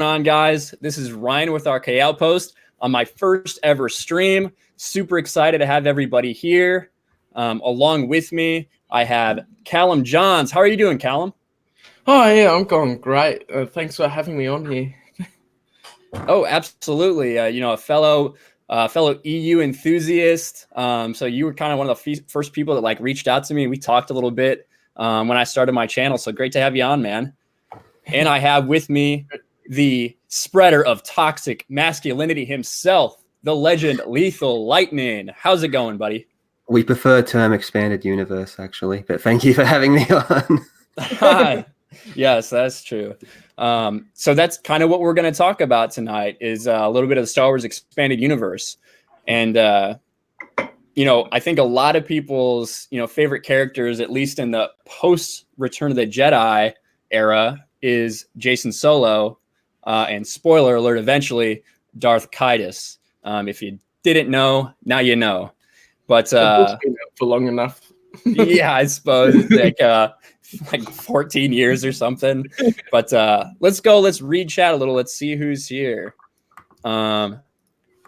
on, guys? This is Ryan with our Outpost on my first ever stream. Super excited to have everybody here. Along with me, I have Callum Johns. How are you doing, Callum? Oh, yeah, I'm going great. Thanks for having me on here. Oh, absolutely. A fellow EU enthusiast. So you were kind of one of the first people that reached out to me. We talked a little bit when I started my channel. So great to have you on, man. And I have with me the spreader of toxic masculinity himself, the legend Lethal Lightning. How's it going, buddy? We prefer term expanded universe, actually, but thank you for having me on. Hi. Yes, that's true. So that's kind of what we're going to talk about tonight is a little bit of the Star Wars expanded universe. And, I think a lot of people's, favorite characters, at least in the post Return of the Jedi era, is Jacen Solo. And spoiler alert, eventually Darth Caedus. If you didn't know, now you know. But been out for long enough. Yeah, I suppose like 14 years or something. But let's read chat a little. Let's see who's here.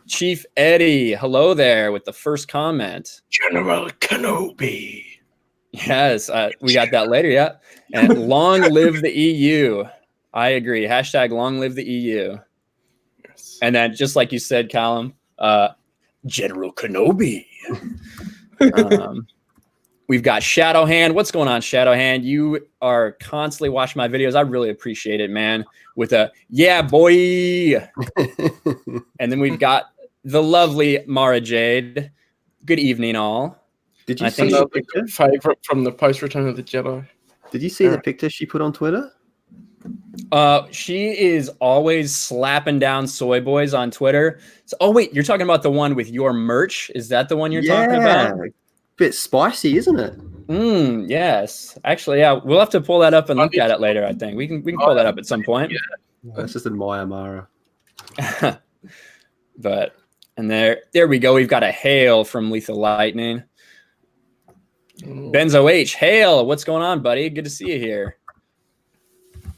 Chief Eddie, hello there with the first comment. General Kenobi. Yes, we got that later, yeah. And long live the EU. I agree. Hashtag long live the EU. Yes. And then just like you said, Callum, General Kenobi. We've got Shadowhand. What's going on, Shadowhand? You are constantly watching my videos. I really appreciate it, man. With a yeah, boy. And then we've got the lovely Mara Jade. Good evening, all. Did you see another good favorite from the post Return of the Jedi? Did you see the picture she put on Twitter? She is always slapping down soy boys on Twitter. So, oh wait, you're talking about the one with your merch? Is that the one you're talking about? Bit spicy, isn't it? Yes. Actually, yeah, we'll have to pull that up and look at it later. I think we can pull that up at some point. Yeah. Let's just admire Mara. But and there we go. We've got a hail from Lethal Lightning. Benzo H, hail. What's going on, buddy? Good to see you here.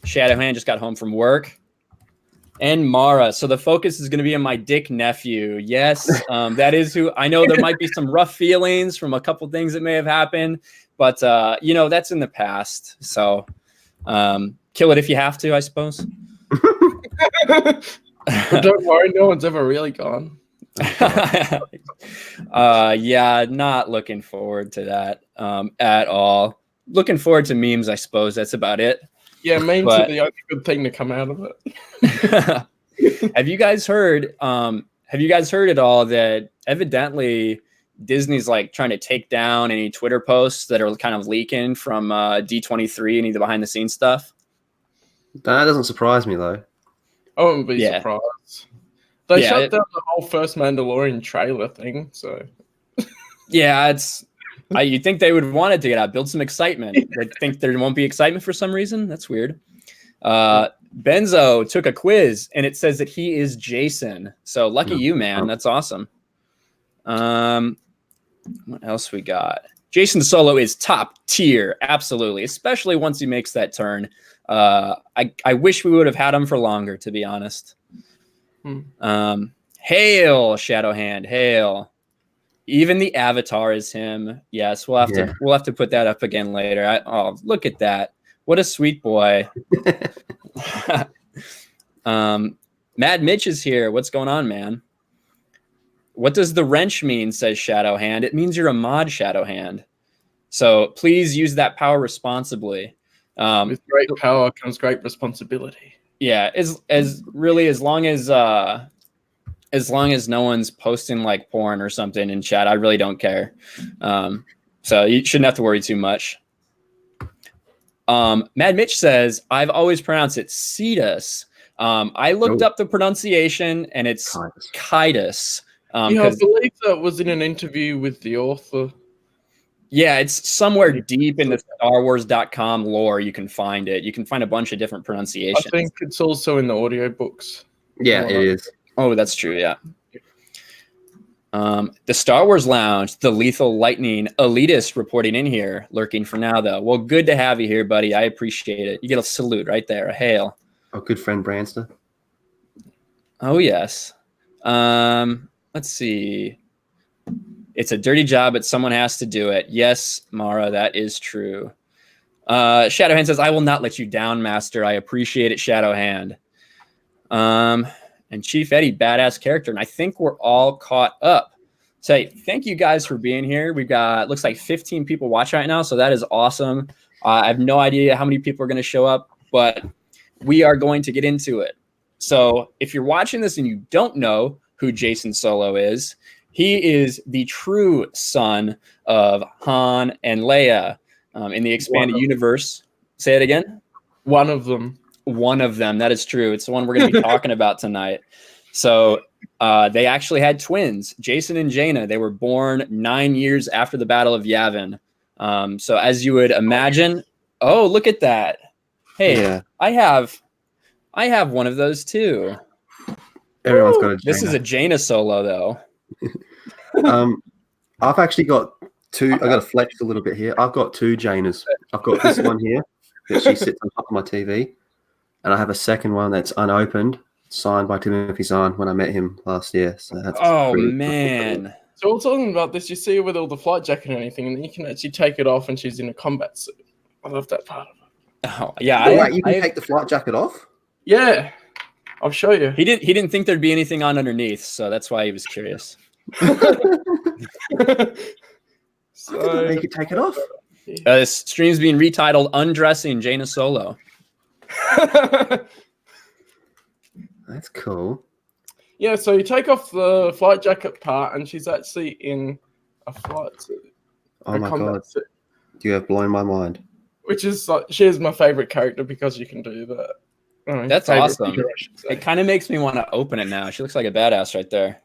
Shadowhand just got home from work. And Mara. So the focus is going to be on my dick nephew. Yes, that is who. I know there might be some rough feelings from a couple things that may have happened, but that's in the past. So kill it if you have to, I suppose. Don't worry, no one's ever really gone. Yeah, not looking forward to that at all. Looking forward to memes, I suppose. That's about it. Yeah, memes are the only good thing to come out of it. Have you guys heard at all that evidently Disney's trying to take down any Twitter posts that are kind of leaking from D23, any of the behind the scenes stuff? That doesn't surprise me though. I wouldn't be surprised. They shut down the whole first Mandalorian trailer thing, so yeah, you'd think they would want it to get out, build some excitement. They think there won't be excitement for some reason. That's weird. Benzo took a quiz and it says that he is Jacen. So lucky you, man. That's awesome. What else we got? Jacen Solo is top tier. Absolutely. Especially once he makes that turn. I wish we would have had him for longer, to be honest. Hail, Shadowhand. Hail. Even the avatar is him. Yes, we'll have to put that up again later. Oh, look at that! What a sweet boy. Mad Mitch is here. What's going on, man? What does the wrench mean? Says Shadowhand. It means you're a mod, Shadowhand. So please use that power responsibly. With great power comes great responsibility. Yeah, as long as no one's posting porn or something in chat, I really don't care. So you shouldn't have to worry too much. Mad Mitch says, I've always pronounced it Cetus. I looked up the pronunciation and it's Caedus. I believe that was in an interview with the author. Yeah, it's somewhere deep in the StarWars.com lore. You can find it. You can find a bunch of different pronunciations. I think it's also in the audiobooks. Yeah, it is. Oh, that's true. Yeah. The Star Wars Lounge, the Lethal Lightning elitist reporting in here, lurking for now, though. Well, good to have you here, buddy. I appreciate it. You get a salute right there, a hail. Oh, good friend Branster. Oh, yes. Let's see. It's a dirty job, but someone has to do it. Yes, Mara, that is true. Shadowhand says, I will not let you down, Master. I appreciate it, Shadowhand. And Chief Eddie, badass character. And I think we're all caught up. So thank you guys for being here. We've got, looks like 15 people watching right now. So that is awesome. I have no idea how many people are going to show up, but we are going to get into it. So if you're watching this and you don't know who Jacen Solo is, he is the true son of Han and Leia in the expanded universe. Say it again. One of them. One of them. That is true. It's the one we're going to be talking about tonight. So they actually had twins, Jacen and Jaina. They were born 9 years after the Battle of Yavin. So as you would imagine, oh, look at that. Hey, yeah. I have one of those too. Everyone's got a Jaina. This is a Jaina Solo though. I've actually got two. I got to flex a little bit here. I've got two Jainas. I've got this one here that she sits on top of my TV, and I have a second one that's unopened, signed by Timothy Zahn when I met him last year. So that's man. So we're talking about this. You see her with all the flight jacket and anything, and then you can actually take it off, and she's in a combat suit. I love that part of it. Oh yeah, you can take the flight jacket off. Yeah, I'll show you. He didn't think there'd be anything on underneath, so that's why he was curious. So you could take it off. This stream's being retitled "Undressing Jaina Solo." That's cool. Yeah, so you take off the flight jacket part, and she's actually in a flight suit. Oh my god! Suit. You have blown my mind. Which is like, she is my favorite character because you can do that. That's awesome. It kind of makes me want to open it now. She looks like a badass right there.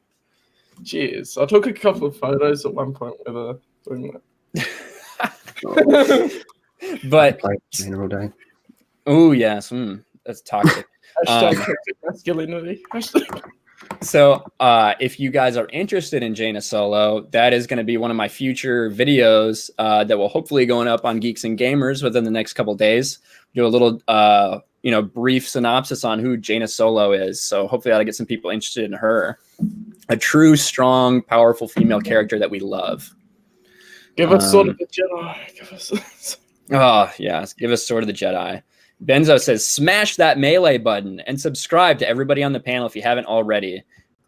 She is. I took a couple of photos at one point with her doing that. But all day. Oh yes, that's toxic. Toxic masculinity. So if you guys are interested in Jaina Solo, that is going to be one of my future videos that will hopefully going up on Geeks and Gamers within the next couple of days. Do a little brief synopsis on who Jaina Solo is. So hopefully that'll get some people interested in her. A true, strong, powerful female character that we love. Give us Sword of the Jedi. Give us. Oh yeah, give us Sword of the Jedi. Benzo says, smash that melee button and subscribe to everybody on the panel if you haven't already.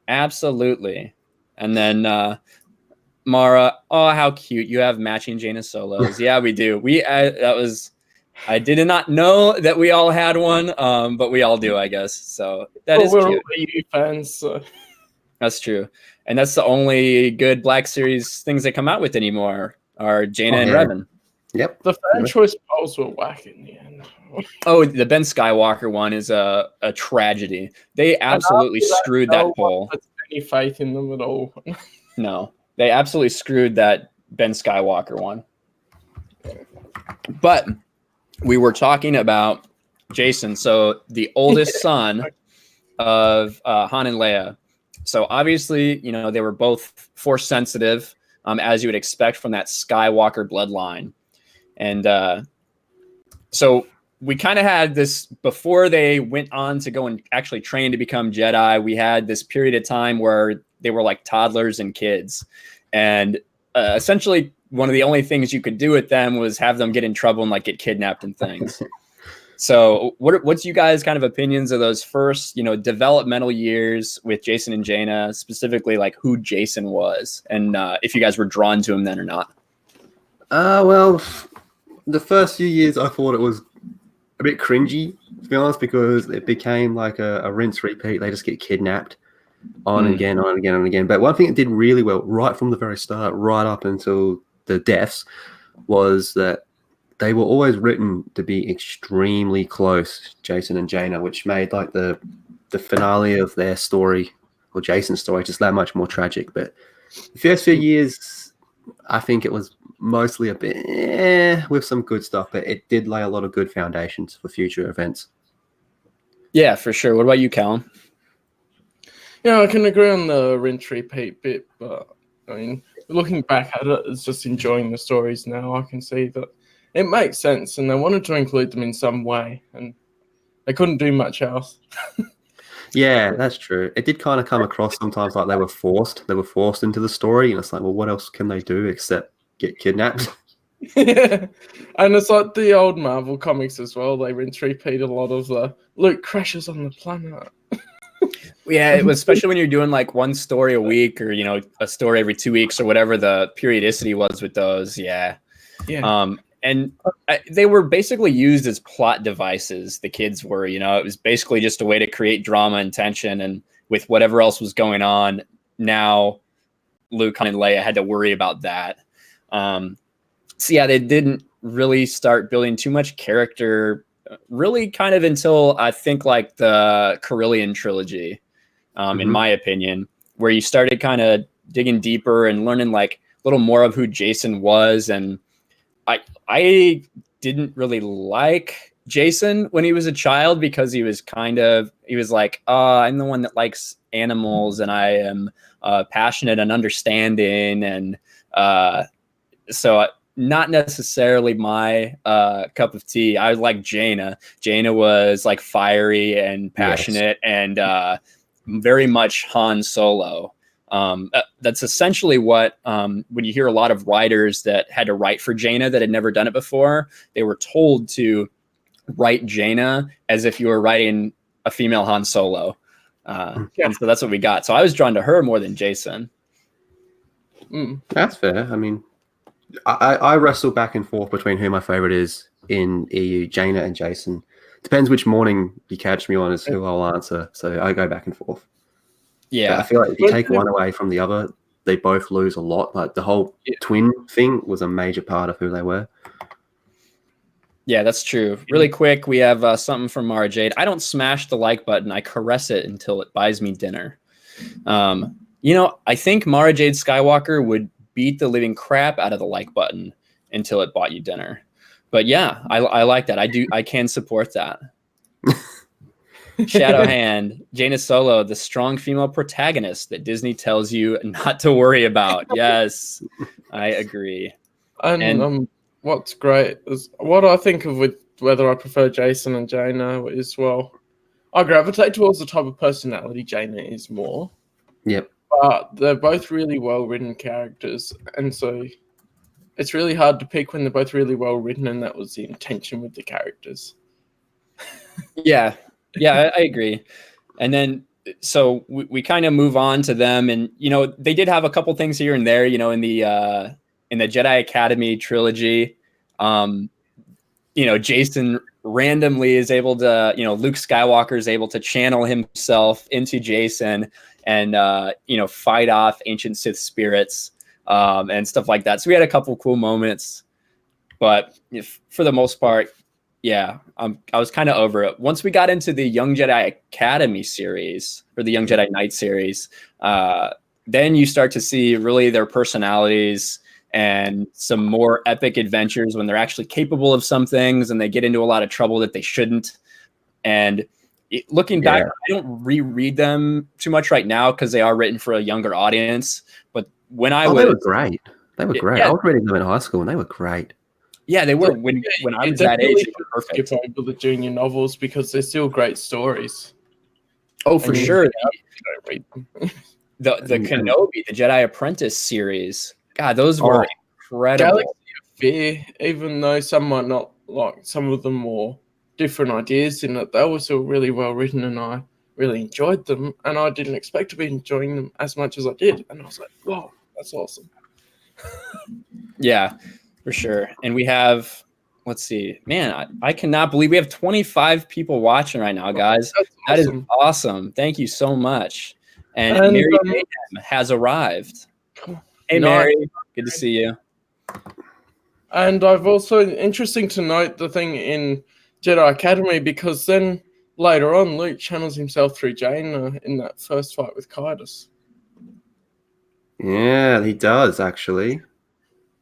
Absolutely. And then Mara, oh, how cute. You have matching Jaina Solos. Yeah, we do. I did not know that we all had one, but we all do, I guess. So that is we're cute. all EU fans. So. That's true. And that's the only good Black Series things they come out with anymore are Jaina and Revan. Yep. The fan choice polls were whack in the end. Oh, the Ben Skywalker one is a tragedy. They absolutely screwed that poll. I don't have any faith in them at all. No, they absolutely screwed that Ben Skywalker one. But we were talking about Jacen, so the oldest son of Han and Leia. So obviously, they were both Force sensitive, as you would expect from that Skywalker bloodline. And so we kind of had this before they went on to go and actually train to become Jedi. We had this period of time where they were like toddlers and kids. And essentially one of the only things you could do with them was have them get in trouble and like get kidnapped and things. So what's you guys kind of opinions of those first, developmental years with Jacen and Jaina, specifically like who Jacen was and if you guys were drawn to him then or not? Well, the first few years I thought it was a bit cringy, to be honest, because it became like a rinse repeat. They just get kidnapped on and again, on and again, and again. But one thing it did really well right from the very start, right up until the deaths, was that they were always written to be extremely close, Jacen and Jaina, which made like the finale of their story, or Jacen's story, just that much more tragic. But the first few years, I think it was mostly a bit with some good stuff, but it did lay a lot of good foundations for future events. Yeah, for sure. What about you, Callum? Yeah, I can agree on the rinse repeat bit, but I mean, looking back at it, it's just enjoying the stories now. I can see that it makes sense, and they wanted to include them in some way, and they couldn't do much else. Yeah, that's true. It did kind of come across sometimes like they were forced. They were forced into the story, and it's like, well, what else can they do except get kidnapped? Yeah. And it's like the old Marvel comics as well. They rinse repeat a lot of the Luke crashes on the planet. Yeah, it was especially when you're doing like one story a week, or a story every 2 weeks, or whatever the periodicity was with those. Yeah. And they were basically used as plot devices. The kids were, it was basically just a way to create drama and tension. And with whatever else was going on, now Luke and Leia had to worry about that. So yeah, they didn't really start building too much character, really kind of until I think like the Carillion trilogy, in my opinion, where you started kind of digging deeper and learning like a little more of who Jacen was. And I didn't really like Jacen when he was a child, because he was like, I'm the one that likes animals, and I am passionate and understanding. And so not necessarily my cup of tea. I like Jaina. Jaina was like fiery and passionate, and very much Han Solo. That's essentially what, when you hear a lot of writers that had to write for Jaina that had never done it before, they were told to write Jaina as if you were writing a female Han Solo. And so that's what we got. So I was drawn to her more than Jacen. That's fair. I mean, I wrestle back and forth between who my favorite is in EU, Jaina and Jacen. Depends which morning you catch me on is who I'll answer. So I go back and forth. Yeah. But I feel like if you take one away from the other, they both lose a lot. Like the whole twin thing was a major part of who they were. Yeah, that's true. Really quick, we have something from Mara Jade. I don't smash the like button. I caress it until it buys me dinner. I think Mara Jade Skywalker would beat the living crap out of the like button until it bought you dinner. But yeah, I like that. I can support that. Shadow Hand, Jacen Solo, the strong female protagonist that Disney tells you not to worry about. Yes, I agree. And what's great is what I think of with whether I prefer Jacen and Jaina is, well, I gravitate towards the type of personality Jaina is more. Yep. But they're both really well-written characters, and so it's really hard to pick when they're both really well-written, and that was the intention with the characters. Yeah, I agree. And then so we kind of move on to them, and they did have a couple things here and there, in the Jedi Academy trilogy. Jacen randomly is able to, Luke Skywalker is able to channel himself into Jacen and fight off ancient Sith spirits and stuff like that. So we had a couple cool moments, but for the most part, yeah, I was kind of over it. Once we got into the Young Jedi Academy series, or the Young Jedi Knight series, then you start to see really their personalities and some more epic adventures when they're actually capable of some things, and they get into a lot of trouble that they shouldn't. And looking back, I don't reread them too much right now because they are written for a younger audience. But when they were great. They were great. Yeah. I was reading them in high school, and they were great. Yeah, they were. When I was that age, they were perfect. Skip over the junior novels because they're still great stories. Oh, for sure. Don't read them. The Kenobi, the Jedi Apprentice series. God, those were incredible. Galaxy of Fear, even though some might not like, some of them more different ideas in it, they were still really well written, and I really enjoyed them. And I didn't expect to be enjoying them as much as I did. And I was like, wow, that's awesome. Yeah, for sure. And we have, let's see, man, I cannot believe we have 25 people watching right now, guys. That is awesome. Thank you so much. And Mary Mayhem has arrived. Hey, Mary, good to see you. And I've also, interesting to note the thing in Jedi Academy, because then later on, Luke channels himself through Jaina in that first fight with Kaidos. Yeah, he does, actually.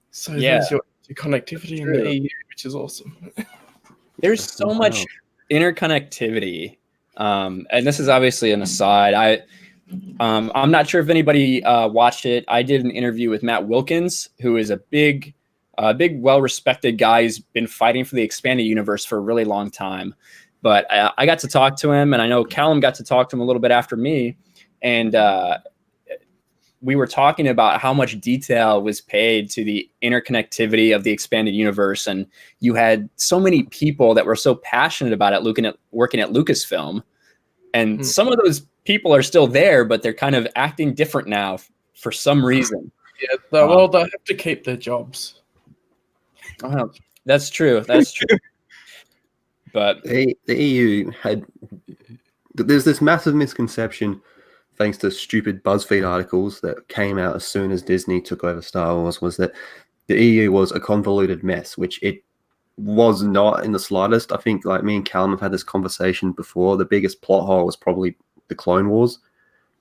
So there's your connectivity in the EU, which is awesome. There's so much interconnectivity. And this is obviously an aside. I'm not sure if anybody watched it. I did an interview with Matt Wilkins, who is a big, well-respected guy. He's been fighting for the expanded universe for a really long time. But I got to talk to him, and I know Callum got to talk to him a little bit after me, and we were talking about how much detail was paid to the interconnectivity of the expanded universe, and you had so many people that were so passionate about it working at Lucasfilm, and some of those people are still there, but they're kind of acting different now for some reason. Yeah, well, they have to keep their jobs. That's true. That's true. But the EU there's this massive misconception, thanks to stupid BuzzFeed articles that came out as soon as Disney took over Star Wars, was that the EU was a convoluted mess, which it was not in the slightest. I think, like, me and Callum have had this conversation before. The biggest plot hole was probably the Clone Wars,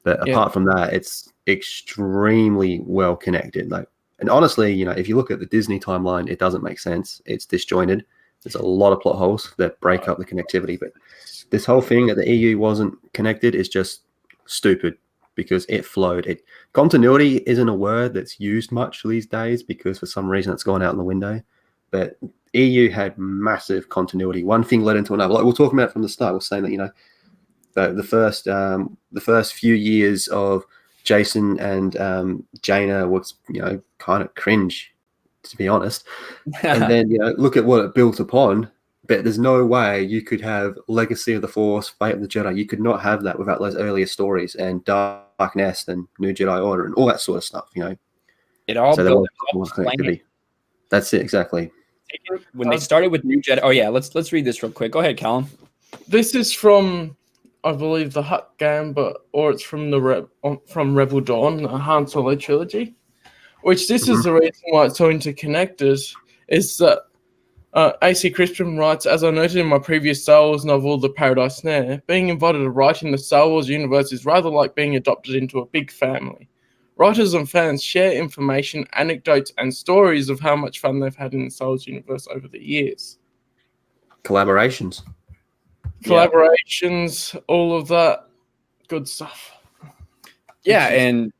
but apart from that, it's extremely well connected. Like, and honestly, you know, if you look at the Disney timeline, it doesn't make sense. It's disjointed. There's a lot of plot holes that break up the connectivity, but this whole thing that the EU wasn't connected is just stupid because it flowed. Continuity isn't a word that's used much these days because for some reason it's gone out in the window, but EU had massive continuity. One thing led into another. Like we're talking about from the start, we're saying that, you know, the first few years of Jacen and Jaina was, you know, kind of cringe, to be honest. And then, you know, look at what it built upon. But there's no way you could have Legacy of the Force, Fate of the Jedi. You could not have that without those earlier stories and Dark Nest and New Jedi Order and all that sort of stuff, you know. It all built connectivity. That's it, exactly. When they started with New Jedi. Oh yeah, let's read this real quick. Go ahead, Callum. This is from, I believe, the Hutt Gambit, or it's from from Rebel Dawn, the Han Solo trilogy. Which this is the reason why it's so interconnected. Is that AC Crispin writes, as I noted in my previous Star Wars novel, The Paradise Snare, being invited to write in the Star Wars universe is rather like being adopted into a big family. Writers and fans share information, anecdotes, and stories of how much fun they've had in the Star Wars universe over the years. Collaborations, all of that good stuff. Yeah, and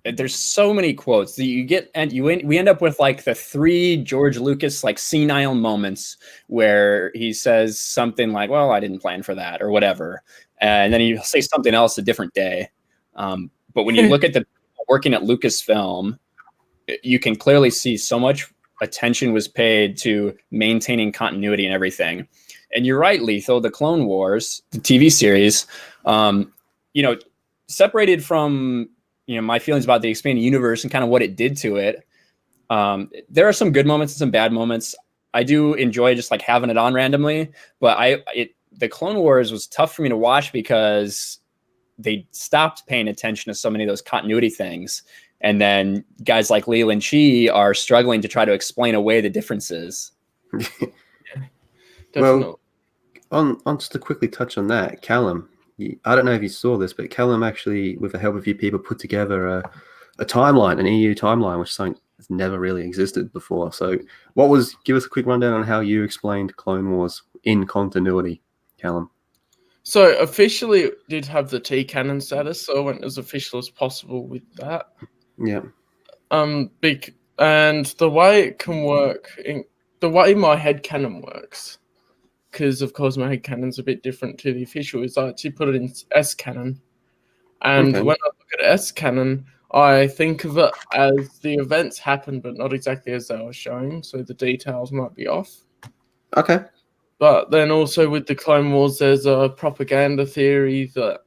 there's so many quotes that you get, and we end up with like the 3 George Lucas like senile moments where he says something like, "Well, I didn't plan for that," or whatever, and then he'll say something else a different day. But when you look at the people working at Lucasfilm, you can clearly see so much attention was paid to maintaining continuity and everything. And you're right, Lethal. The Clone Wars, the TV series, you know, separated from, you know, my feelings about the expanded universe and kind of what it did to it. There are some good moments and some bad moments. I do enjoy just like having it on randomly, but the Clone Wars was tough for me to watch because they stopped paying attention to so many of those continuity things. And then guys like Leland Chee are struggling to try to explain away the differences. Definitely. Well, on just to quickly touch on that, Callum, I don't know if you saw this, but Callum actually, with the help of a few people, put together a timeline, an EU timeline, which is something that's never really existed before. So give us a quick rundown on how you explained Clone Wars in continuity, Callum. So officially it did have the T-canon status, so I went as official as possible with that. Yeah. And the way it can work, the way my headcanon works, because of course my headcanon's a bit different to the official, is I actually put it in S-canon. And when I look at S-canon, I think of it as the events happened, but not exactly as they were shown, so the details might be off. Okay. But then also with the Clone Wars, there's a propaganda theory that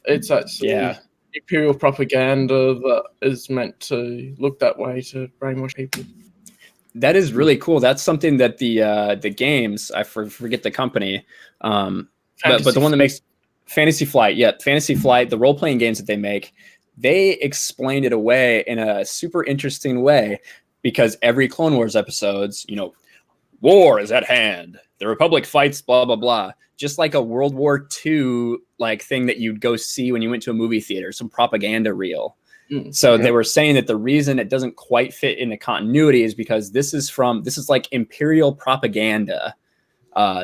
it's actually Imperial propaganda that is meant to look that way to brainwash people. That is really cool. That's something that the games, I forget the company, but the one that makes Fantasy Flight, Fantasy Flight, the role-playing games that they make, they explained it away in a super interesting way because every Clone Wars episodes, you know, war is at hand. The Republic fights, blah, blah, blah. Just like a World War II like thing that you'd go see when you went to a movie theater, some propaganda reel. So they were saying that the reason it doesn't quite fit in the continuity is because this is like Imperial propaganda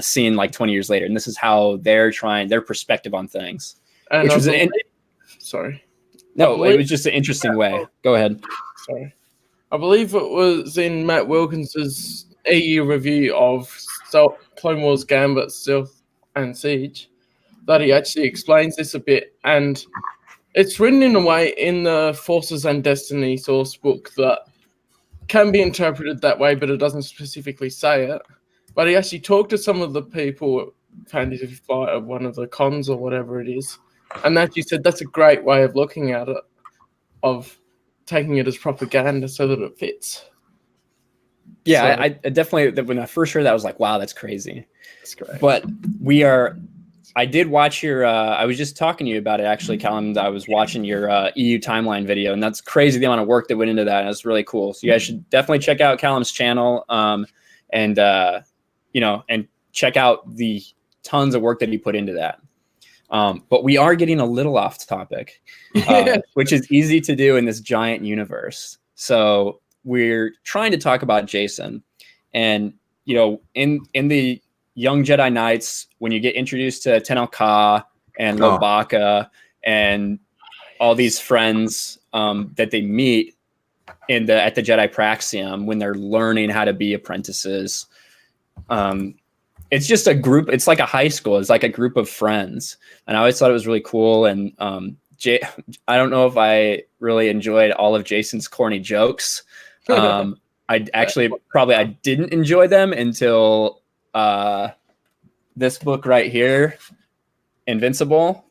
seen like 20 years later. And this is how they're trying their perspective on things. And which was sorry. No, it was just an interesting way. Go ahead. Sorry. I believe it was in Matt Wilkins's EU review of Clone Wars Gambit and Siege, that he actually explains this a bit. And it's written in a way in the Forces and Destiny source book that can be interpreted that way, but it doesn't specifically say it. But he actually talked to some of the people at Fantasy Flight of one of the cons or whatever it is, and actually said that's a great way of looking at it, of taking it as propaganda so that it fits. Yeah, so, I definitely, when I first heard that, I was like, wow, that's crazy. That's great. But I did watch your, I was just talking to you about it, actually, Callum. I was watching your EU timeline video, and that's crazy the amount of work that went into that. And it's really cool. So you guys should definitely check out Callum's channel and check out the tons of work that he put into that. But we are getting a little off topic, which is easy to do in this giant universe. So we're trying to talk about Jacen. And, in the Young Jedi Knights, when you get introduced to Tenel Ka and Lobaka and all these friends that they meet at the Jedi Praxium when they're learning how to be apprentices, it's just a group. It's like a high school. It's like a group of friends, and I always thought it was really cool. And I don't know if I really enjoyed all of Jacen's corny jokes. I didn't enjoy them until this book right here, Invincible,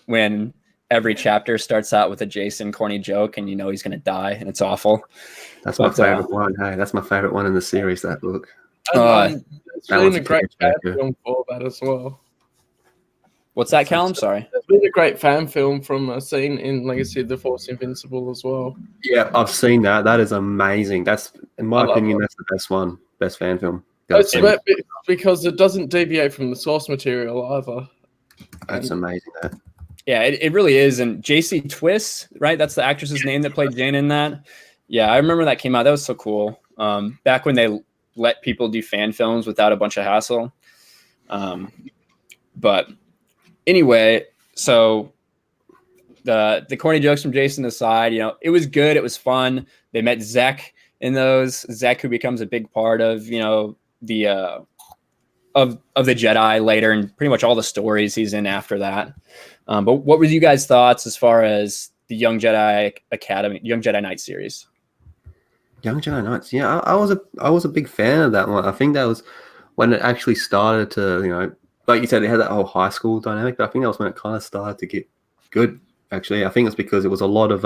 when every chapter starts out with a Jacen corny joke and he's going to die and it's awful. That's my favorite one. Hey, that's my favorite one in the series, that book. It's been a great fan film for that as well. What's that, Callum? Sorry. There's been a great fan film from a scene in Legacy of the Force Invincible as well. Yeah, I've seen that. That is amazing. That's, in my opinion, that's the best one. Best fan film. Because it doesn't deviate from the source material either. That's amazing. That. Yeah, it really is. And JC Twiss, right? That's the actress's name that played Jane in that. Yeah, I remember that came out. That was so cool. Back when they let people do fan films without a bunch of hassle. But anyway, so the corny jokes from Jacen aside, it was good. It was fun. They met Zek in those. Zek, who becomes a big part of, the of the Jedi later, and pretty much all the stories he's in after that. But what were you guys' thoughts as far as the Young Jedi Academy, Young Jedi Knight series? Young Jedi Knights, yeah, I was a big fan of that one. I think that was when it actually started to, like you said, it had that whole high school dynamic, but I think that was when it kind of started to get good, actually. I think it's because it was a lot of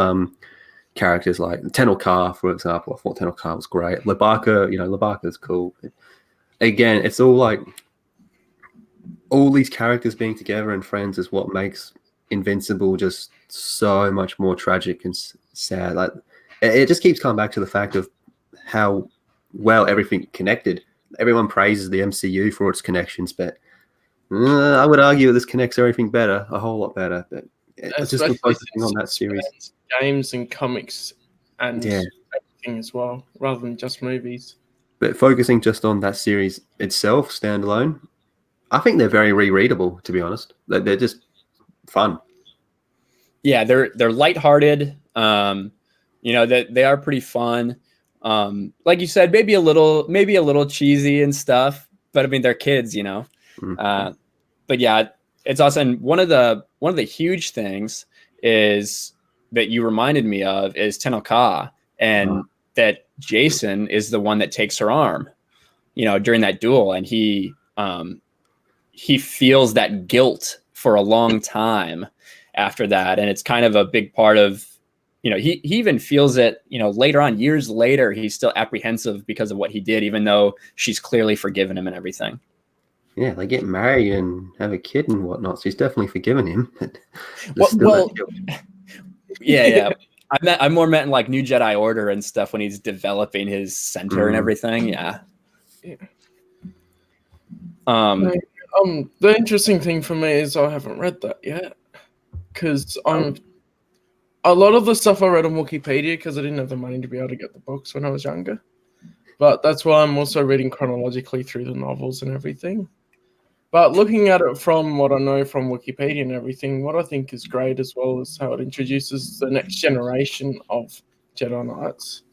characters like Tenel Ka, for example. I thought Tenel Ka was great. Lobaka, Lobaka's cool. Again, it's all like all these characters being together and friends is what makes Invincible just so much more tragic and sad. Like, it just keeps coming back to the fact of how well everything connected. Everyone praises the MCU for its connections, but I would argue that this connects everything better, a whole lot better. But it's just focusing on that series, games and comics, and everything as well, rather than just movies. But focusing just on that series itself, standalone, I think they're very rereadable. To be honest, they're just fun. Yeah, they're lighthearted. They are pretty fun. Like you said, maybe a little cheesy and stuff, but I mean, they're kids, Mm-hmm. But yeah, it's awesome. One of the huge things is that you reminded me of is Tenel Ka, and that Jacen is the one that takes her arm, during that duel, and he feels that guilt for a long time after that, and it's kind of a big part of. He even feels it, later on, years later, he's still apprehensive because of what he did, even though she's clearly forgiven him and everything. Yeah, they get married and have a kid and whatnot, so he's definitely forgiven him. Yeah. I more meant in like New Jedi Order and stuff when he's developing his center and everything. Yeah. The interesting thing for me is I haven't read that yet, because a lot of the stuff I read on Wikipedia, because I didn't have the money to be able to get the books when I was younger. But that's why I'm also reading chronologically through the novels and everything. But looking at it from what I know from Wikipedia and everything, what I think is great as well is how it introduces the next generation of Jedi Knights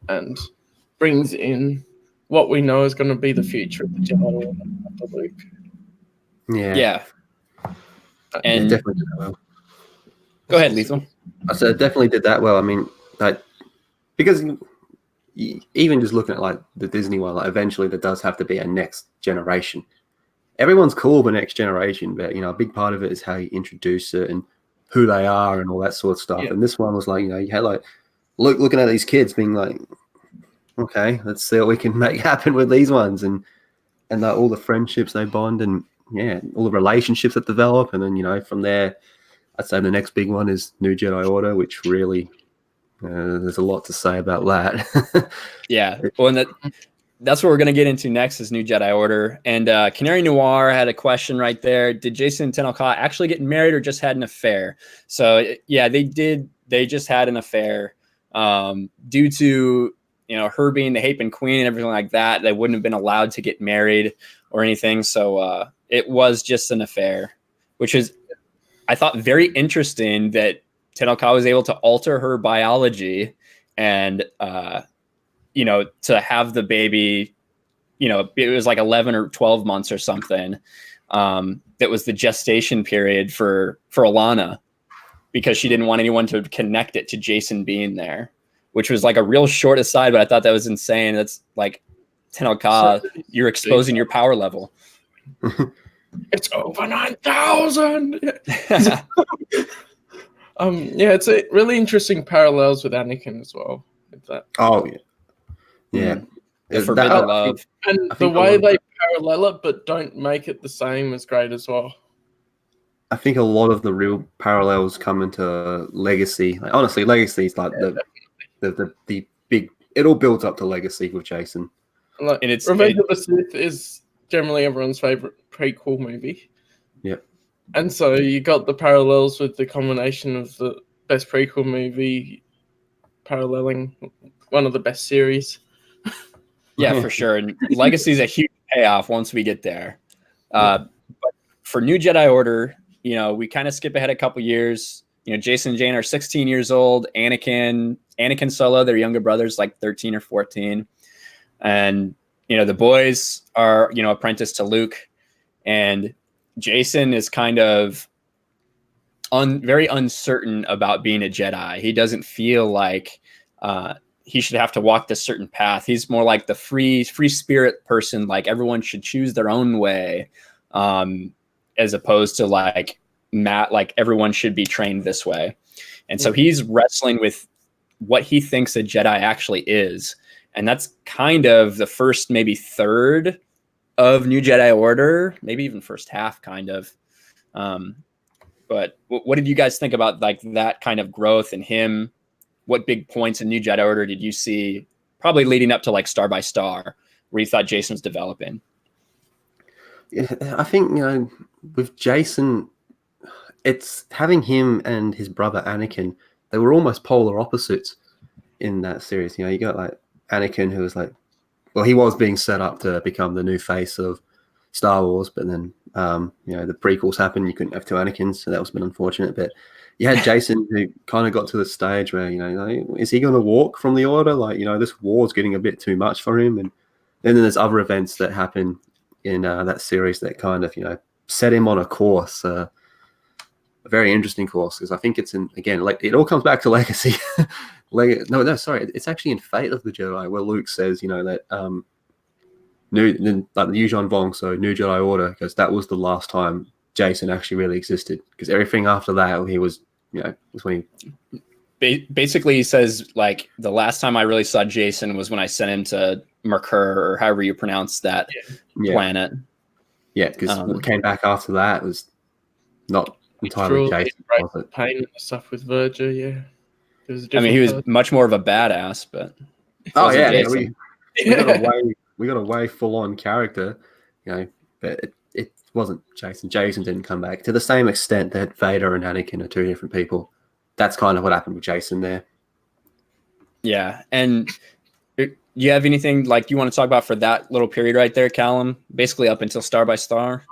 and brings in what we know is going to be the future of the Jedi Order after Luke. Yeah. It And definitely did that well. go ahead, Lethal. I said it definitely did that well. I mean, like, because even just looking at like the Disney one, like eventually there does have to be a next generation. Everyone's cool the next generation, but a big part of it is how you introduce it and who they are and all that sort of stuff. Yeah. And this one was like, you had like looking at these kids being like, okay, let's see what we can make happen with these ones, and like all the friendships they bond, and all the relationships that develop, and then from there, I'd say the next big one is New Jedi Order, which really there's a lot to say about that. Yeah, well, and that's what we're going to get into next is New Jedi Order. And Canary Noir had a question right there. Did Jacen and Tenel Ka actually get married or just had an affair? So, yeah, they did. They just had an affair due to, her being the Hapen Queen and everything like that. They wouldn't have been allowed to get married or anything. So it was just an affair, which is, I thought, very interesting that Tenel Ka was able to alter her biology and, to have the baby, it was like 11 or 12 months or something. That was the gestation period for Alana, because she didn't want anyone to connect it to Jacen being there, which was like a real short aside, but I thought that was insane. That's like, Tenel Ka, you're exposing your power level. It's over 9,000. It's a really interesting parallels with Anakin as well. With that. Oh yeah. The forbidden love. And the way they parallel it but don't make it the same is great as well. I think a lot of the real parallels come into Legacy. Like, honestly, Legacy is like the big. It all builds up to Legacy with Jacen. Like, and Revenge of the Sith is generally everyone's favorite prequel movie. Yep. And so you got the parallels with the combination of the best prequel movie paralleling one of the best series. Yeah, for sure. And Legacy is a huge payoff once we get there. But for New Jedi Order, we kind of skip ahead a couple years. Jacen and Jane are 16 years old. Anakin Solo, their younger brother's like 13 or 14. And, the boys are, apprenticed to Luke. And Jacen is kind of very uncertain about being a Jedi. He doesn't feel like he should have to walk this certain path. He's more like the free spirit person. Like everyone should choose their own way, as opposed to like everyone should be trained this way. And so he's wrestling with what he thinks a Jedi actually is. And that's kind of the first, maybe third of New Jedi Order, maybe even first half kind of. But what did you guys think about like that kind of growth in him? What big points in New Jedi Order did you see probably leading up to like Star by Star where you thought Jacen was developing? Yeah, I think, with Jacen, it's having him and his brother Anakin, they were almost polar opposites in that series. You got like Anakin, who was like, well, he was being set up to become the new face of Star Wars, but then, the prequels happened. You couldn't have two Anakins, so that was a bit unfortunate. But you had Jacen, who kind of got to the stage where, is he going to walk from the Order? Like, this war's getting a bit too much for him. And then there's other events that happen in that series that kind of, set him on a course, a very interesting course, because I think it's again, like it all comes back to Legacy. It's actually in Fate of the Jedi where Luke says, that the Yuuzhan Vong, so New Jedi Order, because that was the last time Jacen actually really existed, because everything after that he was, was when he basically he says like the last time I really saw Jacen was when I sent him to Merkur, or however you pronounce that planet. Yeah, because what came back after that was not entirely Jacen. Pain and stuff with Verger, yeah. He was much more of a badass, but we got a way full on character, but it wasn't Jacen. Jacen didn't come back to the same extent that Vader and Anakin are two different people. That's kind of what happened with Jacen there. Yeah, and do you have anything like you want to talk about for that little period right there, Callum? Basically up until Star by Star?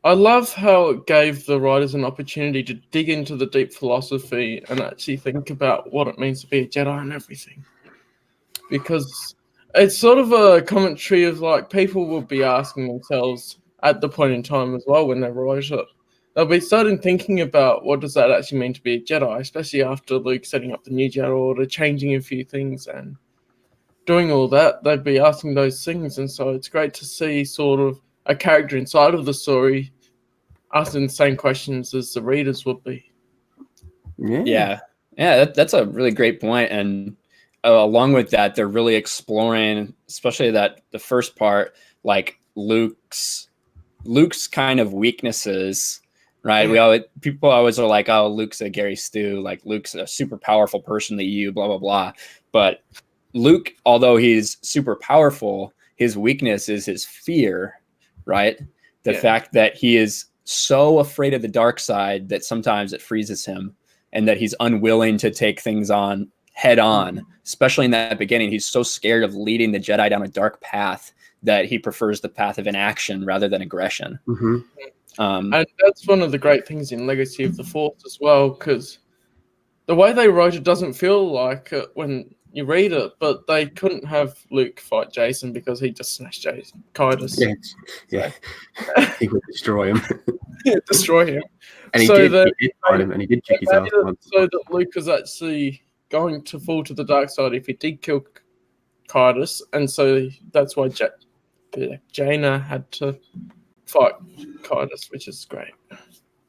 I love how it gave the writers an opportunity to dig into the deep philosophy and actually think about what it means to be a Jedi and everything. Because it's sort of a commentary of like people will be asking themselves, at the point in time as well when they write it. They'll be starting thinking about what does that actually mean to be a Jedi, especially after Luke setting up the new Jedi Order, changing a few things and doing all that. They'd be asking those things, and so it's great to see sort of a character inside of the story asking the same questions as the readers would be. Yeah. That's a really great point. And along with that, they're really exploring, especially the first part, like Luke's kind of weaknesses, right? People always are like, oh, Luke's a Gary Stu, like Luke's a super powerful person to you, blah blah blah. But Luke, although he's super powerful, his weakness is his fear, right? The fact that he is so afraid of the dark side that sometimes it freezes him, and that he's unwilling to take things on head on, especially in that beginning. He's so scared of leading the Jedi down a dark path that he prefers the path of inaction rather than aggression. Mm-hmm. And that's one of the great things in Legacy of the Force as well, because the way they wrote it doesn't feel like it when you read it, but they couldn't have Luke fight Jacen because he just smashed Kaidos. Yeah. He would destroy him. Destroy him. And he did fight him, and he did kick his ass once. So that Luke was actually going to fall to the dark side if he did kill Kaidos, and so that's why Jaina had to fight Kaidos, which is great.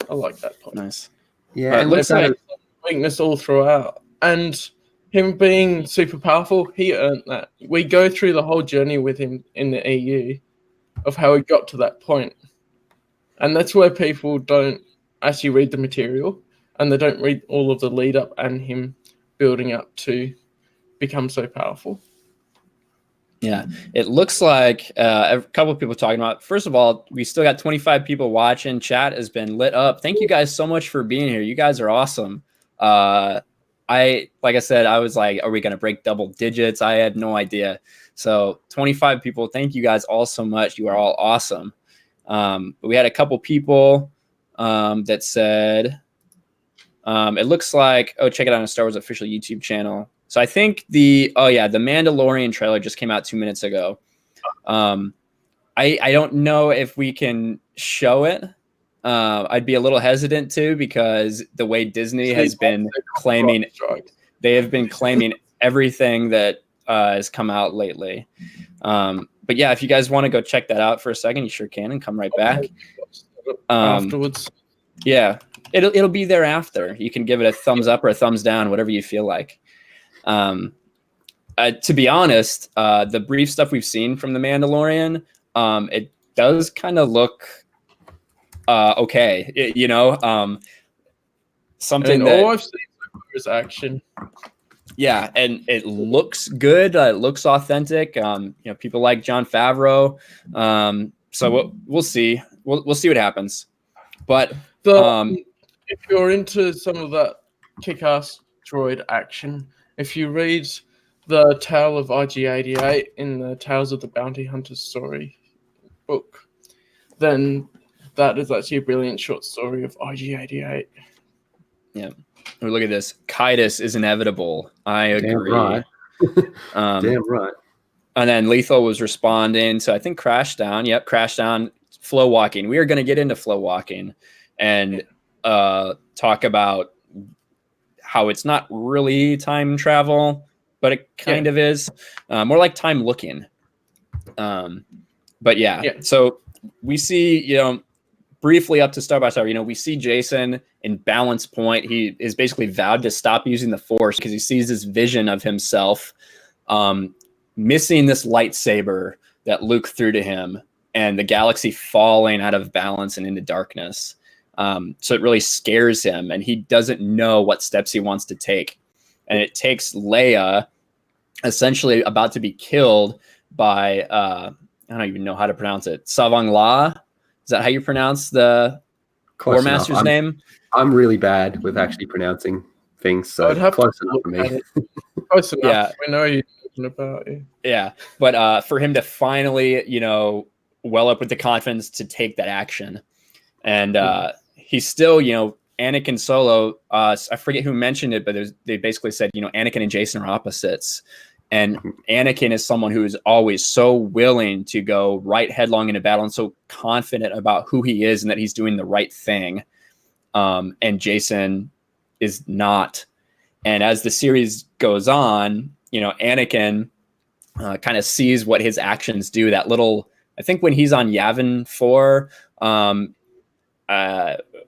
I like that point. Nice. Yeah, and Luke's weakness all throughout, and him being super powerful, he earned that. We go through the whole journey with him in the EU of how he got to that point, and that's where people don't actually read the material, and they don't read all of the lead up and him building up to become so powerful. Yeah, it looks like a couple of people talking about. First of all, we still got 25 people watching. Chat has been lit up. Thank you guys so much for being here. You guys are awesome. Like I said, I was like, are we going to break double digits? I had no idea. So 25 people. Thank you guys all so much. You are all awesome. But we had a couple people that said, it looks like, check it out on Star Wars official YouTube channel. So I think the Mandalorian trailer just came out 2 minutes ago. I don't know if we can show it. I'd be a little hesitant to, because the way Disney has been claiming, they have been claiming everything that has come out lately. But yeah, if you guys want to go check that out for a second, you sure can, and come right back Afterwards. Yeah, it'll be there after. You can give it a thumbs up or a thumbs down, whatever you feel like. To be honest, the brief stuff we've seen from The Mandalorian, it does kind of look okay. Something and that all I've seen is action. Yeah, and it looks good. It looks authentic. People like Jon Favreau. So we'll see. We'll see what happens. But if you're into some of that kick-ass droid action, if you read the Tale of IG-88 in the Tales of the Bounty Hunter story book, then that is actually a brilliant short story of IG-88. Yeah. Look at this. Kaidos is inevitable. I agree. Damn right. Damn right. And then Lethal was responding. So I think Crashdown. Yep, Crashdown. Flow walking. We are going to get into flow walking and talk about how it's not really time travel, but it kind of is. More like time looking. But yeah. So we see, briefly up to Star by Star, we see Jacen in Balance Point. He is basically vowed to stop using the Force because he sees this vision of himself missing this lightsaber that Luke threw to him, and the galaxy falling out of balance and into darkness. So it really scares him, and he doesn't know what steps he wants to take. And it takes Leia, essentially about to be killed by, I don't even know how to pronounce it, Savang La. Is that how you pronounce the War Master's name? I'm really bad with actually pronouncing things, so close enough for me. Close enough. Yeah. We know you're talking about it. Yeah, but for him to finally, well up with the confidence to take that action. And he's still, Anakin Solo, I forget who mentioned it, but they basically said, Anakin and Jacen are opposites. And Anakin is someone who is always so willing to go right headlong into battle and so confident about who he is and that he's doing the right thing. And Jacen is not. And as the series goes on, Anakin kind of sees what his actions do. That little, I think when he's on Yavin 4,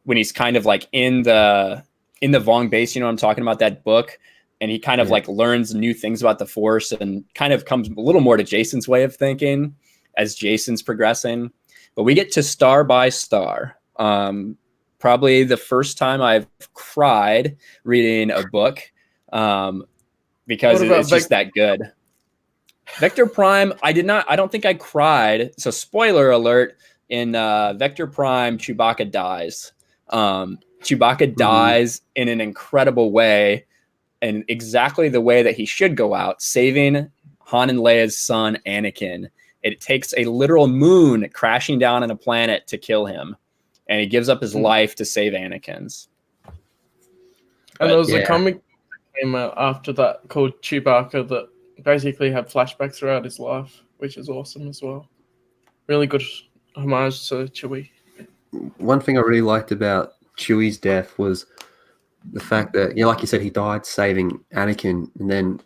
when he's kind of like in the Vong base, I'm talking about, that book, and he kind of like learns new things about the Force and kind of comes a little more to Jacen's way of thinking as Jacen's progressing. But we get to Star by Star. Probably the first time I've cried reading a book, because it's just that good. Vector Prime, I don't think I cried. So spoiler alert, in Vector Prime, Chewbacca dies. Chewbacca dies in an incredible way, and exactly the way that he should go out, saving Han and Leia's son, Anakin. It takes a literal moon crashing down on a planet to kill him, and he gives up his life to save Anakin's. And there was a comic that came out after that called Chewbacca that basically had flashbacks throughout his life, which is awesome as well. Really good homage to Chewie. One thing I really liked about Chewie's death was the fact that, like you said, he died saving Anakin, and then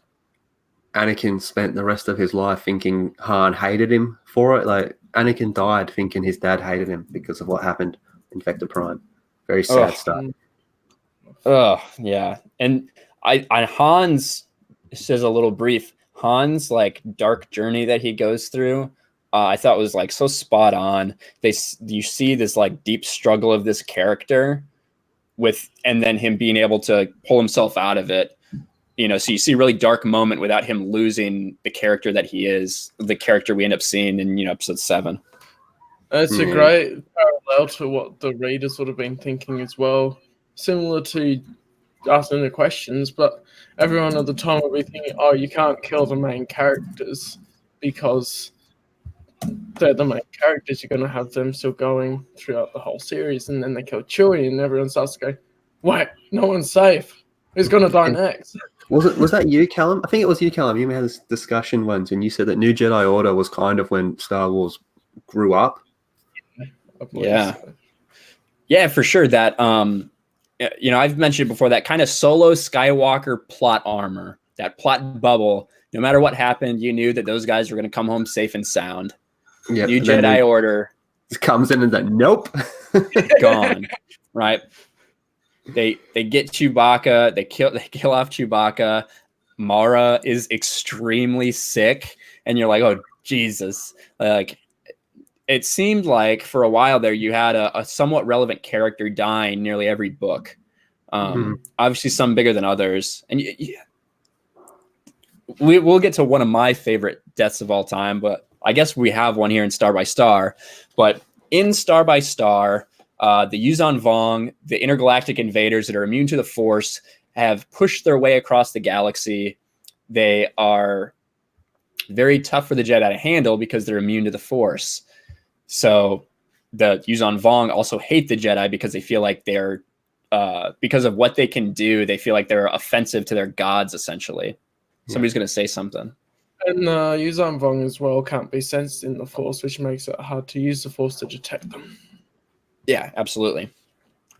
Anakin spent the rest of his life thinking Han hated him for it. Like, Anakin died thinking his dad hated him because of what happened in Vector Prime. Very sad stuff. Oh, yeah. And on Han's, this is a little brief, Han's like dark journey that he goes through, I thought was like so spot on. You see this like deep struggle of this character and then him being able to pull himself out of it. So you see a really dark moment without him losing the character that he is, the character we end up seeing in, episode 7. It's a great parallel to what the readers would have been thinking as well. Similar to asking the questions, but everyone at the time would be thinking, oh, you can't kill the main characters because they're the main characters. You're going to have them still going throughout the whole series, and then they kill Chewie, and everyone starts to go, wait, no one's safe. Who's going to die next? Was that you, Callum? I think it was you, Callum. You had this discussion once, and you said that New Jedi Order was kind of when Star Wars grew up. Yeah, for sure. That I've mentioned before, that kind of Solo Skywalker plot armor, that plot bubble. No matter what happened, you knew that those guys were going to come home safe and sound. Yeah, New Jedi Order comes in and then nope, gone. Right? They get Chewbacca. They kill off Chewbacca. Mara is extremely sick, and you're like, oh Jesus! Like, it seemed like for a while there you had a somewhat relevant character dying nearly every book. Obviously, some bigger than others, and we'll get to one of my favorite deaths of all time, but I guess we have one here in Star by Star. But in Star by Star, the Yuuzhan Vong, the intergalactic invaders that are immune to the Force, have pushed their way across the galaxy. They are very tough for the Jedi to handle because they're immune to the Force. So the Yuuzhan Vong also hate the Jedi because they feel like they're, because of what they can do, they feel like they're offensive to their gods, essentially. Somebody's going to say something. And Yuuzhan Vong as well can't be sensed in the Force, which makes it hard to use the Force to detect them. Yeah, absolutely.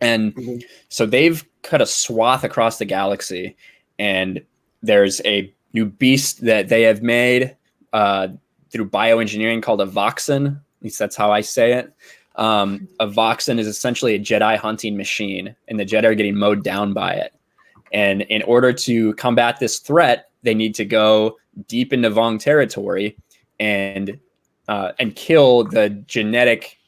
And so they've cut a swath across the galaxy, and there's a new beast that they have made through bioengineering called a Voxen. At least that's how I say it. A Voxen is essentially a Jedi hunting machine, and the Jedi are getting mowed down by it. And in order to combat this threat, they need to go deep into Vong territory and kill the genetic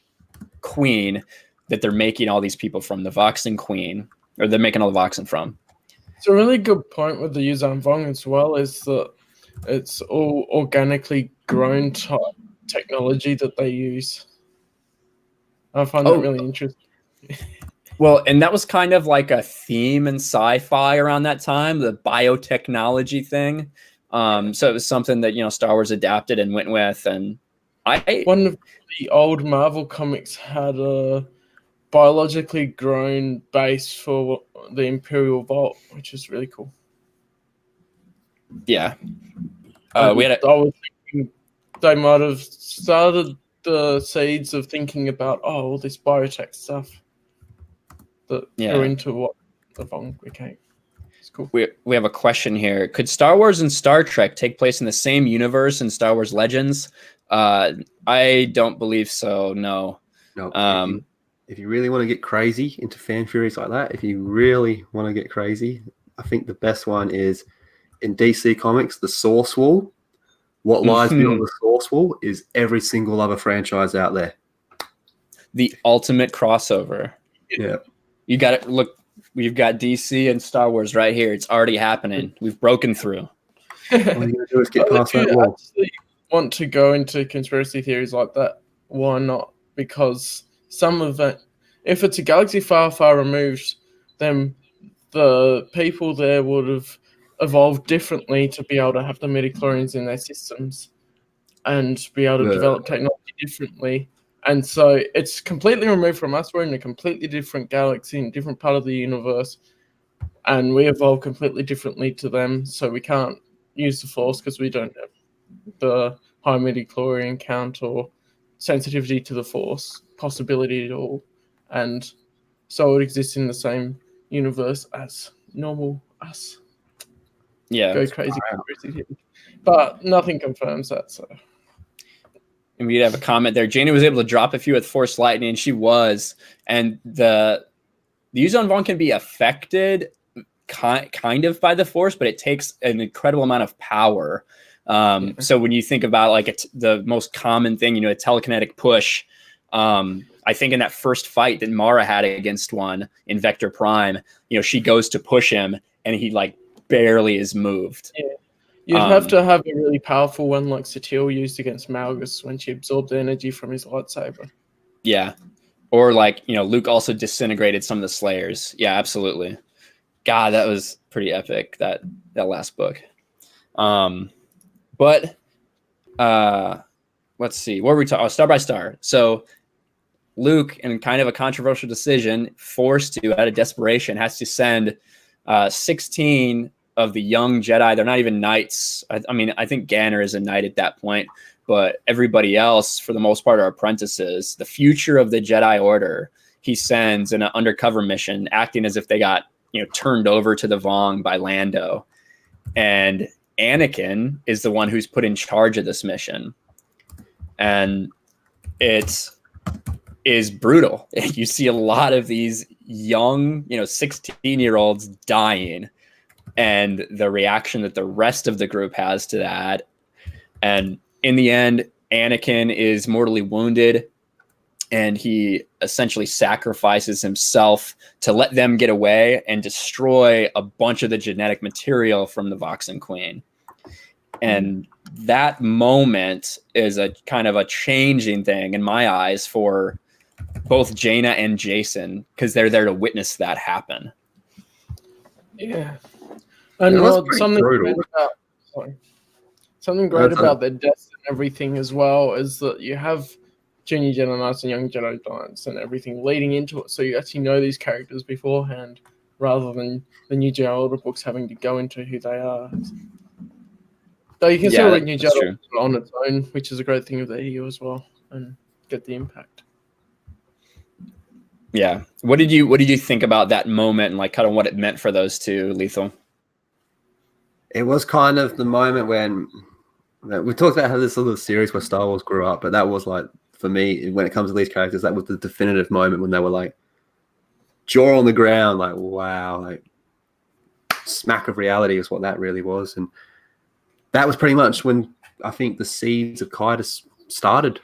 queen that they're making all these people from, the Voxen queen, or they're making all the Voxen from. It's a really good point with the Yuuzhan Vong as well, is that it's all organically grown type technology that they use. I find that really interesting. Well, and that was kind of like a theme in sci-fi around that time, the biotechnology thing. So it was something that, Star Wars adapted and went with. And one of the old Marvel comics had a biologically grown base for the Imperial Vault, which is really cool. Yeah. I we had was thinking they might have started the seeds of thinking about all this biotech stuff that grew into what the Vong became. It's cool. We have a question here. Could Star Wars and Star Trek take place in the same universe in Star Wars Legends? I don't believe so. No. No. If you really want to get crazy into fan theories like that, if you really want to get crazy, I think the best one is in DC Comics, the Source Wall. What lies beyond the Source Wall is every single other franchise out there. The ultimate crossover. Yeah. You got it. Look, we've got DC and Star Wars right here. It's already happening. We've broken through. All you're going to do is get past that wall. Actually want to go into conspiracy theories like that? Why not? Because some of it, if it's a galaxy far, far removed, then the people there would have evolved differently to be able to have the midichlorians in their systems and be able to develop technology differently. And so it's completely removed from us. We're in a completely different galaxy, in a different part of the universe, and we evolve completely differently to them. So we can't use the Force because we don't have the high midichlorian count or sensitivity to the Force possibility at all. And so it exists in the same universe as normal us. Yeah. Go crazy. But nothing confirms that, so... And we'd have a comment there. Jaina was able to drop a few with Force Lightning, and she was. And the Yuuzhan Vong can be affected kind of by the Force, but it takes an incredible amount of power. So when you think about like the most common thing, a telekinetic push, I think in that first fight that Mara had against one in Vector Prime, she goes to push him, and he like barely is moved. Yeah. You'd have to have a really powerful one like Satil used against Malgus when she absorbed the energy from his lightsaber. Yeah. Or like, Luke also disintegrated some of the Slayers. Yeah, absolutely. God, that was pretty epic, that last book. But let's see. What were we talking? Star by Star. So Luke, in kind of a controversial decision, forced to, out of desperation, has to send 16 of the young Jedi. They're not even knights. I mean, I think Ganner is a knight at that point, but everybody else, for the most part, are apprentices. The future of the Jedi Order, he sends in an undercover mission, acting as if they got, turned over to the Vong by Lando. And Anakin is the one who's put in charge of this mission. And it is brutal. You see a lot of these young, 16-year-olds dying, and the reaction that the rest of the group has to that. And in the end, Anakin is mortally wounded, and he essentially sacrifices himself to let them get away and destroy a bunch of the genetic material from the Voxen Queen. And that moment is a kind of a changing thing in my eyes for both Jaina and Jacen, because they're there to witness that happen. Yeah. And something great about their deaths and everything as well is that you have Junior Jedi Knights and Young Jedi Knights and everything leading into it, so you actually know these characters beforehand, rather than the New Jedi Order books having to go into who they are. Though you can still read New Jedi on its own, which is a great thing of the EU as well, and get the impact. Yeah. What did you think about that moment and like kind of what it meant for those two, Lethal? It was kind of the moment when we talked about how this little series where Star Wars grew up, but that was like, for me, when it comes to these characters, that was the definitive moment when they were like jaw on the ground, like, wow, like smack of reality is what that really was. And that was pretty much when I think the seeds of Kaidos started.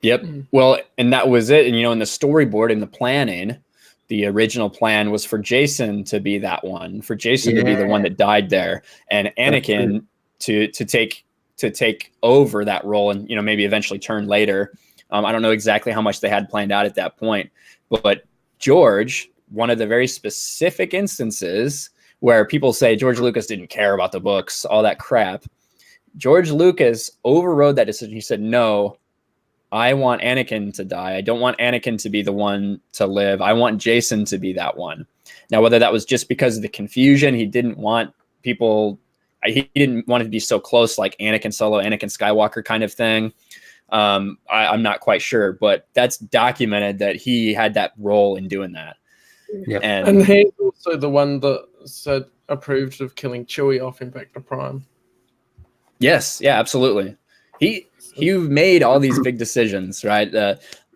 Yep. Well, and that was it. And, in the storyboard and the planning, the original plan was for Jacen to be that one, for Jacen to be the one that died there, and Anakin to take over that role and, maybe eventually turn later. I don't know exactly how much they had planned out at that point, but George, one of the very specific instances where people say George Lucas didn't care about the books, all that crap. George Lucas overrode that decision. He said, no, I want Anakin to die. I don't want Anakin to be the one to live. I want Jacen to be that one. Now, whether that was just because of the confusion, he didn't want people he didn't want it to be so close, like Anakin Solo, Anakin Skywalker kind of thing. I'm not quite sure, but that's documented that he had that role in doing that. Yeah. And he's also the one that approved of killing Chewie off in Vector Prime. Yes, yeah, absolutely. He made all these big decisions, right?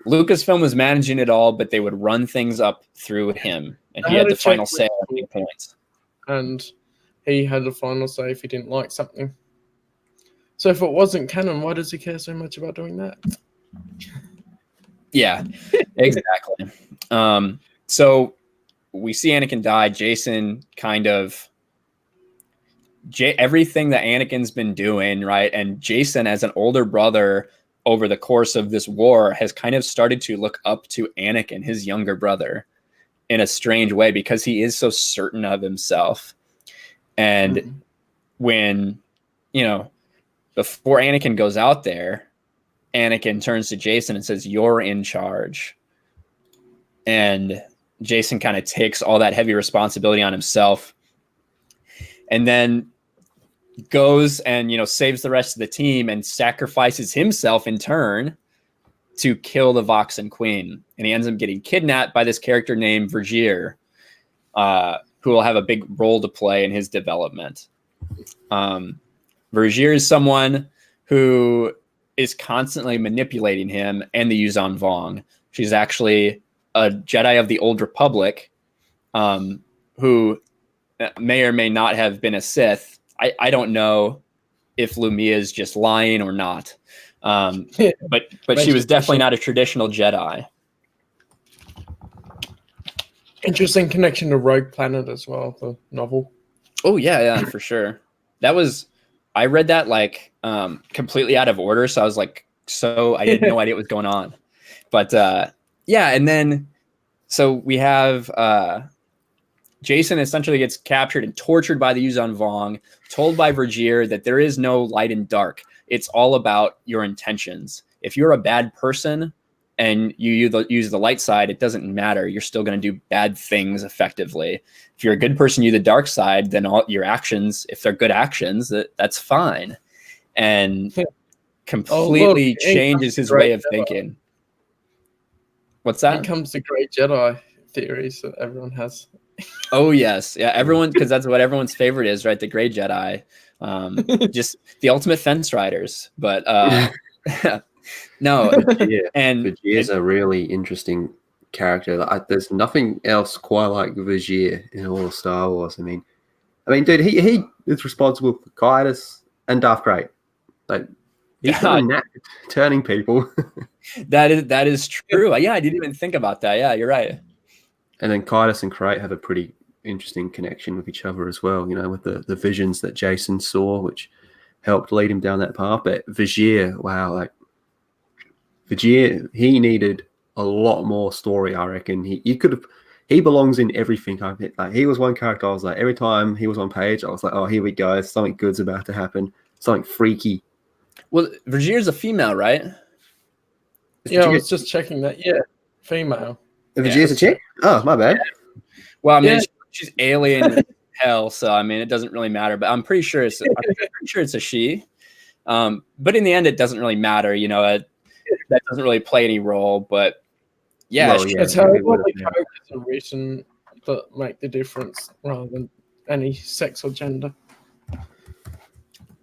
Lucasfilm was managing it all, but they would run things up through him, and he had the final say on any points. And he had the final say if he didn't like something. So if it wasn't canon, why does he care so much about doing that? Yeah, exactly. So we see Anakin die. Jacen kind of everything that Anakin's been doing, right? And Jacen, as an older brother, over the course of this war, has kind of started to look up to Anakin, his younger brother, in a strange way, because he is so certain of himself. And when, before Anakin goes out there, Anakin turns to Jacen and says, "You're in charge." And Jacen kind of takes all that heavy responsibility on himself, and then goes and, saves the rest of the team and sacrifices himself in turn to kill the Voxan Queen. And he ends up getting kidnapped by this character named Vergier, who will have a big role to play in his development. Vergier is someone who is constantly manipulating him and the Yuuzhan Vong. She's actually a Jedi of the Old Republic, who may or may not have been a Sith. I don't know if Lumia is just lying or not, but she was definitely not a traditional Jedi. Interesting connection to Rogue Planet as well, the novel. Oh yeah, for sure. I read that like completely out of order, so I was like, I had no idea what was going on. But yeah, and then so we have Jacen essentially gets captured and tortured by the Yuuzhan Vong, told by Vergier that there is no light and dark. It's all about your intentions. If you're a bad person and you use the light side, it doesn't matter. You're still going to do bad things effectively. If you're a good person, use the dark side, then all your actions, if they're good actions, that's fine. And completely changes his way of thinking. What's that? Here comes the great Jedi theories that everyone has. Oh yes, yeah. Everyone, because that's what everyone's favorite is, right? The Grey Jedi, just the ultimate fence riders. But no, and Vergier is a really interesting character. There's nothing else quite like Vergier in all of Star Wars. I mean, dude, he is responsible for Kaitis and Darth Great. Like, he's turning people. That is true. Yeah, I didn't even think about that. Yeah, you're right. And then Kaitis and Crate have a pretty interesting connection with each other as well, with the visions that Jacen saw, which helped lead him down that path. But Vergier, wow, Vergier, he needed a lot more story, I reckon. He belongs in everything. He was one character I was like, every time he was on page, I was like, oh, here we go. Something good's about to happen. Something freaky. Well, Vergier's a female, right? Yeah, I was just checking that. Yeah, female. Vergier's a chick? Oh, my bad. Well, I mean, she's alien hell, so I mean, it doesn't really matter. But I'm pretty sure it's a she. But in the end, it doesn't really matter. That doesn't really play any role. But yeah, it's how the characters are written that make the difference, rather than any sex or gender.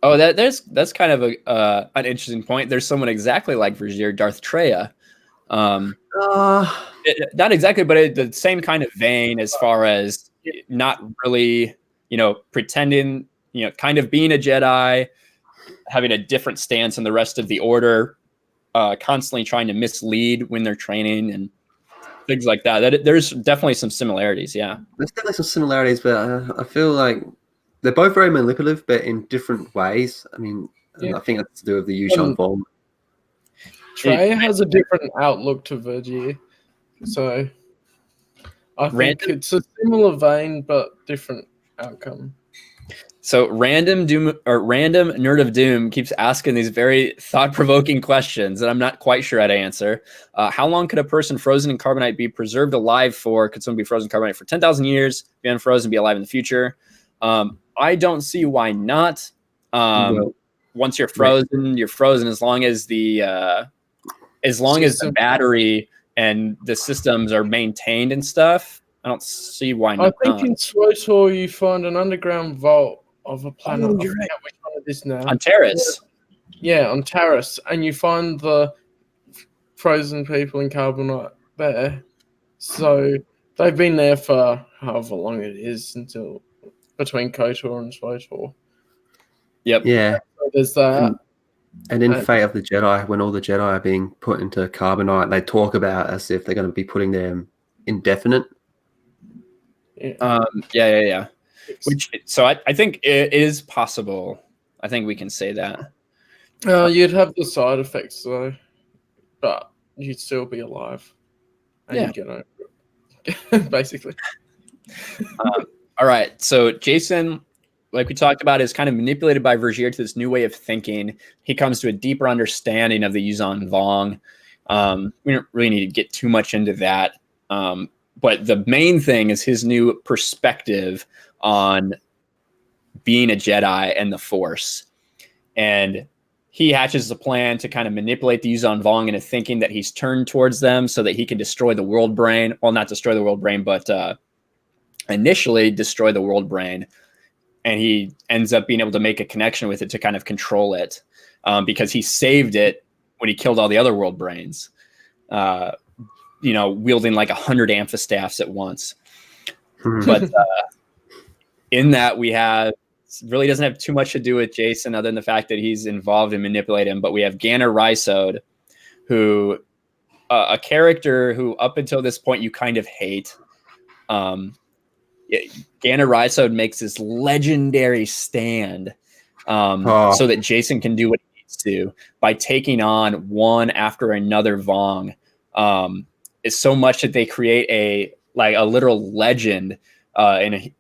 Oh, that's kind of an interesting point. There's someone exactly like Vergier, Darth Treya. Not exactly, but the same kind of vein as far as not really, pretending, kind of being a Jedi, having a different stance than the rest of the Order, constantly trying to mislead when they're training and things like that. There's definitely some similarities, yeah. There's definitely some similarities, but I feel like they're both very manipulative, but in different ways. I mean, I think that's to do with the Yuuzhan Vong. Trey has a different outlook to Vergier, so I think it's a similar vein but different outcome. So random Nerd of Doom keeps asking these very thought-provoking questions that I'm not quite sure how to answer. How long could a person frozen in carbonite be preserved alive for? Could someone be frozen in carbonite for 10,000 years, be unfrozen, be alive in the future? I don't see why not. Well, Once you're frozen, you're frozen. As long as the battery and the systems are maintained and stuff, I don't see why not. I think in SWTOR you find an underground vault of a planet. Oh, I you're forget which one it is now. On Terrace. Yeah, on Terrace, and you find the frozen people in Carbonite there. So they've been there for however long it is until between KOTOR and SWTOR. Yep. Yeah. So there's that. And in Fate of the Jedi, when all the Jedi are being put into Carbonite, they talk about as if they're going to be putting them indefinite. Yeah. Which, so I think it is possible. I think we can say that. You'd have the side effects though, but you'd still be alive. And you'd get over it, basically. All right. So Jacen, like we talked about, is kind of manipulated by Vergier to this new way of thinking. He comes to a deeper understanding of the Yuuzhan Vong. We don't really need to get too much into that. But the main thing is his new perspective on being a Jedi and the Force. And he hatches a plan to kind of manipulate the Yuuzhan Vong into thinking that he's turned towards them so that he can destroy the world brain. Well, not destroy the world brain, but initially destroy the world brain. And he ends up being able to make a connection with it to kind of control it because he saved it when he killed all the other world brains, wielding like 100 amphistaffs at once. But in that we have, really doesn't have too much to do with Jacen other than the fact that he's involved in manipulating him. But we have Ganner Rysode, who a character who up until this point you kind of hate. Ganner Rysode makes this legendary stand so that Jacen can do what he needs to by taking on one after another Vong. It's so much that they create a literal legend an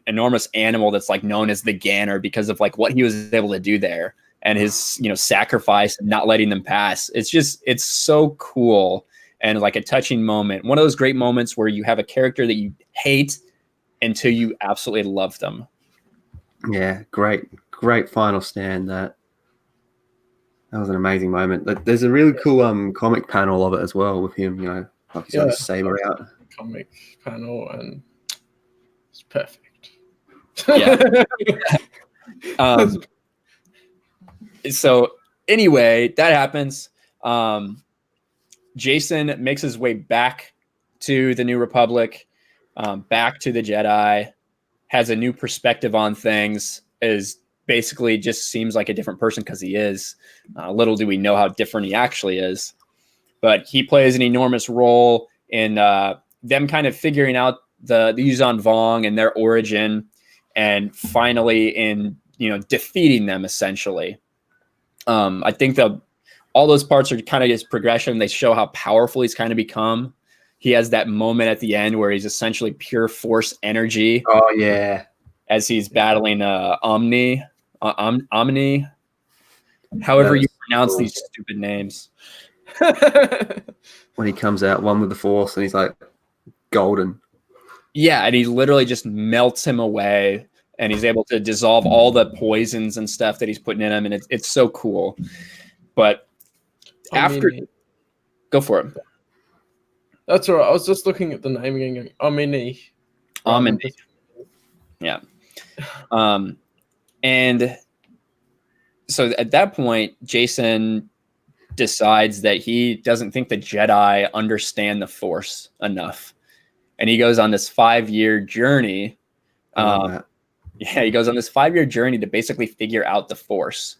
enormous animal that's like known as the Ganner because of like what he was able to do there and his sacrifice and not letting them pass. It's so cool and like a touching moment. One of those great moments where you have a character that you hate until you absolutely love them. Yeah, great final stand. That was an amazing moment. There's a really cool comic panel of it as well with him. Like he's got his saber out. Comic panel and. It's perfect. Yeah. So anyway, that happens. Jacen makes his way back to the New Republic, back to the Jedi, has a new perspective on things, is basically just seems like a different person because he is. Little do we know how different he actually is. But he plays an enormous role in them kind of figuring out the Yuuzhan Vong and their origin, and finally in defeating them essentially. I think all those parts are kind of his progression. They show how powerful he's kind of become. He has that moment at the end where he's essentially pure force energy. Oh yeah, as he's battling Omni, however you pronounce these stupid names. When he comes out one with the force and he's like golden. Yeah, and he literally just melts him away, and he's able to dissolve all the poisons and stuff that he's putting in him, and it's so cool. But go for it. That's all right. I was just looking at the name again, going, Omni. Yeah. And so at that point, Jacen decides that he doesn't think the Jedi understand the Force enough. And he goes on this 5-year journey. He goes on this 5-year journey to basically figure out the Force.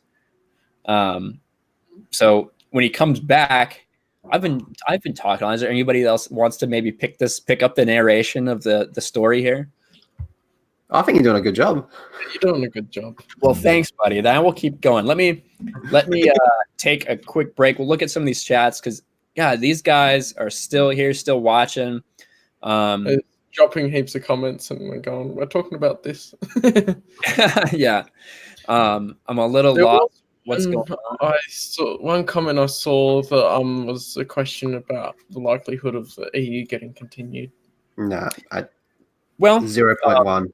So when he comes back, I've been talking on. Is there anybody else wants to maybe pick up the narration of the story here? I think you're doing a good job. You're doing a good job. Well, thanks, buddy. Then we'll keep going. Let me take a quick break. We'll look at some of these chats because, God, these guys are still here, still watching. Dropping heaps of comments and we're going, we're talking about this. Yeah. I'm a little lost. What's going on? I saw one comment I saw that was a question about the likelihood of the EU getting continued. Nah, 0.1.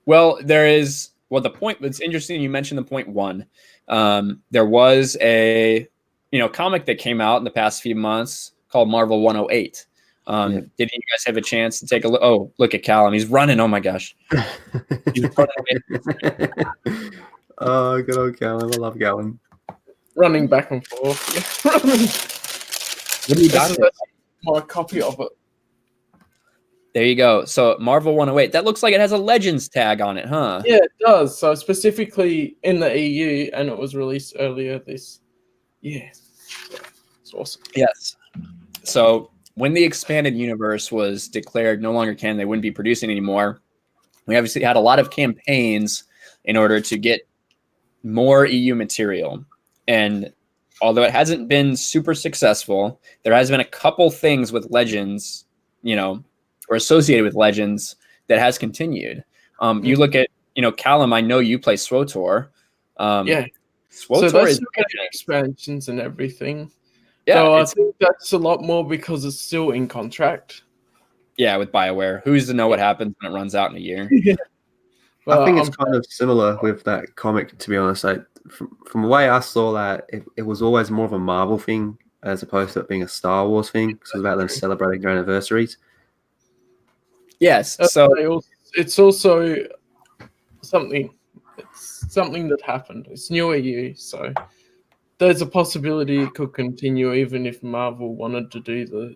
Well, the point. It's interesting you mentioned the point one. There was a comic that came out in the past few months called Marvel 108. Did you guys have a chance to take a look? Oh, look at Callum. He's running. Oh my gosh. Oh, good old Callum. I love Callum. Running back and forth. What do you got? That's my copy of it. There you go. So Marvel 108. That looks like it has a Legends tag on it, huh? Yeah, it does. So specifically in the EU, and it was released earlier this year. It's awesome. Yes. So when the expanded universe was declared no longer canon, they wouldn't be producing anymore. We obviously had a lot of campaigns in order to get more EU material. And although it hasn't been super successful, there has been a couple things with Legends, or associated with Legends that has continued. You look at, Callum, I know you play SWTOR. Yeah. SWTOR so that's is getting expansions and everything. Yeah, so I think that's a lot more because it's still in contract. Yeah, with BioWare. Who's to know what happens when it runs out in a year? Yeah. I think it's kind of similar with that comic, to be honest. From the way I saw that, it was always more of a Marvel thing as opposed to it being a Star Wars thing. Because it was about them celebrating their anniversaries. Yes. So it's also something. It's something that happened. It's new EU, so there's a possibility it could continue even if Marvel wanted to do the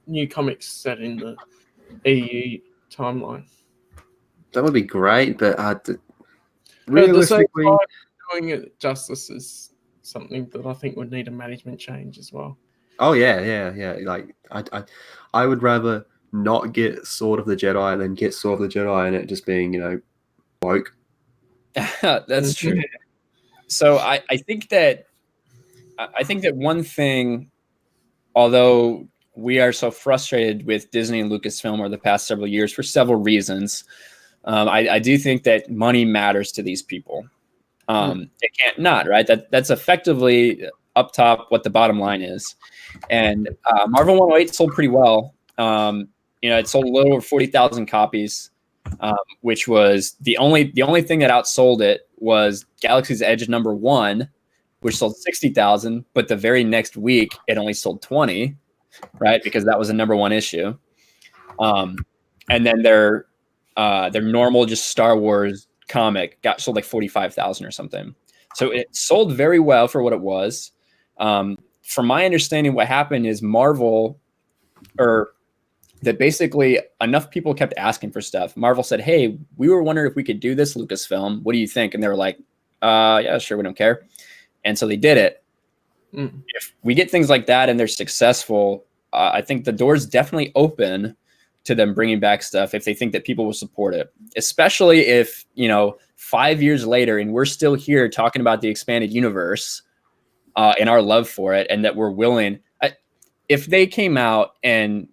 new comics set in the EU timeline. That would be great, but realistically, doing it justice is something that I think would need a management change as well. Oh yeah. Like I would rather not get Sword of the Jedi than get Sword of the Jedi and it just being woke. That's true. So I think that one thing, although we are so frustrated with Disney and Lucasfilm over the past several years for several reasons, I do think that money matters to these people. It can't not, right? That's effectively up top what the bottom line is. And Marvel 108 sold pretty well. It sold a little over 40,000 copies, which was the only thing that outsold it was Galaxy's Edge #1, which sold 60,000, but the very next week it only sold 20, right? Because that was a #1 issue. And then their normal just Star Wars comic got sold like 45,000 or something. So it sold very well for what it was. From my understanding, what happened is that basically enough people kept asking for stuff. Marvel said, "Hey, we were wondering if we could do this, Lucasfilm. What do you think?" And they were like, "Yeah, sure, we don't care." And so they did it. If we get things like that and they're successful, I think the door's definitely open to them bringing back stuff if they think that people will support it, especially if 5 years later and we're still here talking about the expanded universe and our love for it, and that we're willing. If they came out and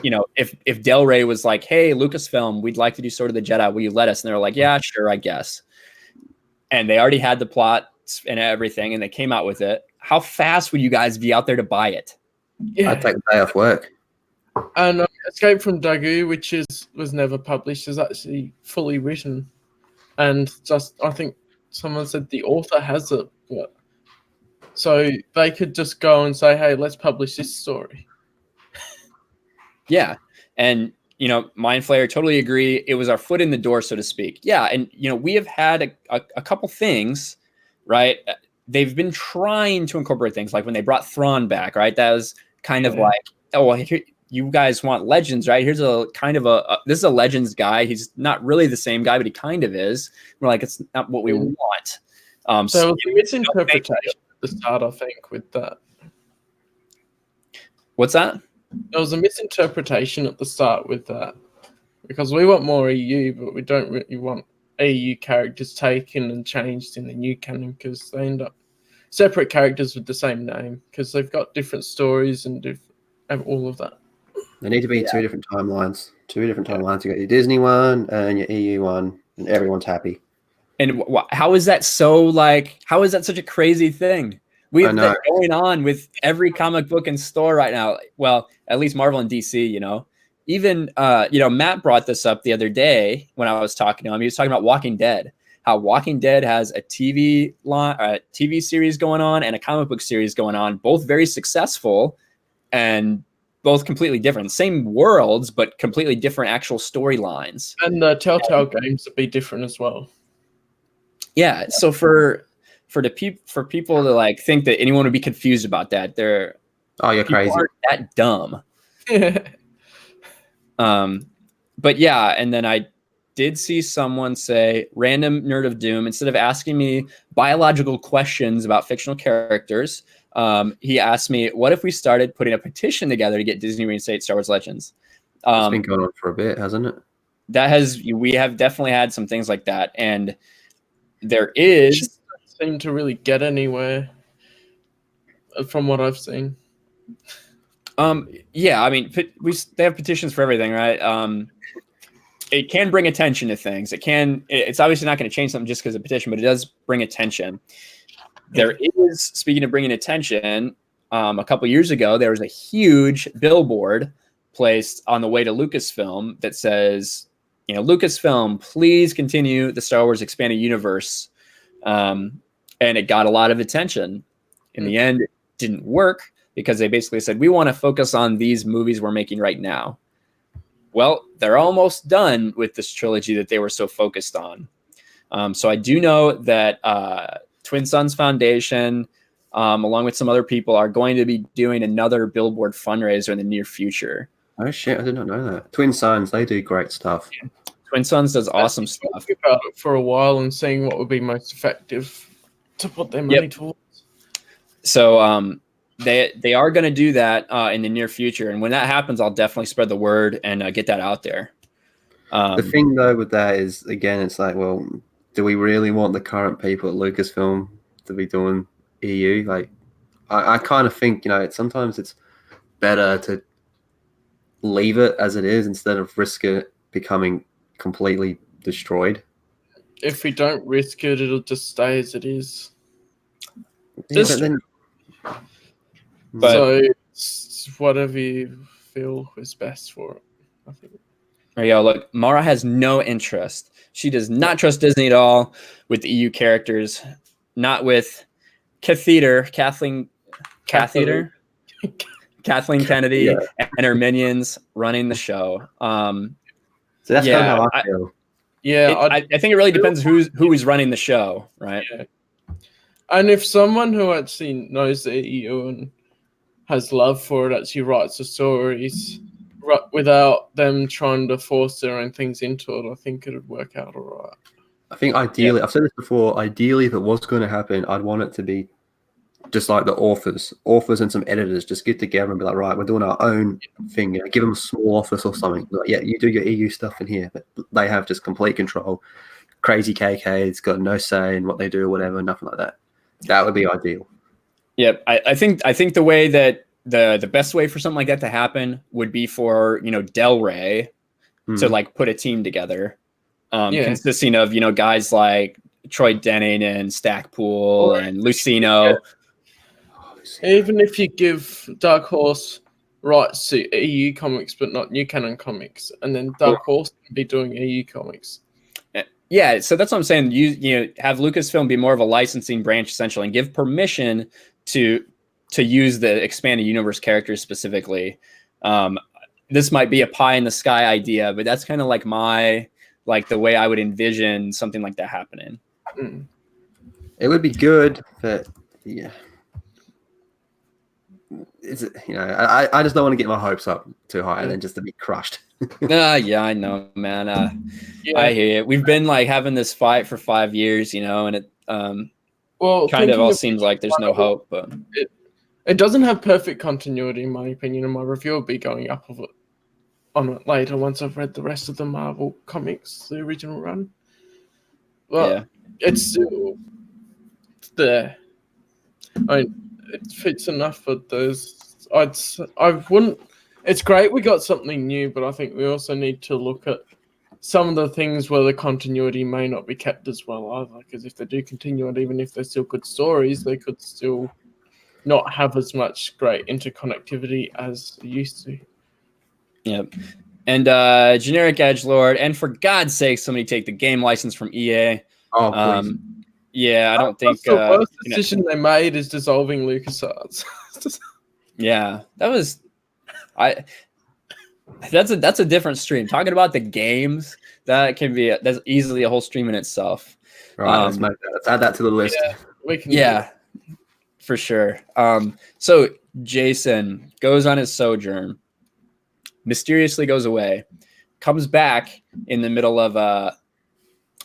if Del Rey was like, "Hey, Lucasfilm, we'd like to do Sword of the Jedi, will you let us?" And they're like, "Yeah, sure, I guess." And they already had the plot and everything, and they came out with it. How fast would you guys be out there to buy it? Yeah, I'd take a day off work. And Escape from Dagu, which was never published, is actually fully written, and just I think someone said the author has it, so they could just go and say, "Hey, let's publish this story." Yeah, and Mind Flayer, totally agree. It was our foot in the door, so to speak. Yeah, and we have had a couple things, right? They've been trying to incorporate things like when they brought Thrawn back, right? That was kind of like, oh, well, here, you guys want Legends, right? Here's a kind of this is a Legends guy. He's not really the same guy, but he kind of is. We're like, it's not what we want. So it was a misinterpretation at the start, I think, with that. What's that? There was a misinterpretation at the start with that, because we want more EU, but we don't really want EU characters taken and changed in the new canon, because they end up separate characters with the same name because they've got different stories and all of that. There need to be two different timelines. You got your Disney one and your EU one, and everyone's happy. And how is that how is that such a crazy thing? We have that going on with every comic book in store right now. Well, at least Marvel and DC, even Matt brought this up the other day when I was talking to him. He was talking about Walking Dead, how Walking Dead has a TV series going on and a comic book series going on, both very successful and both completely different. Same worlds, but completely different actual storylines. And the Telltale games would be different as well. Yeah. So for people to like think that anyone would be confused about that, you're crazy. Aren't that dumb. But yeah, and then I did see someone say, random nerd of doom, instead of asking me biological questions about fictional characters, he asked me, what if we started putting a petition together to get Disney reinstate Star Wars Legends? It's been going on for a bit, hasn't it? We have definitely had some things like that. And there is... It doesn't seem to really get anywhere from what I've seen. Yeah, I mean, they have petitions for everything, right? It can bring attention to things. It's obviously not going to change something just because of a petition, but it does bring attention. There is, speaking of bringing attention, a couple years ago, there was a huge billboard placed on the way to Lucasfilm that says, Lucasfilm, please continue the Star Wars Expanded Universe. And it got a lot of attention. In the end, it didn't work because they basically said, we want to focus on these movies we're making right now. Well, they're almost done with this trilogy that they were so focused on. So I do know that Twin Suns Foundation, along with some other people, are going to be doing another billboard fundraiser in the near future. Oh shit, I did not know that. Twin Suns, they do great stuff. Yeah. Twin Suns does awesome stuff. About it for a while and seeing what would be most effective to put their money towards. So they are going to do that in the near future, and when that happens, I'll definitely spread the word and get that out there. The thing though with that is, again, it's like, well, do we really want the current people at Lucasfilm to be doing EU? Like, I kind of think, sometimes it's better to leave it as it is instead of risk it becoming completely destroyed. If we don't risk it, it'll just stay as it is. Yeah, so it's whatever you feel is best for it, I think. There you go. Look, Mara has no interest. She does not trust Disney at all with the EU characters. Not with Kathleen Kennedy and her minions running the show. So that's kind of how I feel. I think it really depends who is running the show, right? Yeah. And if someone who actually knows the EU and has love for it actually writes the stories without them trying to force their own things into it, I think it would work out all right. I think ideally, I've said this before, ideally if it was going to happen, I'd want it to be just like the authors and some editors just get together and be like, right, we're doing our own thing. Give them a small office or something. Like, yeah, you do your EU stuff in here, but they have just complete control. Crazy KK's got no say in what they do or whatever, nothing like that. That would be ideal. Yep, I think the way that the best way for something like that to happen would be for Del Rey to like put a team together, consisting of guys like Troy Denning and Stackpool and Lucino. Yeah. Even if you give Dark Horse rights to EU comics but not New Canon comics, and then Dark Horse can be doing EU comics. Yeah, so that's what I'm saying. You have Lucasfilm be more of a licensing branch essentially, and give permission to use the expanded universe characters specifically. This might be a pie in the sky idea, but that's kind of like the way I would envision something like that happening. It would be good, but yeah. I just don't want to get my hopes up too high and then just to be crushed. Yeah, I know, man. I hear you. We've been like having this fight for 5 years, and it kind of all seems like there's no hope. But it doesn't have perfect continuity, in my opinion, and my review will be going up on it later once I've read the rest of the Marvel comics, the original run. Well, it's still there. It fits enough, but I wouldn't. It's great we got something new, but I think we also need to look at some of the things where the continuity may not be kept as well either. Because if they do continue it, even if they're still good stories, they could still not have as much great interconnectivity as they used to. Yeah, And generic edgelord, and for God's sake, somebody take the game license from EA. Oh, please. Yeah, I don't think the worst decision they made is dissolving LucasArts. Yeah, that's a different stream. Talking about the games, that's easily a whole stream in itself. Right, let's add that to the list. Yeah, we can. Yeah, for sure. So Jacen goes on his sojourn, mysteriously goes away, comes back in the middle of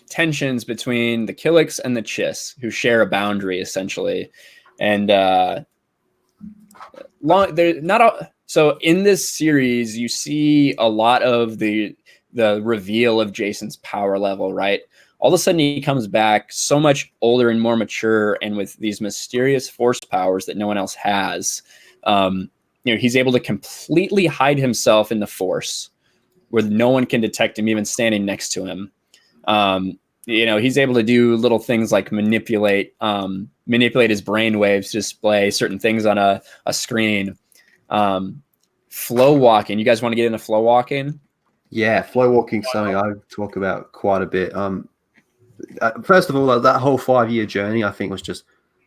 tensions between the Killiks and the Chiss, who share a boundary essentially, and so in this series you see a lot of the reveal of Jacen's power level, right? All of a sudden he comes back so much older and more mature, and with these mysterious force powers that no one else has. He's able to completely hide himself in the force where no one can detect him, even standing next to him. He's able to do little things like manipulate his brain waves to display certain things on a screen. Flow walking. You guys want to get into flow walking? Yeah, flow walking is something I talk about quite a bit. First of all, that whole 5-year journey I think was just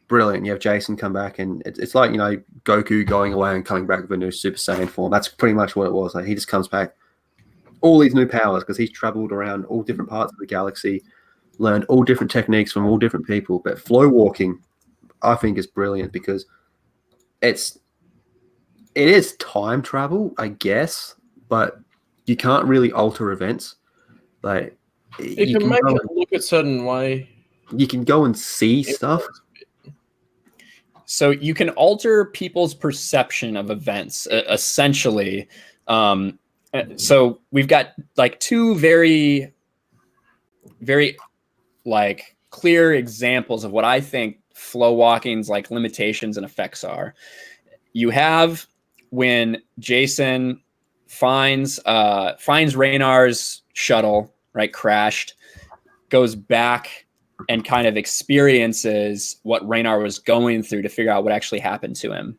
brilliant. You have Jacen come back, and it's like, Goku going away and coming back with a new Super Saiyan form. That's pretty much what it was. Like, he just comes back, all these new powers, because he's traveled around all different parts of the galaxy, learned all different techniques from all different people. But flow walking, I think, is brilliant because it is time travel, I guess, but you can't really alter events. Like, you can make it look a certain way. You can go and see stuff. So you can alter people's perception of events, essentially. So we've got like two very, very like clear examples of what I think flow walking's like limitations and effects are. You have when Jacen finds Raynar's shuttle, right, crashed, goes back and kind of experiences what Raynar was going through to figure out what actually happened to him.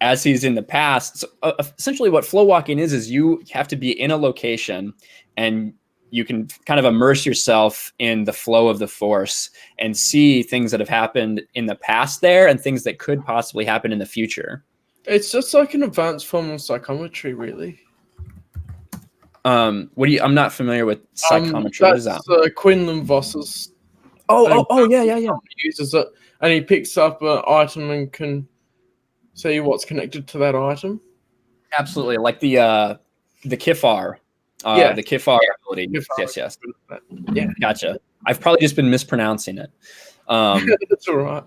As he's in the past, so, essentially what flow walking is you have to be in a location and you can kind of immerse yourself in the flow of the force and see things that have happened in the past there and things that could possibly happen in the future. It's just like an advanced form of psychometry, really. I'm not familiar with psychometry. What is that? Quinlan Voss's. Yeah. He uses it, and he picks up an item and can see what's connected to that item. Absolutely, like the Kifar. The Kifar ability. Kifar. Yes. Yeah, gotcha. I've probably just been mispronouncing it. That's all right.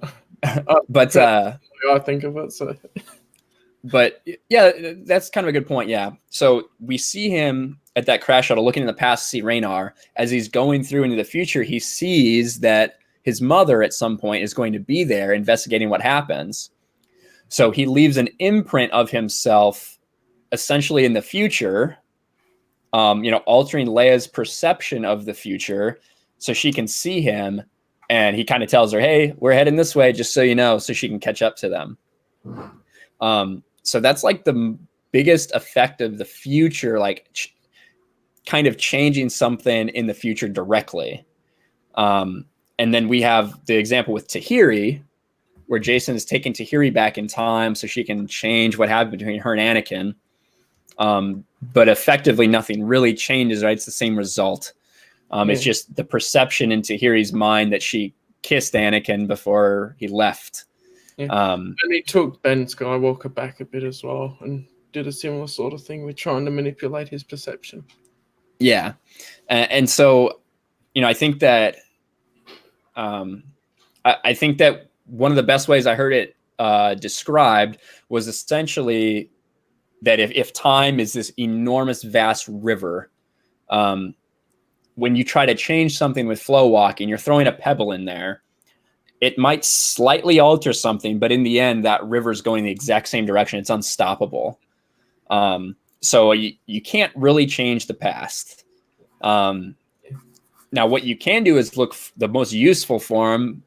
But I think of it. So, but yeah, that's kind of a good point. Yeah. So we see him at that crash shuttle looking in the past, see Raynar. As he's going through into the future, he sees that his mother at some point is going to be there investigating what happens. So he leaves an imprint of himself essentially in the future, altering Leia's perception of the future so she can see him. And he kind of tells her, hey, we're heading this way, just so you know, so she can catch up to them. So that's like the biggest effect of the future, like kind of changing something in the future directly. And then we have the example with Tahiri, where Jacen is taking Tahiri back in time so she can change what happened between her and Anakin. But effectively, nothing really changes, right? It's the same result. It's just the perception in Tahiri's mind that she kissed Anakin before he left. Yeah. And he took Ben Skywalker back a bit as well and did a similar sort of thing with trying to manipulate his perception. Yeah. And so, I think that I think that one of the best ways I heard it described was essentially that if time is this enormous, vast river, when you try to change something with flow walking, you're throwing a pebble in there. It might slightly alter something, but in the end, that river's going the exact same direction. It's unstoppable. So you can't really change the past. Now, what you can do is the most useful form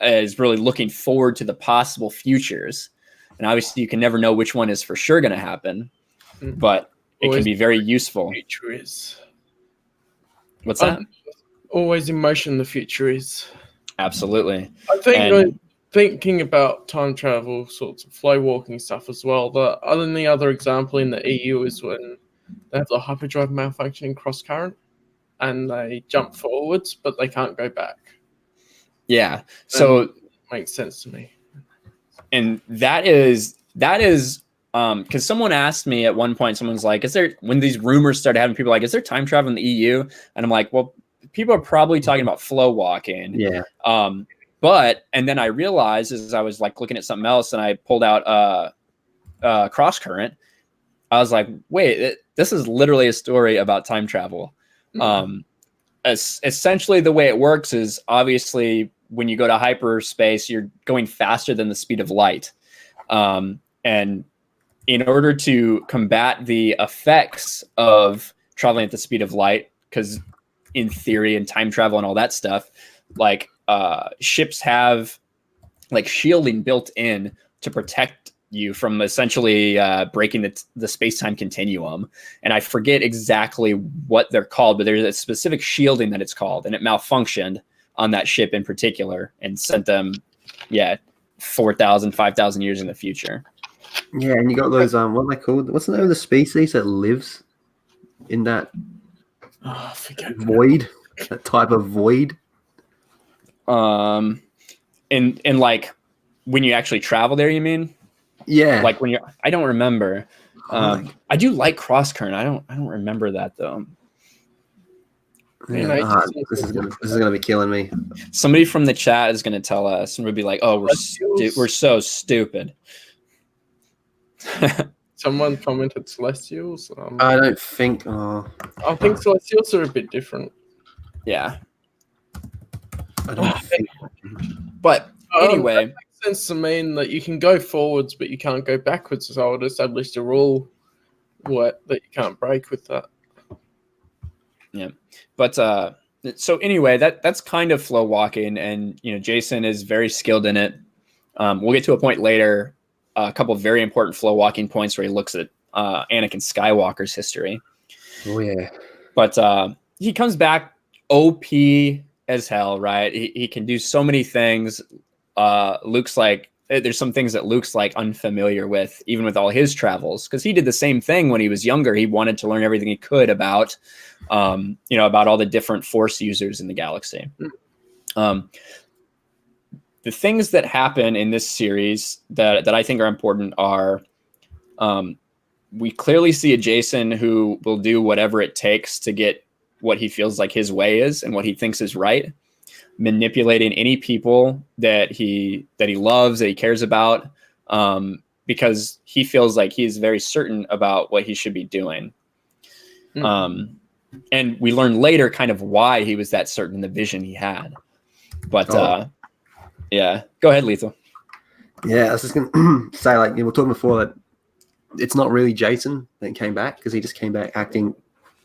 is really looking forward to the possible futures. And obviously, you can never know which one is for sure going to happen. Mm-hmm. But it can be very useful. The future is. What's that? Always in motion, the future is. Absolutely. I think thinking about time travel, sorts of flow walking stuff as well. The other example in the EU is when they have the hyperdrive malfunctioning cross current, and they jump forwards, but they can't go back. Yeah. So makes sense to me. And that is because someone asked me at one point, someone's like, when these rumors started having people like, is there time travel in the EU? And I'm like, well, people are probably talking about flow walking. Yeah. And then I realized as I was like looking at something else and I pulled out cross current, I was like, wait, this is literally a story about time travel. Essentially the way it works is obviously when you go to hyperspace, you're going faster than the speed of light. And in order to combat the effects of traveling at the speed of light, because in theory and time travel and all that stuff, like ships have like shielding built in to protect you from essentially breaking the space-time continuum. And I forget exactly what they're called, but there's a specific shielding that it's called, and it malfunctioned on that ship in particular and sent them 4,000, 5,000 years in the future. Yeah, and you got those what are they called? What's the name of the species that lives in that void? That type of void? And like when you actually travel there, you mean? Yeah. Like when I don't remember. I do like cross current. I don't remember that though. Yeah, this is gonna be killing me. Somebody from the chat is gonna tell us, and we'll be like, "Oh, we're so stupid." Someone commented celestials. I don't think. I think celestials are a bit different. Yeah. I don't think. But anyway, that makes sense to mean that you can go forwards, but you can't go backwards. So I would establish a rule that you can't break with that. Yeah, but so anyway, that's kind of flow walking, and Jacen is very skilled in it. We'll get to a point later, a couple of very important flow walking points where he looks at Anakin Skywalker's history. Oh yeah, but he comes back OP as hell, right? He can do so many things. Luke's like, there's some things that Luke's like unfamiliar with, even with all his travels, because he did the same thing when he was younger. He wanted to learn everything he could about, about all the different Force users in the galaxy. The things that happen in this series that I think are important are, we clearly see a Jacen who will do whatever it takes to get what he feels like his way is and what he thinks is right, manipulating any people that he loves, that he cares about, because he feels like he's very certain about what he should be doing. And we learn later kind of why he was that certain, the vision he had. But yeah, go ahead, Lethal. Yeah, I was just gonna say, like, we were talking before that it's not really Jacen that came back, because he just came back acting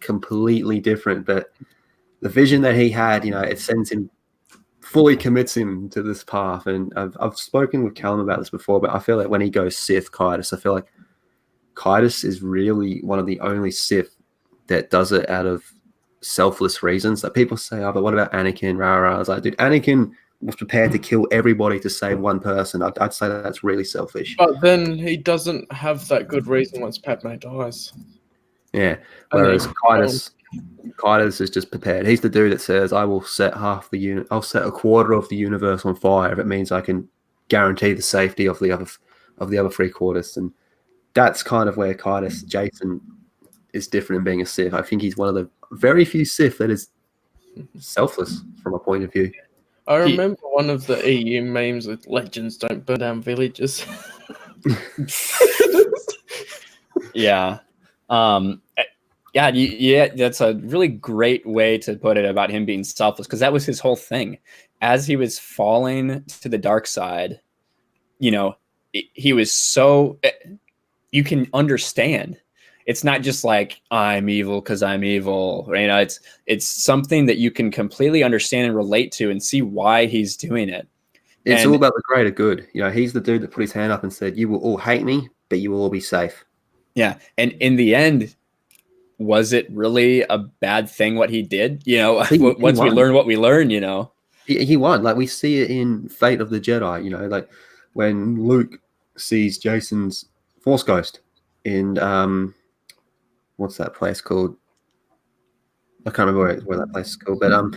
completely different. But the vision that he had, it sends him, fully commits him to this path. And I've spoken with Callum about this before, but I feel like when he goes Sith Kaitis, I feel like Kaitis is really one of the only Sith that does it out of selfless reasons. Like, people say, oh, but what about Anakin? I was like, dude, Anakin was prepared to kill everybody to save one person. I'd say that's really selfish. But then he doesn't have that good reason once Padme dies. Yeah. Whereas Kaitis is just prepared. He's the dude that says, I will set I'll set a quarter of the universe on fire if it means I can guarantee the safety of the other 3/4. And that's kind of where Jacen is different in being a Sith. I think he's one of the very few Sith that is selfless from a point of view. I remember one of the EU memes with legends don't burn down villages. Yeah. Yeah, that's a really great way to put it about him being selfless, because that was his whole thing. As he was falling to the dark side, he was so, you can understand. It's not just like, I'm evil because I'm evil. It's something that you can completely understand and relate to and see why he's doing it. It's all about the greater good. He's the dude that put his hand up and said, you will all hate me, but you will all be safe. Yeah. And in the end, was it really a bad thing what he did? You know, He once we won. learn what we learn, you know. He won. Like we see it in Fate of the Jedi, you know, like when Luke sees Jacen's Force Ghost in what's that place called? I can't remember where that place is called, but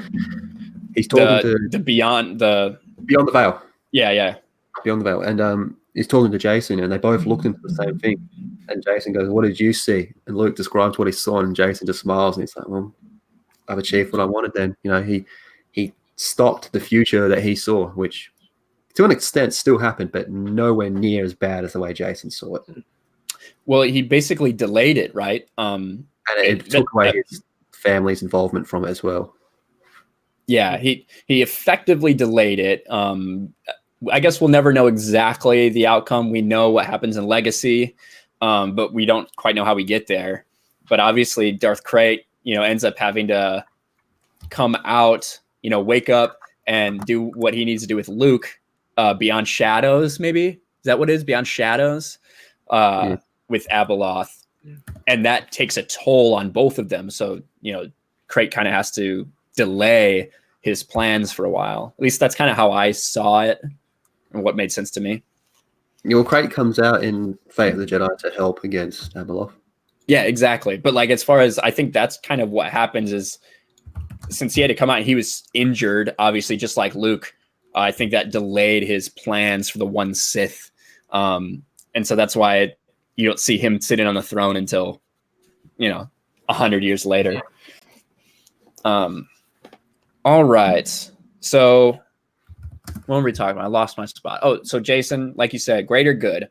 he's talking to The Beyond the Veil. Yeah. Beyond the Veil. And he's talking to Jacen, and they both looked into the same thing. And Jacen goes, "What did you see?" And Luke describes what he saw, and Jacen just smiles, and he's like, "Well, I've achieved what I wanted then." You know, he stopped the future that he saw, which to an extent still happened, but nowhere near as bad as the way Jacen saw it. Well, he basically delayed it, right? And it took away his family's involvement from it as well. Yeah, he effectively delayed it. I guess we'll never know exactly the outcome. We know what happens in Legacy, but we don't quite know how we get there. But obviously, Darth Krayt, you know, ends up having to come out, you know, wake up and do what he needs to do with Luke, Beyond Shadows, maybe? Is that what it is? Beyond Shadows? With Abeloth. And that takes a toll on both of them. So, you know, Krayt kind of has to delay his plans for a while. At least that's kind of how I saw it and what made sense to me. Your Krayt comes out in Fate of the Jedi to help against Abeloth. Yeah, exactly. But like, as far as I think that's kind of what happens is, since he had to come out, he was injured, obviously, just like Luke. I think that delayed his plans for the one Sith. And so that's why you don't see him sitting on the throne until, you know, 100 years later. All right. So what were we talking about? I lost my spot. Oh, so Jacen, like you said, greater good.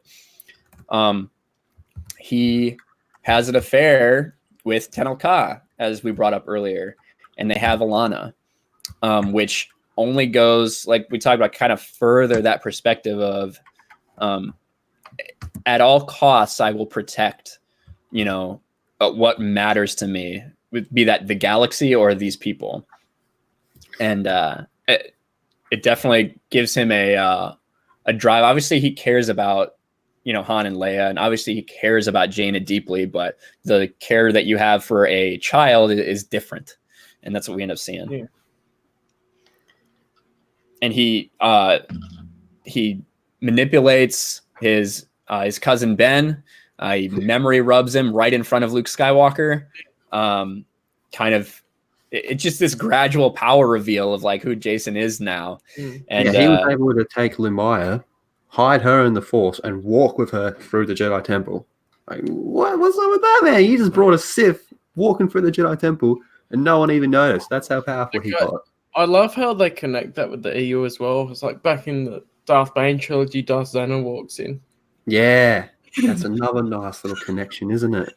He has an affair with Tenel Ka, as we brought up earlier, and they have Alana, which only goes, like we talked about, kind of further that perspective of at all costs, I will protect, you know, what matters to me, be that the galaxy or these people. And it definitely gives him a drive. Obviously, he cares about, you know, Han and Leia, and obviously he cares about Jaina deeply, but the care that you have for a child is different. And that's what we end up seeing. Yeah. And he manipulates his cousin Ben. He memory rubs him right in front of Luke Skywalker. Kind of, it's just this gradual power reveal of like who Jacen is now. And he was able to take Lumaya, hide her in the Force, and walk with her through the Jedi Temple. Like, what's up with that, man? You just brought a Sith walking through the Jedi Temple, and no one even noticed. That's how powerful he got. I love how they connect that with the EU as well. It's like back in the Darth Bane trilogy, Darth Xana walks in. Yeah, that's another nice little connection, isn't it?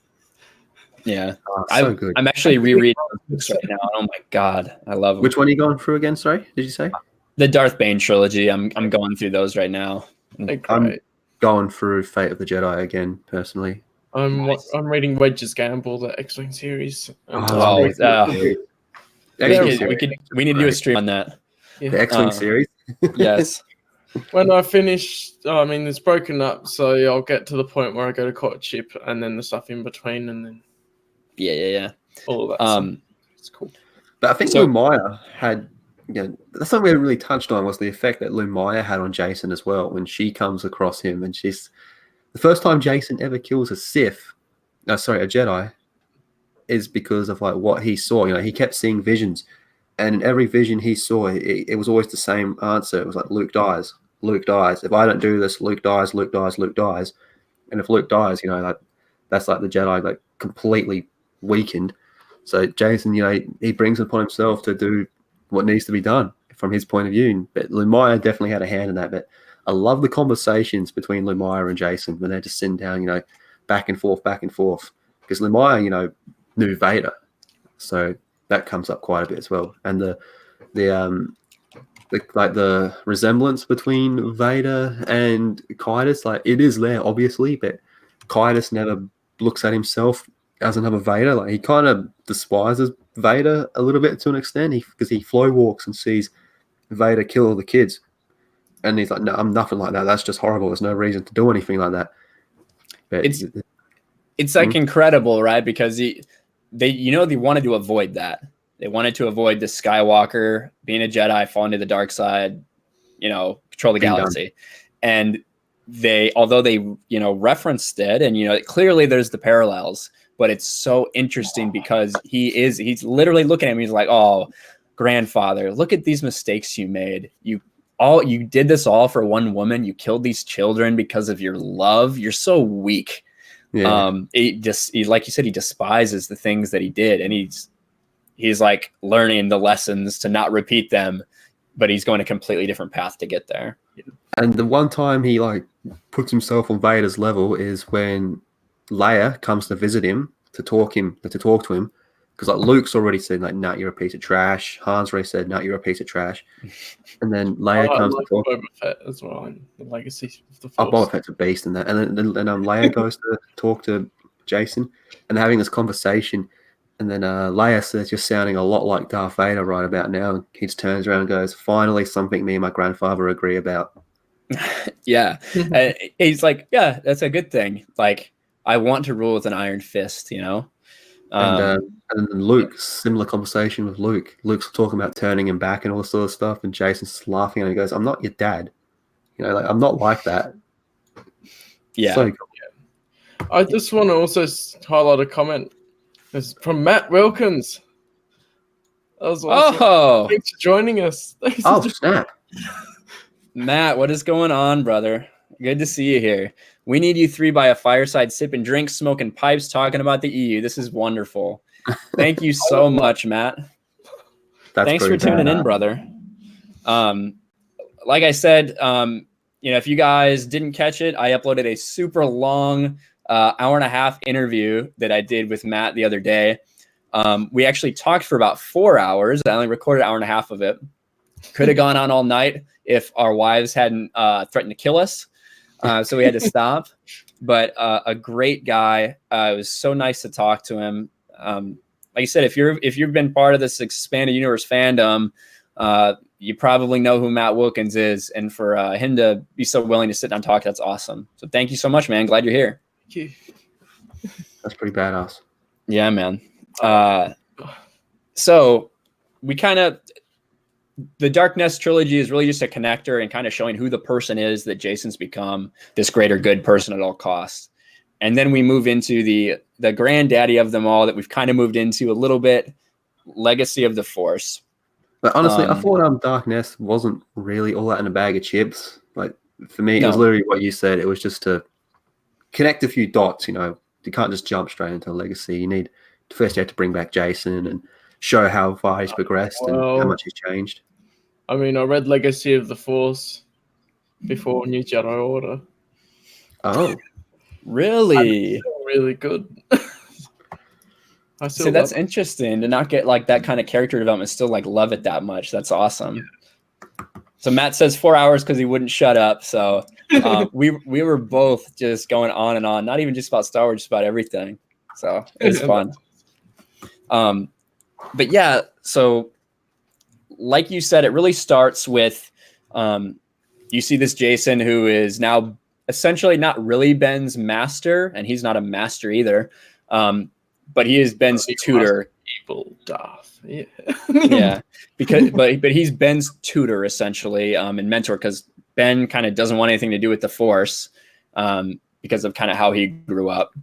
Yeah, so good. I'm actually rereading books right now. Oh my god, I love them. Which one are you going through again? Sorry, did you say? The Darth Bane trilogy. I'm going through those right now. I'm going through Fate of the Jedi again, personally. I'm reading Wedge's Gamble, the X-Wing series. We need to do a stream on that. Yeah. The X-Wing series. Yes. When I finish, I mean, it's broken up, so I'll get to the point where I go to courtship, and then the stuff in between, and then all of that. It's cool. But I think Lumaya had, you know, that's something we really touched on, was the effect that Lumaya had on Jacen as well. When she comes across him, and she's the first time Jacen ever kills a Jedi, is because of like what he saw. You know, he kept seeing visions, and in every vision he saw, it was always the same answer. It was like, Luke dies. Luke dies. If I don't do this, Luke dies. Luke dies. Luke dies. And if Luke dies, you know, like that's like the Jedi like completely weakened. So Jacen, you know, he brings it upon himself to do what needs to be done from his point of view. But Lumaya definitely had a hand in that. But I love the conversations between Lumaya and Jacen when they're just sitting down, you know, back and forth, because Lumaya, you know, knew Vader, so that comes up quite a bit as well. And the resemblance between Vader and Kaitis, like it is there obviously, but Kaitis never looks at himself as another Vader. Like he kind of despises Vader a little bit to an extent, because he flow walks and sees Vader kill all the kids, and he's like, no, I'm nothing like that. That's just horrible. There's no reason to do anything like that. But it's like incredible, right? Because they wanted to avoid that. They wanted to avoid the Skywalker being a Jedi, falling to the dark side, control the galaxy. And although they referenced it, and clearly there's the parallels, but it's so interesting because he's literally looking at me. He's like, "Oh, grandfather, look at these mistakes you made. You did this all for one woman. You killed these children because of your love. You're so weak." Yeah. Like you said, he despises the things that he did, and he's like learning the lessons to not repeat them, but he's going a completely different path to get there. And the one time he like puts himself on Vader's level is when Leia comes to visit him to talk to him, because like Luke's already said like, "Nah, you're a piece of trash." Han's already said, "Nah, you're a piece of trash." And then Leia comes to talk. Boba Fett as well, in the Legacy of the Oh, Force. Boba Fett's a beast in that. And then Leia goes to talk to Jacen, and they're having this conversation. And then Leia says, "You're sounding a lot like Darth Vader right about now." And he just turns around and goes, "Finally, something me and my grandfather agree about." Yeah. He's like, "Yeah, that's a good thing. Like, I want to rule with an iron fist, And then Luke, similar conversation with Luke. Luke's talking about turning him back and all this sort of stuff. And Jason's laughing and he goes, "I'm not your dad. Like, I'm not like that." Yeah. So cool. I just want to also highlight a comment. It's from Matt Wilkins. That was awesome. Oh, thanks for joining us. Snap. Matt, what is going on, brother? Good to see you here. We need you three by a fireside, sipping drinks, smoking pipes, talking about the EU. This is wonderful. Thank you so much, Matt. Thanks for tuning in, brother. Like I said, if you guys didn't catch it, I uploaded a super long hour and a half interview that I did with Matt the other day. We actually talked for about 4 hours. I only recorded an hour and a half of it. Could have gone on all night if our wives hadn't threatened to kill us. So we had to stop. But a great guy. It was so nice to talk to him. Like I said, if you've been part of this expanded universe fandom, you probably know who Matt Wilkins is. And for him to be so willing to sit down and talk, that's awesome. So thank you so much, man. Glad you're here. Thank you. That's pretty badass. Yeah, man. So we the Dark Nest trilogy is really just a connector and kind of showing who the person is that Jacen's become, this greater good person at all costs. And then we move into the granddaddy of them all that we've kind of moved into a little bit, Legacy of the Force. But honestly, I thought Dark Nest wasn't really all that in a bag of chips. Like, for me, it was literally what you said. It was just to connect a few dots, You can't just jump straight into Legacy. You have to bring back Jacen and show how far he's progressed and how much he's changed. I mean, I read Legacy of the Force before New Jedi Order. Oh, really? Really good. So that's interesting to not get like that kind of character development, still like love it that much. That's awesome. Yeah. So Matt says 4 hours because he wouldn't shut up. So we were both just going on and on, not even just about Star Wars, just about everything. So it was fun. But yeah, so like you said, it really starts with you see this Jacen who is now essentially not really Ben's master, and he's not a master either. But he is Ben's tutor. Evil Darth. Yeah. Yeah. But he's Ben's tutor essentially, and mentor, because Ben kind of doesn't want anything to do with the Force, because of kind of how he grew up.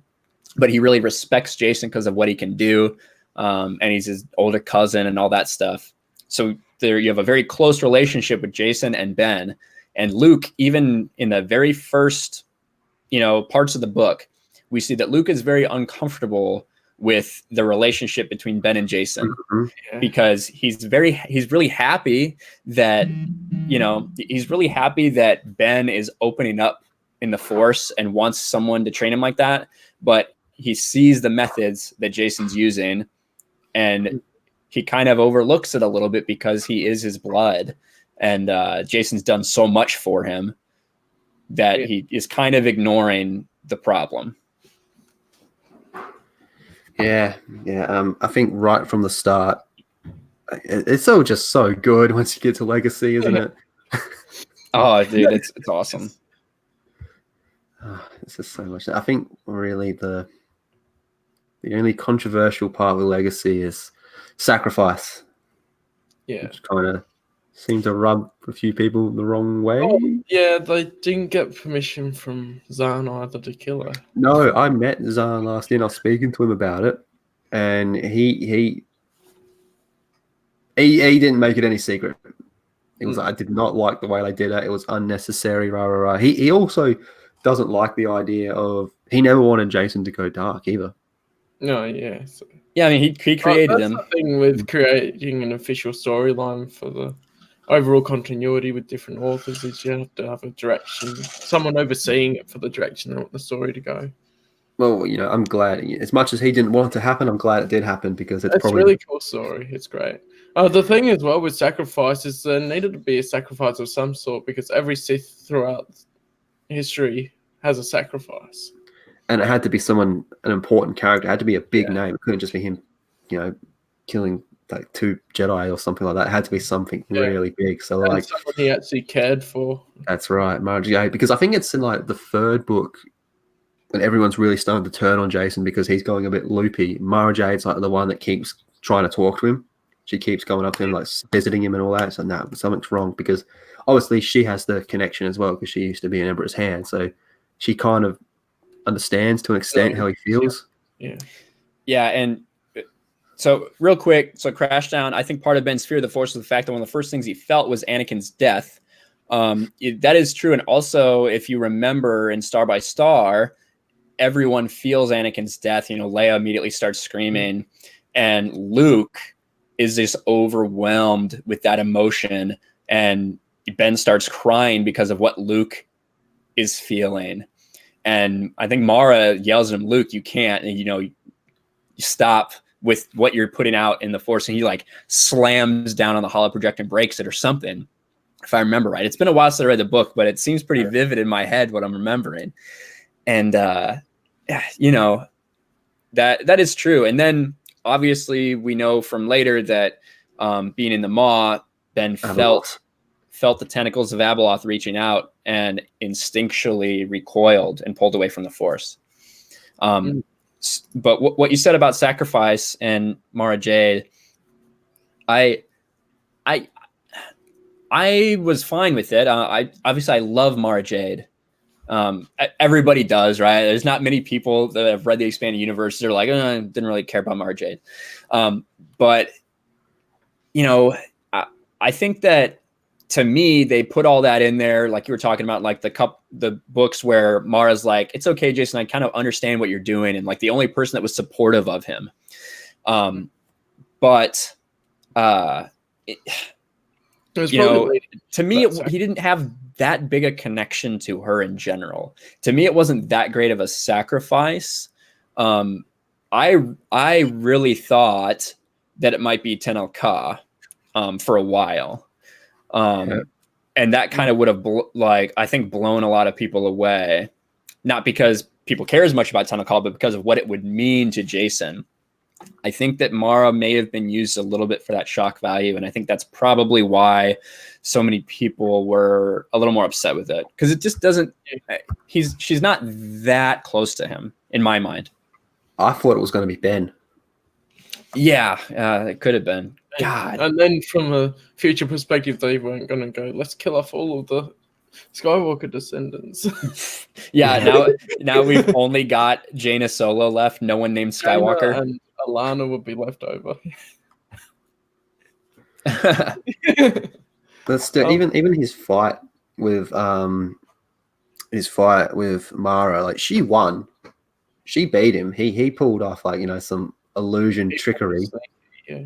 But he really respects Jacen because of what he can do. And he's his older cousin and all that stuff. So there you have a very close relationship with Jacen and Ben. And Luke, even in the very first, parts of the book, we see that Luke is very uncomfortable with the relationship between Ben and Jacen, because he's really happy that, he's really happy that Ben is opening up in the Force and wants someone to train him like that. But he sees the methods that Jacen's using, and he kind of overlooks it a little bit because he is his blood, and Jacen's done so much for him that he is kind of ignoring the problem. Yeah. I think right from the start, it's just so good once you get to Legacy, isn't it? Oh, dude, it's awesome. It's just so much. I think really The only controversial part of the legacy is sacrifice. Yeah. Which kind of seemed to rub a few people the wrong way. Oh, yeah, they didn't get permission from Zahn either to kill her. No, I met Zahn last year and I was speaking to him about it. And he didn't make it any secret. It was I did not like the way they did it. It was unnecessary. Rah, rah, rah. He also doesn't like the idea of he never wanted Jacen to go dark either. No, yeah. So, Yeah, I mean, he created him. That's the thing with creating an official storyline for the overall continuity with different authors is you have to have a direction, someone overseeing it for the direction they want the story to go. Well, you know, I'm glad. As much as he didn't want it to happen, I'm glad it did happen because it's probably a really cool story. It's great. The thing as well with sacrifice is there needed to be a sacrifice of some sort because every Sith throughout history has a sacrifice. And it had to be an important character. It had to be a big name. It couldn't just be him, you know, killing like 2 Jedi or something like that. It had to be something really big. So and like someone he actually cared for. That's right, Mara Jade. Because I think it's in like the 3rd book when everyone's really starting to turn on Jacen because he's going a bit loopy. Mara Jade's like the one that keeps trying to talk to him. She keeps going up to him, like visiting him and all that. So no, something's wrong because obviously she has the connection as well because she used to be in Emperor's hand. So she kind of understands to an extent how he feels. Yeah, and so real quick, so Crashdown, I think part of Ben's fear of the Force was the fact that one of the first things he felt was Anakin's death. That is true. And also, if you remember in Star by Star, everyone feels Anakin's death. You know, Leia immediately starts screaming, and Luke is just overwhelmed with that emotion. And Ben starts crying because of what Luke is feeling. And I think Mara yells at him, Luke, you can't, and, you know, you stop with what you're putting out in the Force. And he like slams down on the holo projector and breaks it or something, if I remember right. It's been a while since I read the book, but it seems pretty vivid in my head what I'm remembering. And, you know, that is true. And then obviously we know from later that being in the Maw, Ben felt the tentacles of Abeloth reaching out and instinctually recoiled and pulled away from the Force. But what you said about sacrifice and Mara Jade, I was fine with it. I love Mara Jade. Everybody does, right? There's not many people that have read the expanded universe that are like, I didn't really care about Mara Jade. But you know, I think that to me, they put all that in there, like you were talking about, like the books where Mara's like, it's okay, Jacen, I kind of understand what you're doing. And like the only person that was supportive of him. But you know, to me, he didn't have that big a connection to her in general. To me, it wasn't that great of a sacrifice. I really thought that it might be Tenel Ka for a while. And that kind of would have I think blown a lot of people away, not because people care as much about Tenel Ka, but because of what it would mean to Jacen. I think that Mara may have been used a little bit for that shock value, and I think that's probably why so many people were a little more upset with it, because it just doesn't. She's not that close to him in my mind. I thought it was going to be Ben. Yeah, it could have been. God. And then from a future perspective, they weren't going to go, let's kill off all of the Skywalker descendants. Yeah, now we've only got Jacen Solo left. No one named Skywalker. Jaina and Alana would be left over. But still, even his fight with Mara, like she won. She beat him. He pulled off like, you know, some illusion trickery. Yeah.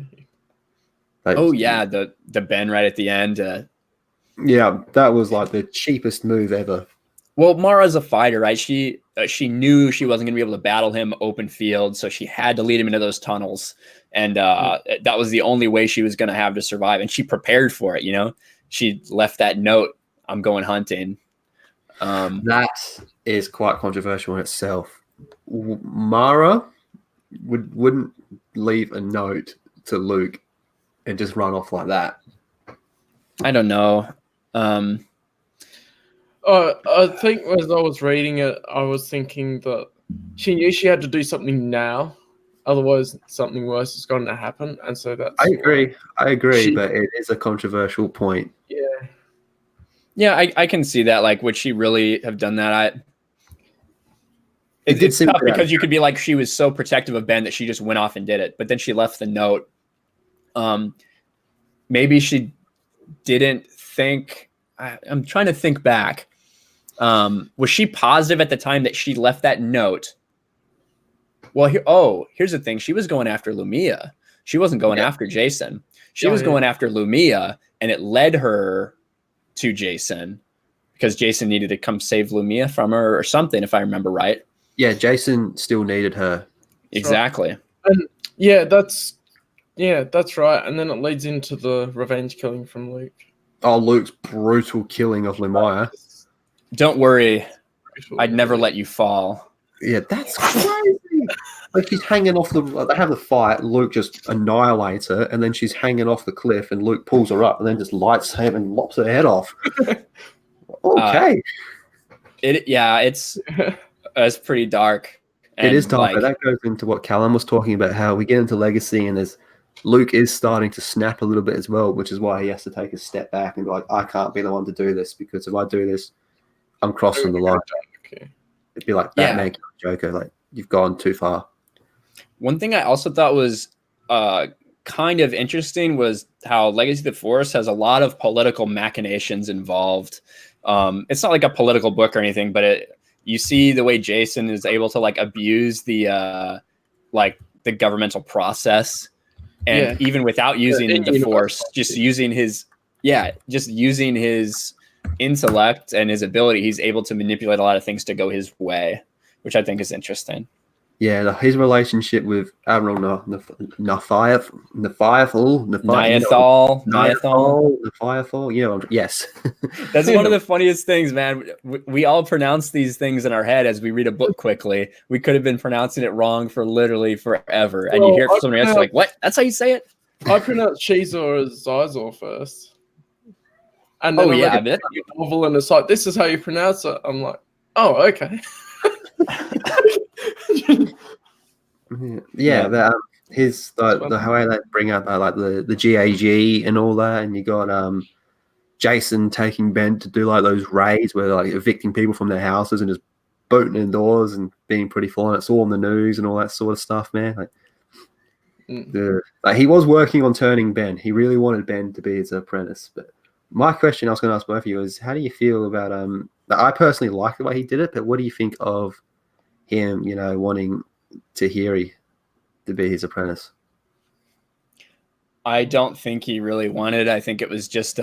Like, the Ben right at the end. Yeah, that was like the cheapest move ever. Well, Mara's a fighter, right? She knew she wasn't going to be able to battle him open field, so she had to lead him into those tunnels, and that was the only way she was going to have to survive. And she prepared for it. You know, she left that note, "I'm going hunting." That is quite controversial in itself. Mara wouldn't leave a note to Luke and just run off like that. I don't know. I think as I was reading it, I was thinking that she knew she had to do something now Otherwise, something worse is going to happen, and so that's. I agree, but it is a controversial point. Yeah. Yeah, I can see that. Like, would she really have done that? It's tough because you could be like, she was so protective of Ben that she just went off and did it, but then she left the note. Maybe she didn't think. I'm trying to think back. Was she positive at the time that she left that note? Well, here's the thing. She was going after Lumia. She wasn't going after Jacen. She was going after Lumia, and it led her to Jacen because Jacen needed to come save Lumia from her or something, if I remember right. Yeah, Jacen still needed her. Exactly. And that's right. And then it leads into the revenge killing from Luke. Oh, Luke's brutal killing of Lumia. Don't worry, I'd never let you fall. Yeah, that's crazy. Like, she's hanging off they have the fight, Luke just annihilates her, and then she's hanging off the cliff, and Luke pulls her up and then just lights him and lops her head off. Okay. It's pretty dark. It is dark, but that goes into what Callum was talking about, how we get into Legacy, and Luke is starting to snap a little bit as well, which is why he has to take a step back and be like, I can't be the one to do this, because if I do this, I'm crossing the line. Okay. It'd be like Batman killing Joker, like, you've gone too far. One thing I also thought was kind of interesting was how Legacy of the Force has a lot of political machinations involved. It's not like a political book or anything, but you see the way Jacen is able to like abuse the governmental process, and even without using the Force, just using his intellect and his ability, he's able to manipulate a lot of things to go his way, which I think is interesting. Yeah, his relationship with Admiral Niathal, yes. That's one of the funniest things, man. We all pronounce these things in our head as we read a book quickly. We could have been pronouncing it wrong for literally forever. And you hear it from someone else, you're like, what? That's how you say it? I pronounce Shizor as Zizor first. And then novel, and it's like, this is how you pronounce it. I'm like, oh, okay. But his the way they bring up like the GAG and all that, and you got Jacen taking Ben to do like those raids where they're like evicting people from their houses and just booting indoors and being pretty full, and it's all on the news and all that sort of stuff, man. Like he was working on turning Ben. He really wanted Ben to be his apprentice. But my question I was going to ask both of you is, how do you feel about I personally like the way he did it, but what do you think of him, wanting Tahiri to be his apprentice? I don't think he really wanted. I think it was just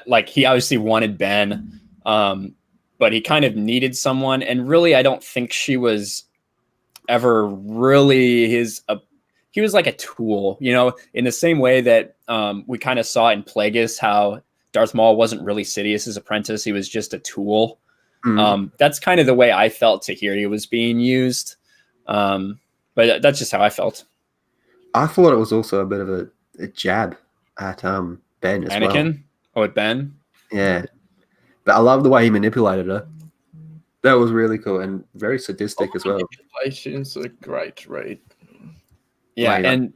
like he obviously wanted Ben, but he kind of needed someone. And really, I don't think she was ever really he was like a tool, in the same way that we kind of saw in Plagueis how Darth Maul wasn't really Sidious's apprentice. He was just a tool. That's kind of the way I felt Tahiri was being used. But that's just how I felt. I thought it was also a bit of a jab at Ben as well. Anakin? Oh, at Ben? Yeah. But I love the way he manipulated her. That was really cool and very sadistic as well. Manipulation's a great read. Yeah, and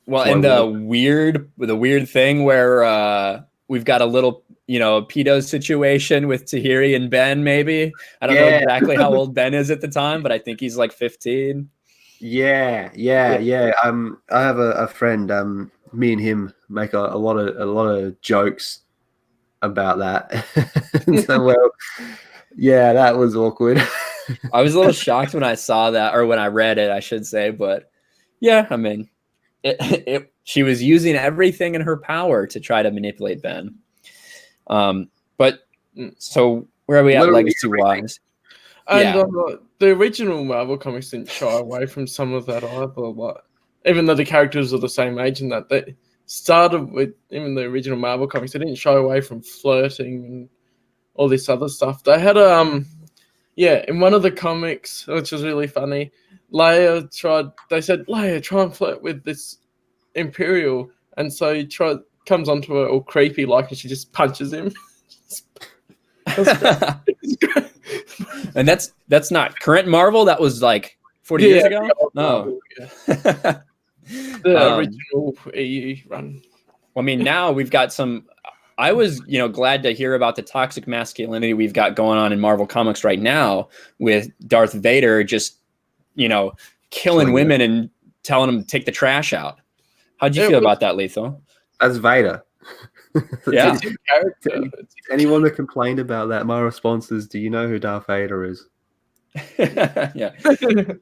the weird thing where we've got a little, pedo situation with Tahiri and Ben, maybe. I don't know exactly how old Ben is at the time, but I think he's like 15. Yeah. I have a friend, me and him make a lot of jokes about that. So, that was awkward. I was a little shocked when I saw that, or when I read it, I should say, but yeah, I mean, she was using everything in her power to try to manipulate Ben. But so where are we at legacy-wise? And the original Marvel comics didn't shy away from some of that either. Even though the characters are the same age and that, they started with, even the original Marvel comics, they didn't shy away from flirting and all this other stuff. They had in one of the comics, which was really funny, Leia try and flirt with this Imperial, and so he comes onto her all creepy like, and she just punches him. And that's not current Marvel. That was like 40 years ago? No. No. The original EU run. Well, I mean, now we've got some. I was, glad to hear about the toxic masculinity we've got going on in Marvel Comics right now with Darth Vader just, killing women and telling them to take the trash out. How'd you feel about that, Lethal? As Vader. Yeah. Anyone that complained about that, my response is, do you know who Darth Vader is? Yeah. It's in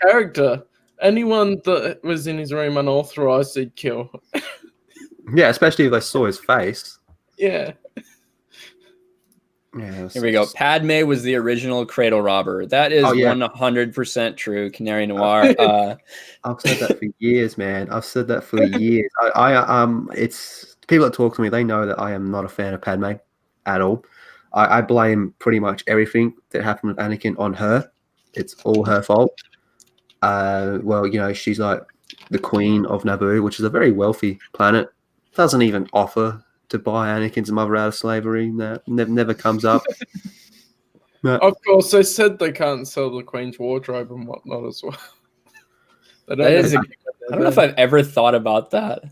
character. Anyone that was in his room unauthorized, he'd kill. Yeah, especially if they saw his face. Yeah. Here we go. Padme was the original cradle robber. That is 100% true. Canary Noir. I've said that for years, man. I've said that for years. It's people that talk to me. They know that I am not a fan of Padme at all. I blame pretty much everything that happened with Anakin on her. It's all her fault. Well, she's like the queen of Naboo, which is a very wealthy planet. Doesn't even offer to buy Anakin's mother out of slavery. That never comes up. No. Of course, they said they can't sell the Queen's wardrobe and whatnot as well. I don't know if I've ever thought about that.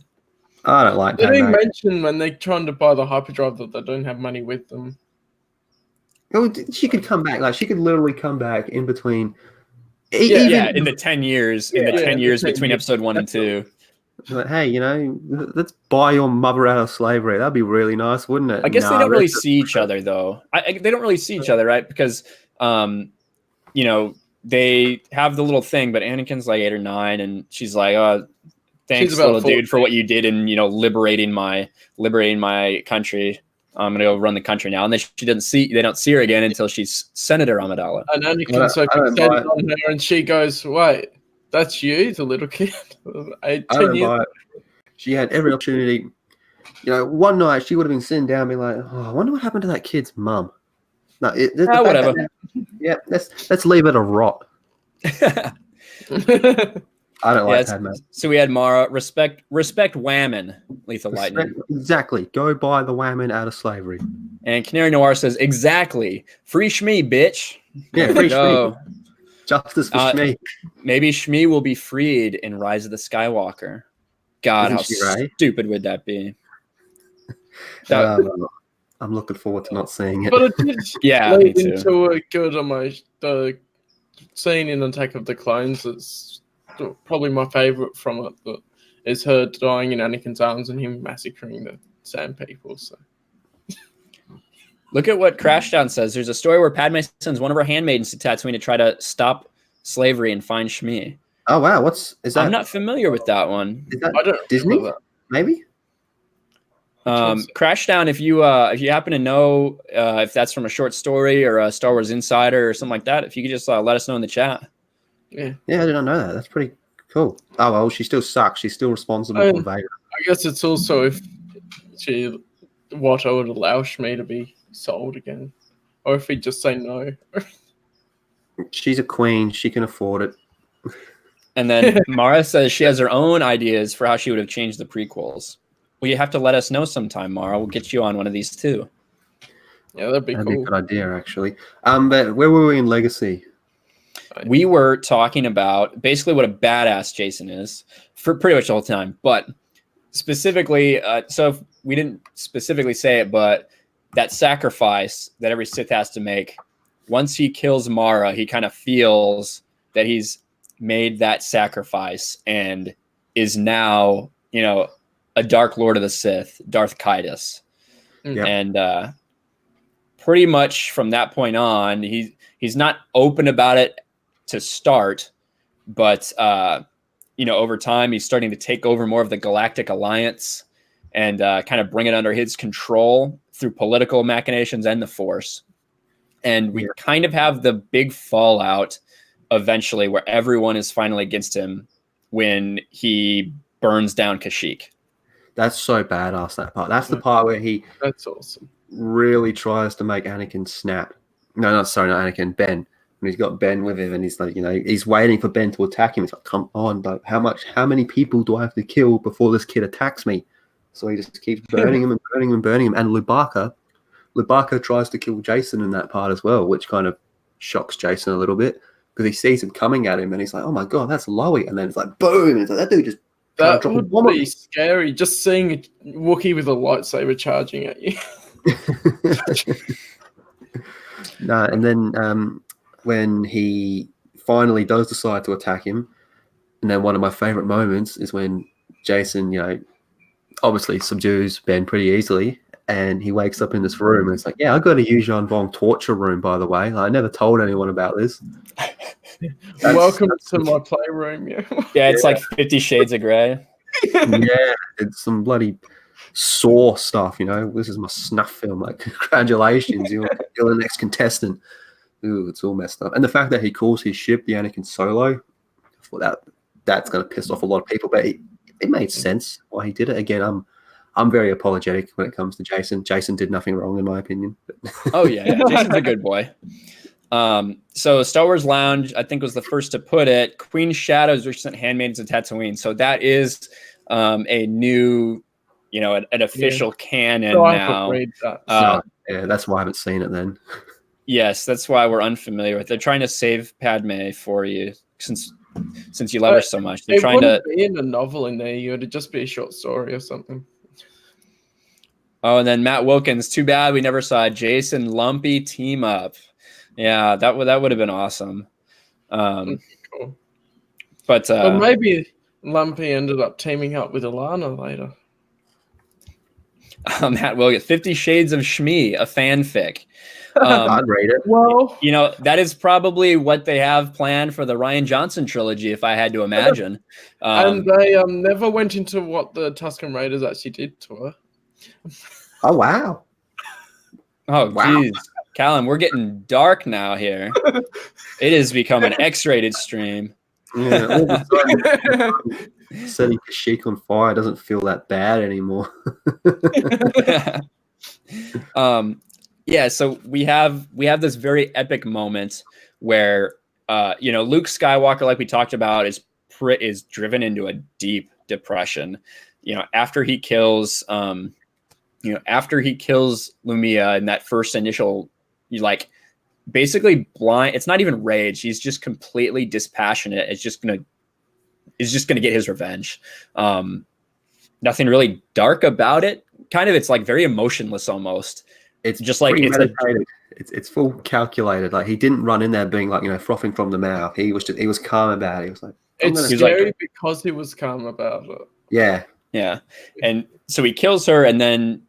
I don't like that. They didn't mention when they're trying to buy the hyperdrive that they don't have money with them. Oh, she could come back. Like, she could literally come back in between. In the 10 years. In the 10 years between episode 1 and 2. Like, hey, let's buy your mother out of slavery. That'd be really nice, wouldn't it? I guess they don't really see each other, though. They don't really see each other, right? Because, they have the little thing, but Anakin's like 8 or 9, and she's like, "Oh, thanks, little dude, for what you did in liberating my country. I'm gonna go run the country now." And then they don't see her again until she's Senator Amidala. And Anakin's so fixated on her, and she goes, "Wait, that's you, the little kid." 10 years. She had every opportunity. One night she would have been sitting down, and be like, "Oh, I wonder what happened to that kid's mum." No, whatever. Let's leave it a rot. I don't like Padme. So we had Mara. Respect Whammon, Lethal Lightning. Exactly. Go buy the Whammon out of slavery. And Canary Noir says, exactly. Free Shmi, bitch. Yeah, free Shmi. Justice for Shmi. Maybe Shmi will be freed in Rise of the Skywalker. God, how stupid would that be? I'm looking forward to not seeing it. But it did me too. Into a good the scene in Attack of the Clones. It's probably my favorite from it. That is her dying in Anakin's arms and him massacring the Sand people. So. Look at what Crashdown says. There's a story where Padme sends one of her handmaidens to Tatooine to try to stop slavery and find Shmi. Oh wow, is that? I'm not familiar with that one. Is that Disney? Maybe. Crashdown, if you happen to know if that's from a short story or a Star Wars Insider or something like that, if you could just let us know in the chat. Yeah, I did not know that. That's pretty cool. Oh well, she still sucks. She's still responsible for Vader. I guess it's also if Watto would allow Shmi to be sold again, or if he'd just say no. She's a queen. She can afford it. And then Mara says she has her own ideas for how she would have changed the prequels. Well, you have to let us know sometime, Mara. We'll get you on one of these too. Yeah, that'd be cool. That'd be a good idea, actually. But where were we in Legacy? We were talking about basically what a badass Jacen is for pretty much the whole time. But specifically, so if we didn't specifically say it, but that sacrifice that every Sith has to make, once he kills Mara, he kind of feels that he's made that sacrifice and is now, a Dark Lord of the Sith, Darth Kaidos. Yep. And pretty much from that point on, he's not open about it to start, but over time he's starting to take over more of the Galactic Alliance and kind of bring it under his control through political machinations and the Force. And we kind of have the big fallout eventually where everyone is finally against him when he burns down Kashyyyk. That's so badass, that part. That's the part where he That's awesome. Really tries to make Anakin snap. No, not Anakin, Ben. And he's got Ben with him and he's like, he's waiting for Ben to attack him. He's like, come on, but how many people do I have to kill before this kid attacks me? So he just keeps burning him and burning him and burning him. And Lubaka tries to kill Jacen in that part as well, which kind of shocks Jacen a little bit. because he sees him coming at him, and he's like, "Oh my god, that's Lowy!" And then it's like, boom! It's like that dude just That drop a would bomb on be me. scary, just seeing a Wookiee with a lightsaber charging at you. No, and then when he finally does decide to attack him, and then one of my favorite moments is when Jacen, obviously subdues Ben pretty easily, and he wakes up in this room, and it's like, yeah, I got a Yuuzhan Vong torture room, by the way. I never told anyone about this. Welcome to my playroom. Yeah, Yeah, it's like 50 Shades of Grey. Yeah, it's some bloody Saw stuff, This is my snuff film. Like, congratulations, you're the next contestant. Ooh, it's all messed up. And the fact that he calls his ship the Anakin Solo, well, that's going to piss off a lot of people, but it made sense why he did it. Again, I'm very apologetic when it comes to Jacen. Jacen did nothing wrong, in my opinion. Oh, yeah. Jacen's a good boy. So Star Wars Lounge, I think, was the first to put it. Queen Shadow's recent Handmaidens of Tatooine. So that is a new, an official canon so now. Yeah, that's why I haven't seen it then. Yes, that's why we're unfamiliar with it. They're trying to save Padme for you since you love her so much. They're trying to be in a novel in there. It would just be a short story or something. Oh, and then Matt Wilkins. Too bad we never saw Jacen Lumpy team up. Yeah, that would have been awesome. Cool. But maybe Lumpy ended up teaming up with Alana later. Matt Wilkins, 50 Shades of Shmi, a fanfic. I'd rate it. Well, that is probably what they have planned for the Rian Johnson trilogy, if I had to imagine. And they never went into what the Tusken Raiders actually did to her. Oh, wow. Oh, geez. Callum, we're getting dark now here. It has become an X-rated stream. Yeah, all of a sudden, setting Kashyyyk on fire doesn't feel that bad anymore. Yeah, so we have this very epic moment where Luke Skywalker, like we talked about, is driven into a deep depression. After he kills Lumia in that first initial, basically blind. It's not even rage. He's just completely dispassionate. It's just gonna get his revenge. Nothing really dark about it. Kind of, it's like very emotionless almost. It's just like it's full calculated. Like, he didn't run in there being like frothing from the mouth. He was calm about it. He was like, it's scary because he was calm about it. Yeah. And so he kills her, and then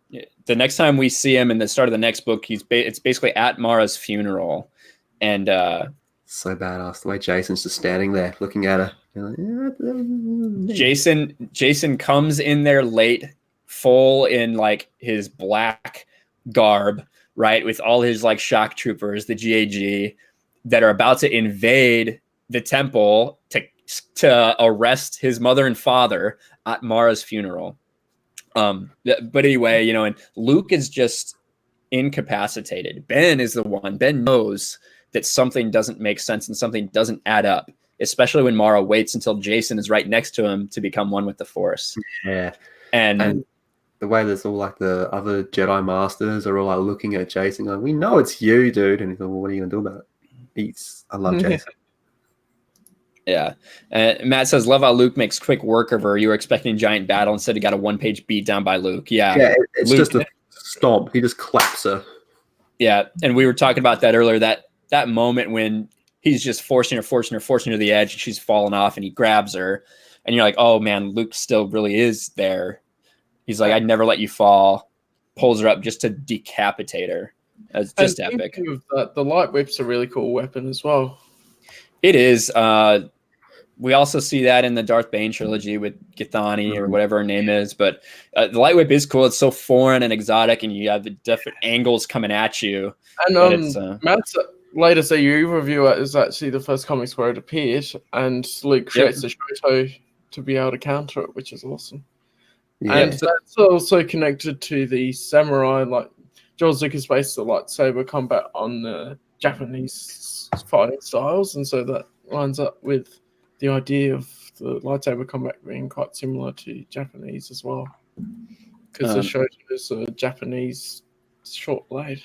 the next time we see him in the start of the next book, it's basically at Mara's funeral, and so badass the way Jason's just standing there looking at her. Jacen comes in there late, full in like his black garb, right, with all his like shock troopers, the GAG, that are about to invade the temple to arrest his mother and father at Mara's funeral. But anyway, and Luke is just incapacitated. Ben is the one. Ben knows that something doesn't make sense and something doesn't add up, especially when Mara waits until Jacen is right next to him to become one with the Force. Yeah. And the way there's all like the other Jedi Masters are all like looking at Jacen going, we know it's you, dude. And he's like, well, what are you going to do about it? I love Jacen. Yeah. Matt says, love how Luke makes quick work of her. You were expecting a giant battle. Instead, he got a one-page beat down by Luke. Yeah. It's Luke, just a stomp. He just claps her. Yeah. And we were talking about that earlier, that moment when he's just forcing her to the edge, and she's falling off, and he grabs her. And you're like, oh, man, Luke still really is there. He's like, I'd never let you fall. Pulls her up just to decapitate her. That's just epic. Of that, the light whip's a really cool weapon as well. It is. We also see that in the Darth Bane trilogy with Githani or whatever her name is. But the light whip is cool. It's so foreign and exotic, and you have the different angles coming at you. And Matt's latest AU review is actually the first comics where it appeared, and Luke creates a Shoto to be able to counter it, which is awesome. Yeah. And that's also connected to the samurai, like George Lucas based the lightsaber combat on the Japanese fighting styles, and so that lines up with the idea of the lightsaber combat being quite similar to Japanese as well, because the Shoto is a Japanese short blade.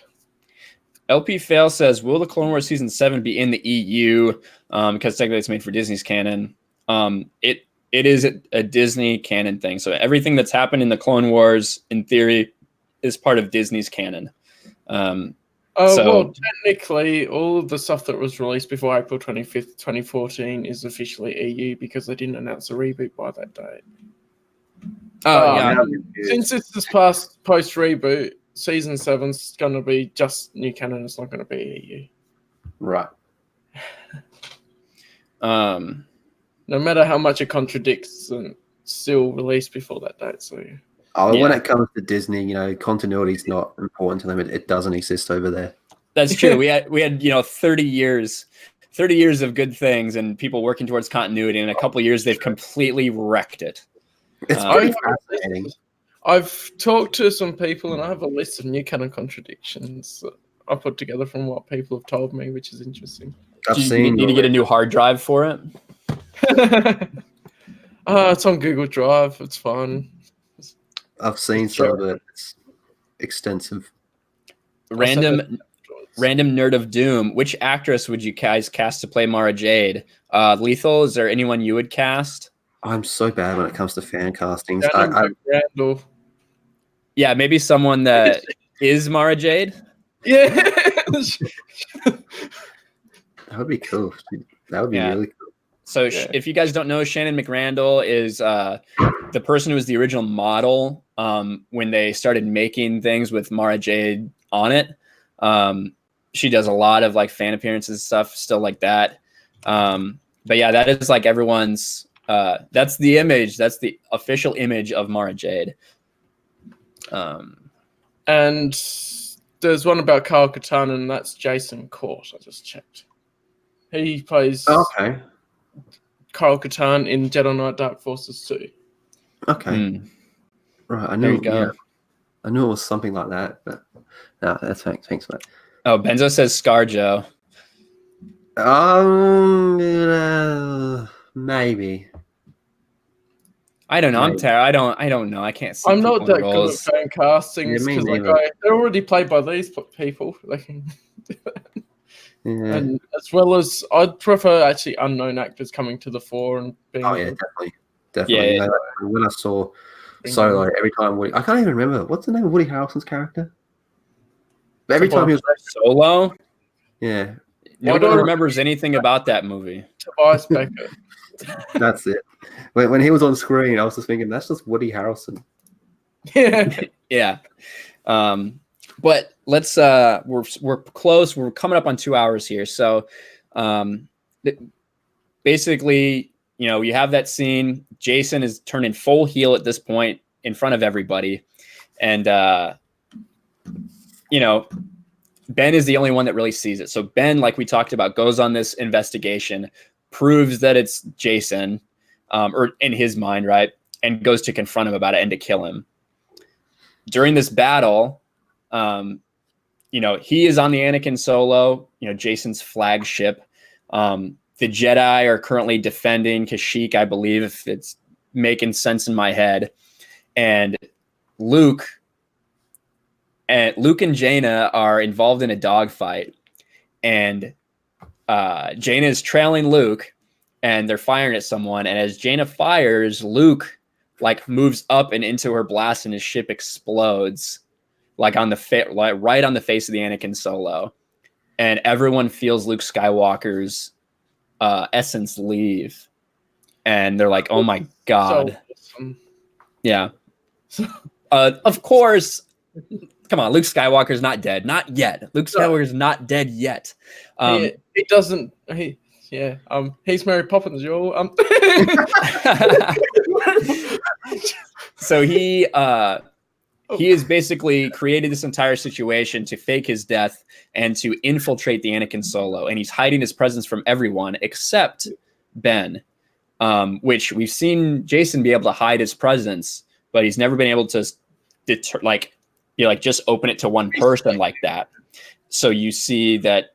LP Fail says, will the Clone Wars Season 7 be in the EU? Because technically it's made for Disney's canon. It is a Disney canon thing. So everything that's happened in the Clone Wars, in theory, is part of Disney's canon. Well, technically, all of the stuff that was released before April 25th, 2014 is officially EU because they didn't announce a reboot by that date. Since this is past post-reboot, Season 7's going to be just new canon. It's not going to be EU. Right. No matter how much it contradicts, and still released before that date. So. When it comes to Disney, continuity is not important to them. It doesn't exist over there. That's true. We had 30 years of good things and people working towards continuity. In a couple of years, they've completely wrecked it. It's pretty fascinating. I've talked to some people, and I have a list of new canon contradictions that I put together from what people have told me, which is interesting. You need to get a new hard drive for it? It's on Google Drive. It's fun. I've seen some of it. It's extensive. Random nerd of doom. Which actress would you guys cast to play Mara Jade? Lethal, is there anyone you would cast? I'm so bad when it comes to fan castings. Randall. Yeah, maybe someone that is Mara Jade. Yeah. That would be cool. That would be really cool. So if you guys don't know, Shannon McRandall is the person who was the original model when they started making things with Mara Jade on it. She does a lot of like fan appearances and stuff still like that. But yeah, that is like everyone's that's the image. That's the official image of Mara Jade. And there's one about Kyle Katarn, and that's Jason Court. I just checked. He plays Kyle Katarn in Jedi Knight Dark Forces 2. Okay. Right, I knew it was something like that, but no, that's thanks for that. Oh, Benzo says ScarJo. Maybe. I don't know. I don't know. I can't see. I'm not that good at fan castings because they're already played by these people. They can do that. Yeah. And as well as I'd prefer actually unknown actors coming to the fore and being. Oh yeah, definitely. Yeah. When I saw Solo, every time I can't even remember what's the name of Woody Harrelson's character. But every time he was Solo. Yeah. Nobody remembers anything about that movie. Tobias Becker. That's it. When he was on screen, I was just thinking that's just Woody Harrelson. Yeah. But let's we're close. We're coming up on 2 hours here. So basically, you have that scene. Jacen is turning full heel at this point in front of everybody. And Ben is the only one that really sees it. So Ben, like we talked about, goes on this investigation, proves that it's Jacen, or in his mind, right? And goes to confront him about it and to kill him. During this battle, he is on the Anakin Solo, Jacen's flagship. The Jedi are currently defending Kashyyyk, I believe, if it's making sense in my head. And Luke and Jaina are involved in a dogfight. And Jaina is trailing Luke, and they're firing at someone. And as Jaina fires, Luke moves up and into her blast, and his ship explodes, right on the face of the Anakin Solo. And everyone feels Luke Skywalker's essence leave, and they're like, "Oh my god!" So awesome. Yeah. Of course. Come on, Luke Skywalker's not dead. Not yet. Luke Skywalker's not dead yet. He doesn't. He's Mary Poppins, y'all. So he has basically created this entire situation to fake his death and to infiltrate the Anakin Solo, and he's hiding his presence from everyone except Ben, which we've seen Jacen be able to hide his presence, but he's never been able to just open it to one person like that. So you see that,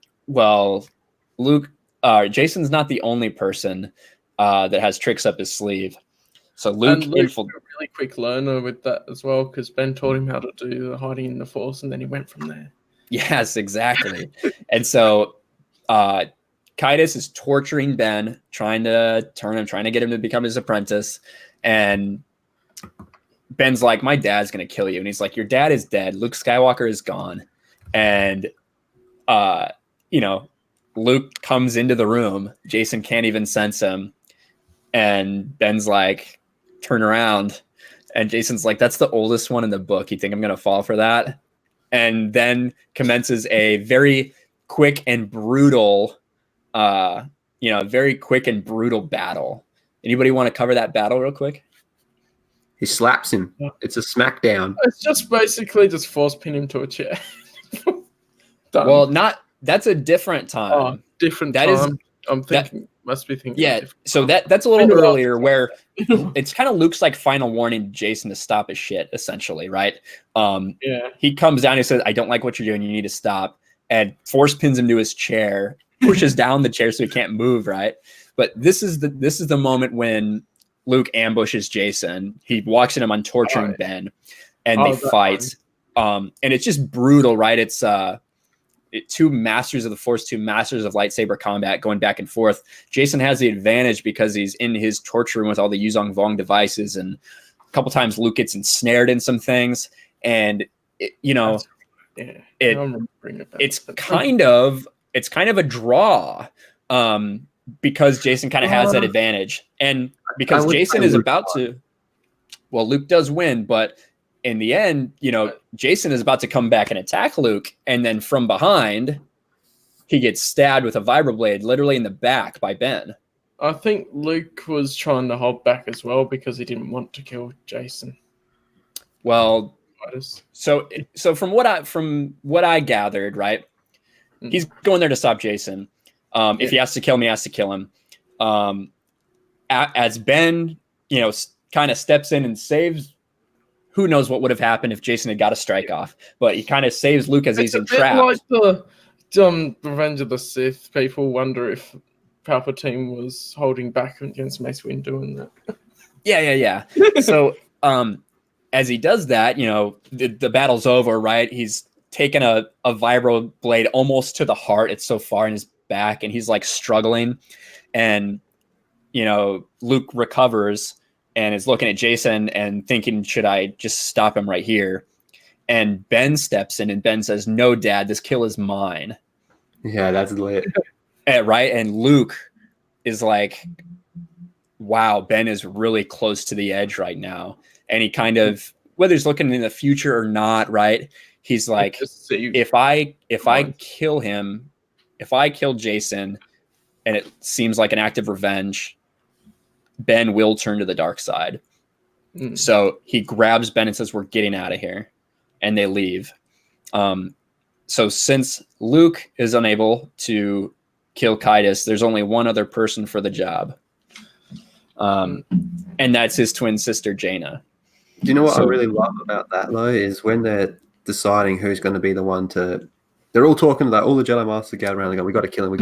Jacen's not the only person that has tricks up his sleeve. So Luke's a really quick learner with that as well, because Ben taught him how to do the hiding in the Force, and then he went from there. Yes, exactly. And so Kaitis is torturing Ben, trying to get him to become his apprentice. And Ben's like, my dad's going to kill you. And he's like, your dad is dead. Luke Skywalker is gone. And, Luke comes into the room. Jacen can't even sense him. And Ben's like, turn around. And Jacen's like, that's the oldest one in the book. You think I'm going to fall for that? And then commences a very quick and brutal, battle. Anybody want to cover that battle real quick? He slaps him. It's a smackdown. It's just basically just force pin him to a chair. Well, that's a different time. Oh, different that time. Is, I'm thinking, must be thinking. Yeah, so that's a little earlier where it's kind of Luke's like final warning to Jacen to stop his shit, essentially, right? He comes down and he says, I don't like what you're doing. You need to stop. And force pins him to his chair, pushes down the chair so he can't move, right? But this is the moment when Luke ambushes Jacen. He walks in him on torturing Ben, and they fight. And it's just brutal, right? It's two masters of the Force, two masters of lightsaber combat going back and forth. Jacen has the advantage because he's in his torture room with all the Yuzong Vong devices, and a couple times Luke gets ensnared in some things, and it's kind of a draw. Because Jacen kind of has that advantage, and because Jacen is about to, Luke does win, but in the end, Jacen is about to come back and attack Luke, and then from behind, he gets stabbed with a vibroblade, literally in the back by Ben. I think Luke was trying to hold back as well because he didn't want to kill Jacen. Well, so from what I gathered, right, he's going there to stop Jacen. If he has to kill him, he has to kill him. As Ben, kind of steps in and saves, who knows what would have happened if Jacen had got a strike off, but he kind of saves Luke as he's entrapped. Like the Revenge of the Sith, people wonder if Palpatine was holding back against Mace Windu and that. Yeah. So, as he does that, the battle's over, right? He's taken a vibro blade almost to the heart. It's so far in his back, and he's like struggling, and Luke recovers and is looking at Jacen and thinking, should I just stop him right here? And Ben steps in, and Ben says, no, Dad, this kill is mine. Yeah, that's lit. Right? And Luke is like, wow, Ben is really close to the edge right now. And he kind of, whether he's looking in the future or not, right? He's like, if I kill him, if I kill Jacen and it seems like an act of revenge, Ben will turn to the dark side. So he grabs Ben and says, we're getting out of here. And they leave. So since Luke is unable to kill Kaitis, there's only one other person for the job. And that's his twin sister, Jaina. Do you know what I really love about that, though, is when they're deciding who's going to be the one to... They're all talking about all the Jedi Masters gather around and go, we got to kill him.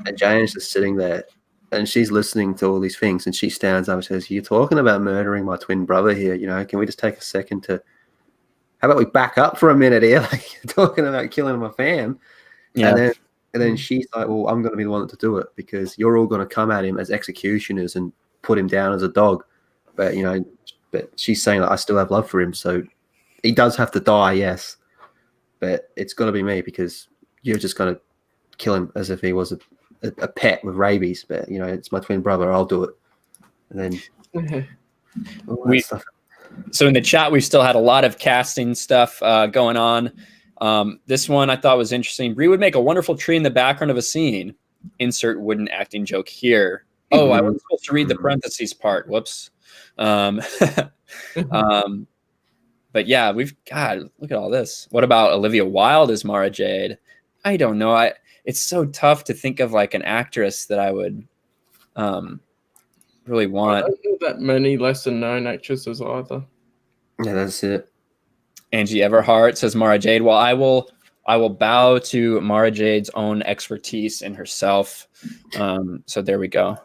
And Jaina's just sitting there, and she's listening to all these things, and she stands up and says, you're talking about murdering my twin brother here, can we just take a second to... How about we back up for a minute here? Like, you're talking about killing my fam. Yeah. And then she's like, well, I'm going to be the one to do it because you're all going to come at him as executioners and put him down as a dog. But, but she's saying that I still have love for him. So he does have to die, yes. But it's going to be me because you're just going to kill him as if he was a pet with rabies. But, it's my twin brother. I'll do it. And then all that stuff. So in the chat, we still had a lot of casting stuff going on. This one I thought was interesting. Bree would make a wonderful tree in the background of a scene. Insert wooden acting joke here. Oh, I was supposed to read the parentheses part. Whoops. But yeah, God, look at all this. What about Olivia Wilde as Mara Jade? I don't know. It's so tough to think of like an actress that I would really want. I don't know that many lesser known actresses either. Yeah, that's it. Angie Everhart says Mara Jade. Well, I will bow to Mara Jade's own expertise in herself. So there we go.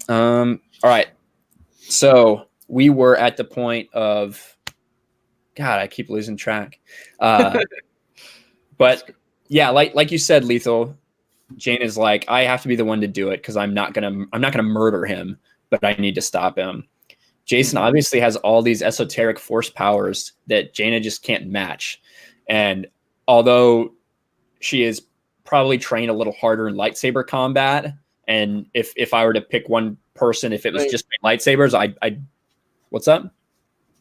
All right. So we were at the point of God, I keep losing track. But yeah, like you said, Lethal, Jane is like, I have to be the one to do it because I'm not gonna murder him, but I need to stop him. Jacen obviously has all these esoteric force powers that Jaina just can't match. And although she is probably trained a little harder in lightsaber combat, and if I were to pick one person, if it was just lightsabers, I'd what's up?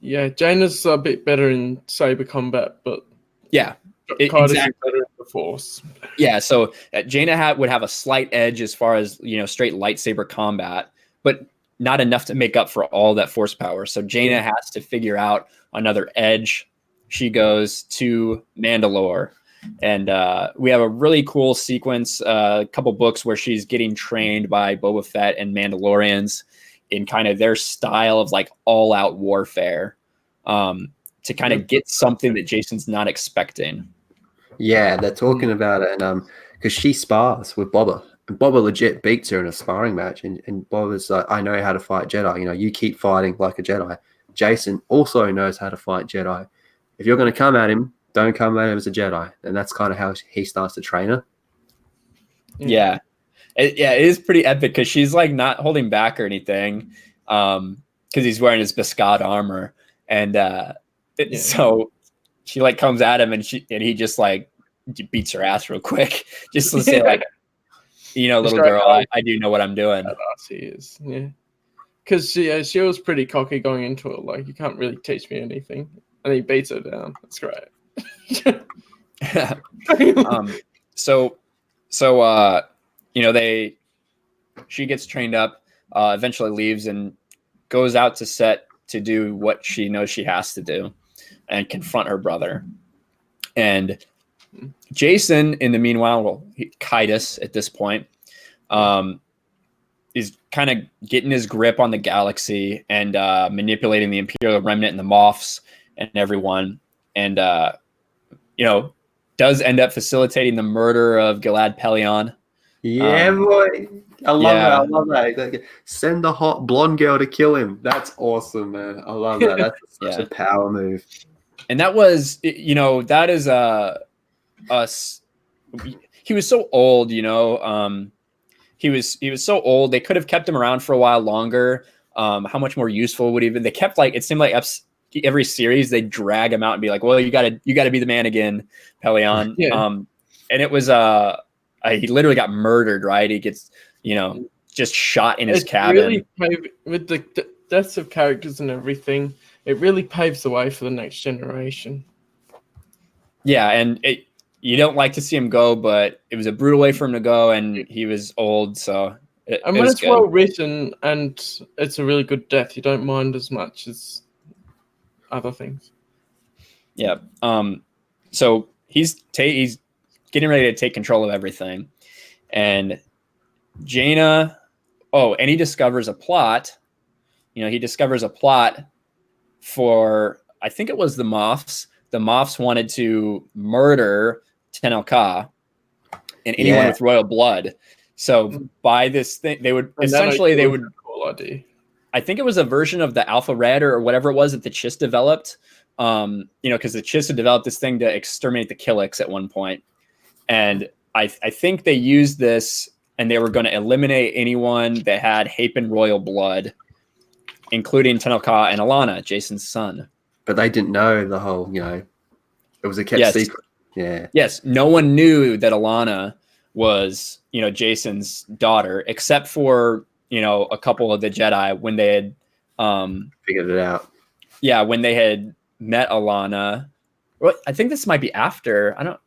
Yeah, Jaina's a bit better in saber combat, but yeah, exactly. Better in the force. Yeah, so Jaina would have a slight edge as far as straight lightsaber combat, but not enough to make up for all that force power. So Jaina has to figure out another edge. She goes to Mandalore, and we have a really cool sequence, a couple books where she's getting trained by Boba Fett and Mandalorians in kind of their style of like all-out warfare, to kind of get something that Jacen's not expecting. Yeah, they're talking about it, and because she spars with Boba. And Boba legit beats her in a sparring match, and Boba's like, I know how to fight Jedi. You keep fighting like a Jedi. Jacen also knows how to fight Jedi. If you're going to come at him, don't come at him as a Jedi. And that's kind of how he starts to train her. Yeah. It is pretty epic because she's like not holding back or anything, because he's wearing his Biscot armor. And so she like comes at him, and he just like beats her ass real quick. Just to say like, little girl, I do know what I'm doing. He is, yeah. Because she was pretty cocky going into it. Like, you can't really teach me anything, and he beats her down. That's great. She gets trained up, eventually leaves and goes out to set to do what she knows she has to do and confront her brother. And Jacen, in the meanwhile, Kaitis at this point, is kind of getting his grip on the galaxy and manipulating the Imperial Remnant and the Moffs and everyone. And, does end up facilitating the murder of Gilad Pelion. Yeah, boy. I love that. Send the hot blonde girl to kill him. That's awesome, man. I love that. That's such a power move. And that was, that is us. He was so old, he was so old. They could have kept him around for a while longer. How much more useful would he have been? They kept it seemed like every series they drag him out and be like, well, you gotta be the man again, Pelion. And it was he literally got murdered, right? He gets just shot in his cabin. Really with the deaths of characters and everything, it really paves the way for the next generation. Yeah, and you don't like to see him go, but it was a brutal way for him to go, and he was old, so when it's well written and it's a really good death, you don't mind as much as other things. Yeah. So he's getting ready to take control of everything, and Jaina. Oh, and he discovers a plot. He discovers a plot for, I think it was the Moffs. The Moffs wanted to murder Tenel Ka and anyone with royal blood. So by this thing, they would cool idea. I think it was a version of the Alpha Red or whatever it was that the Chiss developed. Because the Chiss had developed this thing to exterminate the Killiks at one point. And I think they used this, and they were going to eliminate anyone that had Hapan royal blood, including Tenel Ka and Alana, Jacen's son. But they didn't know the whole, it was a kept secret. Yeah. Yes. No one knew that Alana was, Jacen's daughter, except for, a couple of the Jedi when they had figured it out. Yeah. When they had met Alana. Well, I think this might be after. I don't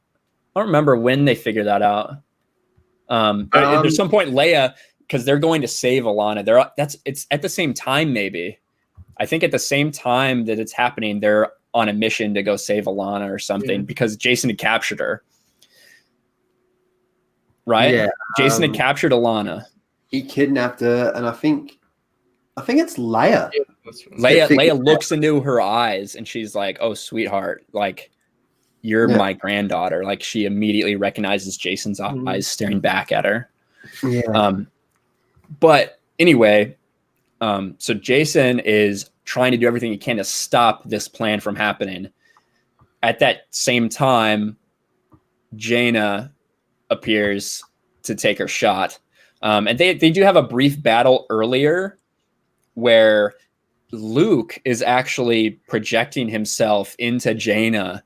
remember when they figured that out. There's some point Leia, because they're going to save Alana. It's at the same time, maybe. I think at the same time that it's happening, they're on a mission to go save Alana or something, because Jacen had captured her. Right? Yeah. Jacen had captured Alana. He kidnapped her, and I think it's Leia. Yeah, right. Leia looks into her eyes, and she's like, "Oh, sweetheart, like you're my granddaughter." Like she immediately recognizes Jacen's eyes staring back at her. Yeah. But anyway, so Jacen is trying to do everything he can to stop this plan from happening. at that same time, Jaina appears to take her shot. And they do have a brief battle earlier where Luke is actually projecting himself into Jaina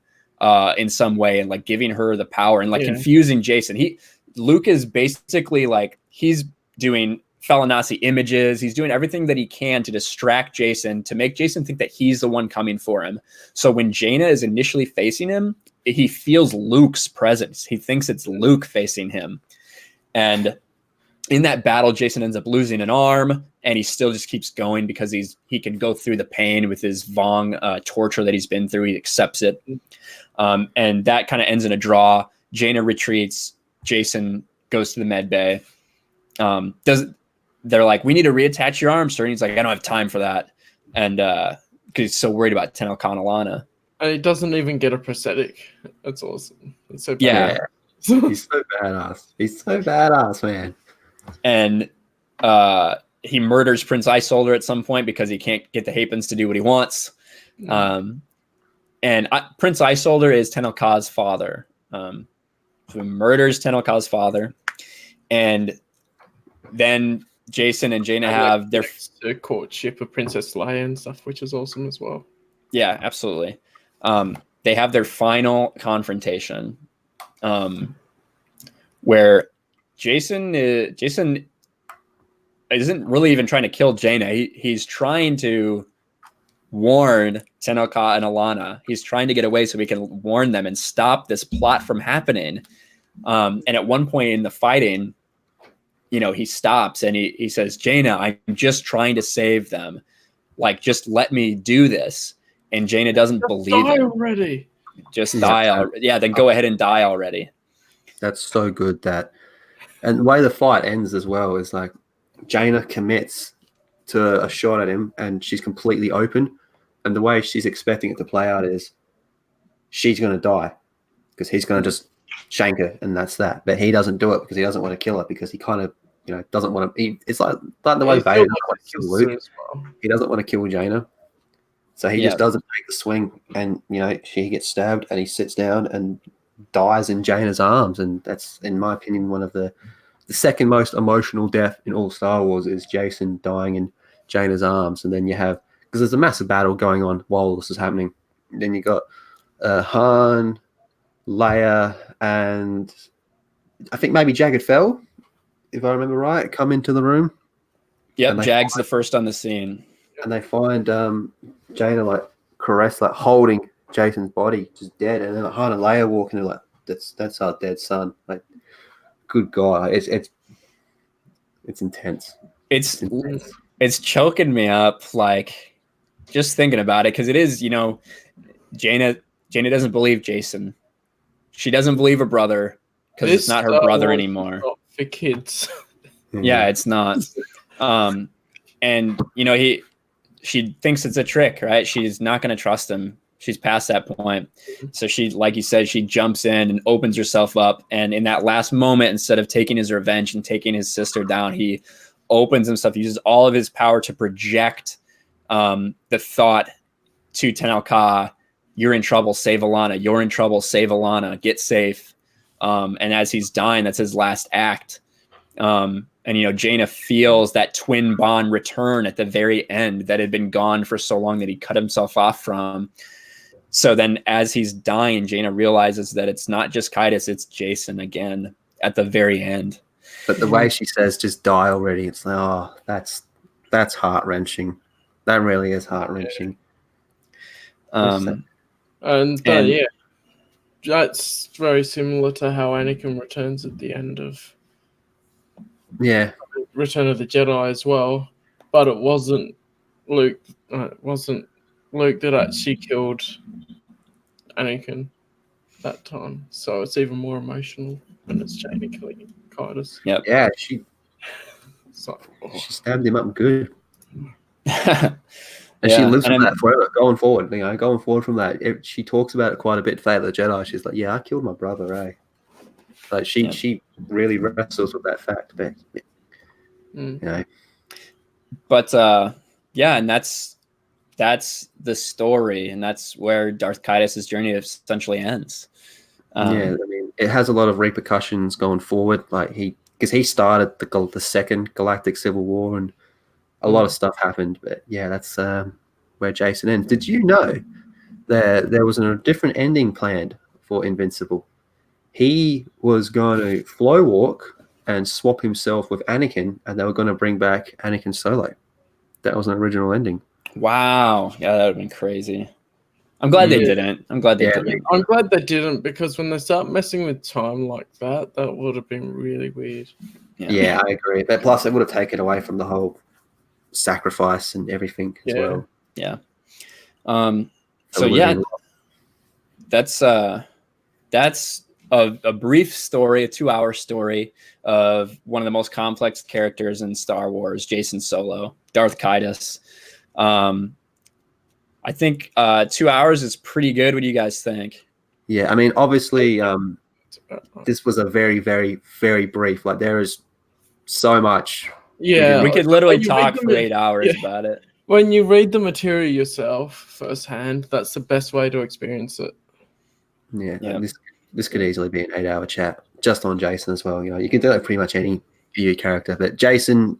in some way and like giving her the power and like confusing Jacen. Luke is basically like, he's doing Felinasi images. He's doing everything that he can to distract Jacen, to make Jacen think that he's the one coming for him. So when Jaina is initially facing him, he feels Luke's presence. He thinks it's Luke facing him. And in that battle, Jacen ends up losing an arm, and he still just keeps going because he can go through the pain with his Vong torture that he's been through. He accepts it. And that kind of ends in a draw. Jaina retreats. Jacen goes to the med bay. They're like, we need to reattach your arm, sir. And he's like, I don't have time for that. And because he's so worried about Tenel Khan Alana. And he doesn't even get a prosthetic. That's awesome. It's so bad. Yeah. He's so badass. He's so badass, man. And he murders Prince Isolder at some point because he can't get the Hapens to do what he wants. And Prince Isolder is Tenel Ka's father. So he murders Tenel Ka's father. And then Jacen and Jaina have their courtship of Princess Leia and stuff, which is awesome as well. Yeah, absolutely. They have their final confrontation where Jacen isn't really even trying to kill Jaina. He's trying to warn Tenel Ka and Alana. He's trying to get away so we can warn them and stop this plot from happening. And at one point in the fighting, he stops and he says, Jaina, I'm just trying to save them. Like, just let me do this. And Jaina doesn't believe it. Already. Just die already. Yeah, then go ahead and die already. That's so good and the way the fight ends as well is like Jaina commits to a shot at him and she's completely open. And the way she's expecting it to play out is she's going to die because he's going to just shank her and that's that. But he doesn't do it because he doesn't want to kill her because he kind of, doesn't want to. It's like the way Vader doesn't want to kill Luke. He doesn't want to kill Jaina. So he just doesn't take the swing and, she gets stabbed and he sits down and dies in Jaina's arms. And that's, in my opinion, one of the second most emotional death in all Star Wars is Jacen dying in Jaina's arms. And then you have, because there's a massive battle going on while this is happening. And then you got Han, Leia, and I think maybe Jagged Fell, if I remember right, come into the room. Yep, Jag's the first on the scene. And they find Jaina like holding Jacen's body, just dead. And then Han and Leia walking in like, that's our dead son. Like, good God, it's intense. It's choking me up, like, just thinking about it, because it is, Jaina doesn't believe Jacen. She doesn't believe her brother because it's not her brother anymore. Not for kids. Yeah, it's not. And she thinks it's a trick, right? She's not going to trust him. She's past that point. So she, like you said, she jumps in and opens herself up. And in that last moment, instead of taking his revenge and taking his sister down, he opens himself, uses all of his power to project the thought to Tenel Ka, you're in trouble, save Alana. You're in trouble, save Alana. Get safe. And as he's dying, that's his last act. And, Jaina feels that twin bond return at the very end that had been gone for so long that he cut himself off from. So then as he's dying, Jaina realizes that it's not just Kaitis, it's Jacen again at the very end. But the way she says, just die already, it's like, oh, that's heart-wrenching. That really is heart-wrenching. That's very similar to how Anakin returns at the end of Return of the Jedi as well. But it wasn't Luke. It wasn't Luke that actually killed Anakin that time. So it's even more emotional when it's Jaina killing Kaitis. Yep. Yeah, she stabbed him up good. And she lives with that forever, going forward. Going forward from that, she talks about it quite a bit. Fate of the Jedi. She's like, "Yeah, I killed my brother." Eh? Like she really wrestles with that fact. But But and that's that's the story, and that's where Darth Caedus' journey essentially ends. Yeah, I mean, it has a lot of repercussions going forward. Like because he started the second Galactic Civil War, and a lot of stuff happened. But yeah, that's where Jacen ends. Did you know that there was a different ending planned for Invincible? He was going to flow walk and swap himself with Anakin, and they were going to bring back Anakin Solo. That was an original ending. Wow. Yeah, that would have been crazy. I'm glad they didn't. I'm glad they didn't. I'm glad they didn't, because when they start messing with time like that, that would have been really weird. Yeah, I agree. But plus, it would have taken away from the whole sacrifice and everything as well. Yeah. So yeah, that's a brief story, a 2-hour story of one of the most complex characters in Star Wars, Jacen Solo, Darth Caedus. I think 2 hours is pretty good. What do you guys think? Yeah, I mean, obviously, this was a very, very, very brief. Like, there is so much. Yeah, we could literally talk for 8 hours about it. When you read the material yourself firsthand, that's the best way to experience it. Yeah. This could easily be an 8-hour chat just on Jacen as well. You know, you can do that with pretty much any EU character, but Jacen,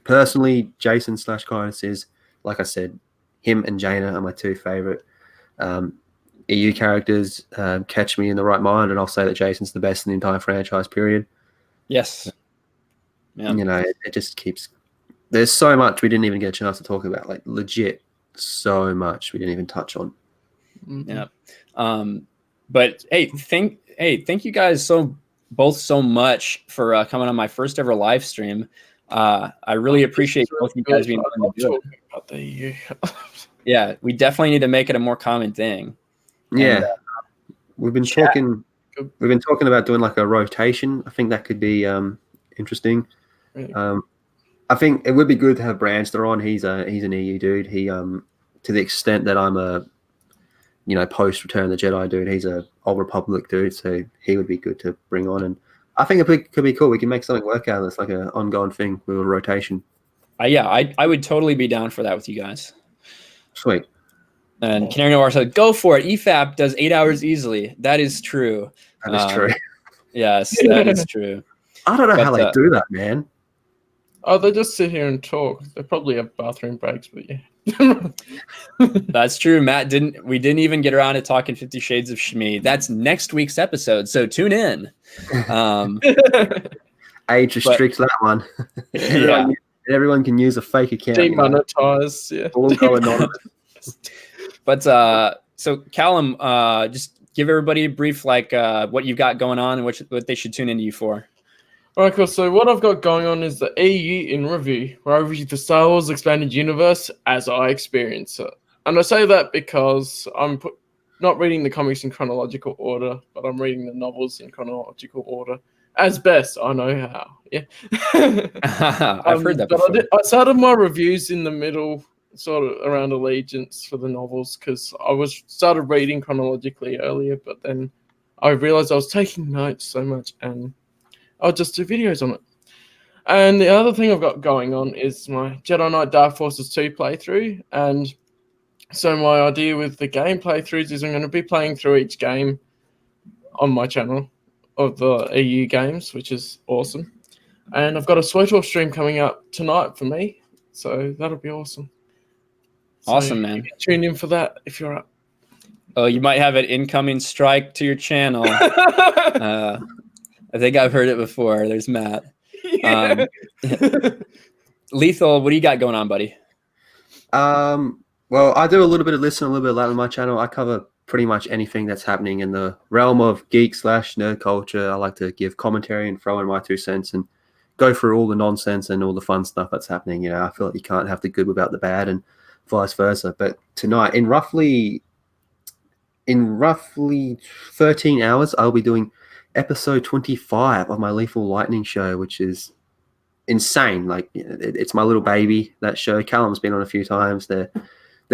personally, Jacen/Caedus is, like I said, him and Jaina are my two favorite EU characters. Catch me in the right mind, and I'll say that Jacen's the best in the entire franchise. Period. Yes. Yeah. You know, it just keeps. There's so much we didn't even get a chance to talk about. Like, legit, so much we didn't even touch on. Yeah. But hey, thank you guys both so much for coming on my first ever live stream. I really appreciate both you guys being willing to do it. Yeah, we definitely need to make it a more common thing. Yeah, and, we've been talking about doing like a rotation. I think that could be interesting. Really? I think it would be good to have Branster on. He's an EU dude. He to the extent that I'm a post Return of the Jedi dude, he's a Old Republic dude, so he would be good to bring on. And I think it could be cool. We can make something work out of this, like an ongoing thing with a rotation. I would totally be down for that with you guys. Sweet. And Canary Noir said, "Go for it. EFAP does 8 hours easily." That is true. That is true. Yes, that is true. I don't know how they do that, man. Oh, they just sit here and talk. They probably have bathroom breaks, but yeah. That's true. We didn't even get around to talking 50 Shades of Shmi. That's next week's episode, so tune in. Age restricts that one. Everyone can use a fake account. Demonetized, yeah. All go anonymous. But so Callum, just give everybody a brief what you've got going on and what they should tune into you for. Alright, cool. So what I've got going on is the EU in review, where I review the Star Wars Expanded Universe as I experience it. And I say that because I'm not reading the comics in chronological order, but I'm reading the novels in chronological order as best I know how. Yeah, I've heard that before. I started my reviews in the middle, sort of around Allegiance for the novels, because I started reading chronologically earlier, but then I realized I was taking notes so much, and I'll just do videos on it. And the other thing I've got going on is my Jedi Knight Dark Forces 2 playthrough. And so my idea with the game playthroughs is I'm going to be playing through each game on my channel of the EU games, which is awesome. And I've got a SWTOR stream coming up tonight for me, so that'll be awesome. Awesome, man. Tune in for that if you're up. Oh, you might have an incoming strike to your channel. I think I've heard it before. There's Matt. Yeah. Lethal, what do you got going on, buddy? Well, I do a little bit of listen, a little bit of that on my channel. I cover pretty much anything that's happening in the realm of geek/nerd culture. I like to give commentary and throw in my 2 cents and go through all the nonsense and all the fun stuff that's happening. You know, I feel like you can't have the good without the bad and vice versa. But tonight, in roughly 13 hours, I'll be doing episode 25 of my Lethal Lightning show, which is insane. Like, it's my little baby, that show. Callum's been on a few times. They're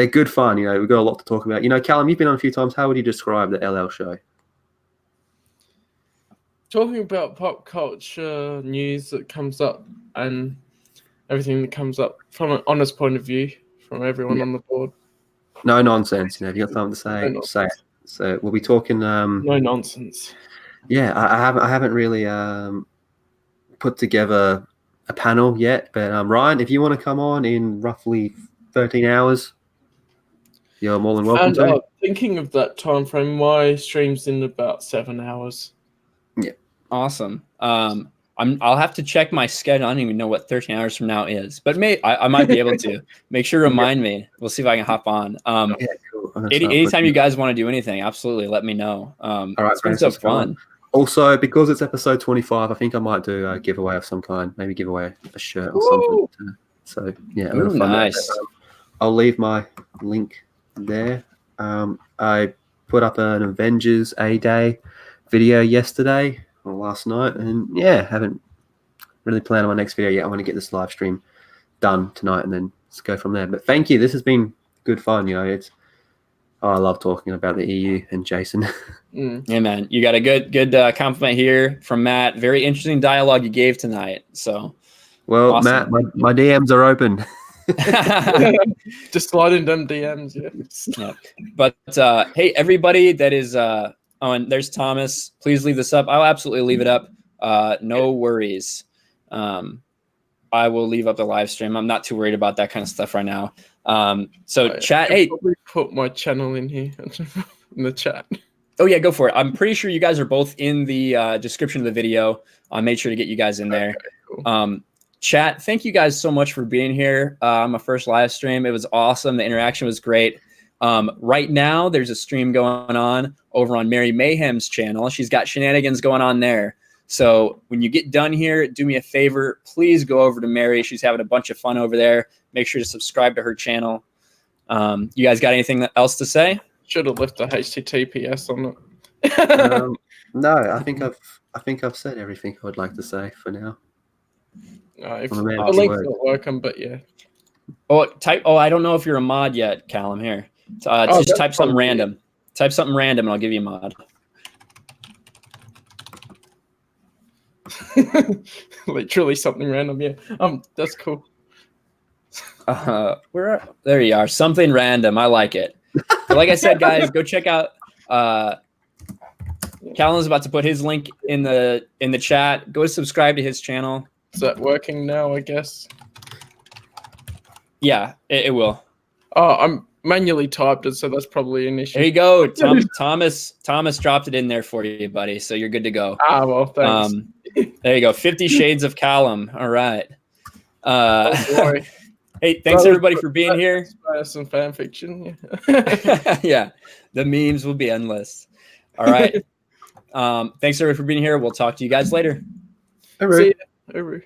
good fun. You know, we've got a lot to talk about. You know, Callum, you've been on a few times. How would you describe the LL show? Talking about pop culture news that comes up and everything that comes up from an honest point of view from everyone on the board. No nonsense. You know, if you got something to say, No say it. So we'll be talking. No nonsense. Yeah, I haven't really put together a panel yet, but Ryan, if you want to come on in roughly 13 hours, you're more than welcome And to. thinking of that time frame, my stream's in about 7 hours. Yeah. Awesome. I'll have to check my schedule. I don't even know what 13 hours from now is, but I might be able to. Make sure to remind me. We'll see if I can hop on. Yeah, cool. Anytime you guys want to do anything, absolutely let me know. All right, it's been so Francis, come on. fun. Also, because it's episode 25, I think I might do a giveaway of some kind. Maybe give away a shirt or something. So yeah, a little fun. Nice. I'll leave my link there. I put up an Avengers A-Day video yesterday or last night, and yeah, haven't really planned on my next video yet. I want to get this live stream done tonight and then let's go from there. But thank you. This has been good fun. You know, I love talking about the EU and Jacen. Yeah, man, you got a good compliment here from Matt. Very interesting dialogue you gave tonight. So, well, awesome. Matt, my DMs are open. Just slide in them DMs, yeah. But hey, everybody that is on, there's Thomas. Please leave this up. I'll absolutely leave it up. No worries. I will leave up the live stream. I'm not too worried about that kind of stuff right now. So chat. Hey, probably put my channel in here in the chat. Oh yeah, go for it. I'm pretty sure you guys are both in the description of the video. I made sure to get you guys in there. Okay, cool. Chat, thank you guys so much for being here on my first live stream. It was awesome. The interaction was great. Right now, there's a stream going on over on Mary Mayhem's channel. She's got shenanigans going on there. So when you get done here, do me a favor. Please go over to Mary. She's having a bunch of fun over there. Make sure to subscribe to her channel. You guys got anything else to say? Should have left the HTTPS on it. No, I think I've said everything I would like to say for now. The link's not working, but yeah. I don't know if you're a mod yet, Callum. Here, just type something random. Type something random, and I'll give you a mod. Literally something random. Yeah. That's cool. There you are. Something random. I like it. But like I said, guys, go check out. Callum's about to put his link in the chat. Go subscribe to his channel. Is that working now? I guess. Yeah, it will. Oh, I'm manually typed it, so that's probably an issue. There you go. Thomas dropped it in there for you, buddy. So you're good to go. Ah, well, thanks. There you go. 50 Shades of Callum. All right. Hey, thanks everybody for being here. Some fan fiction. Yeah. Yeah, the memes will be endless. All right. Thanks everybody for being here. We'll talk to you guys later. See ya. Over.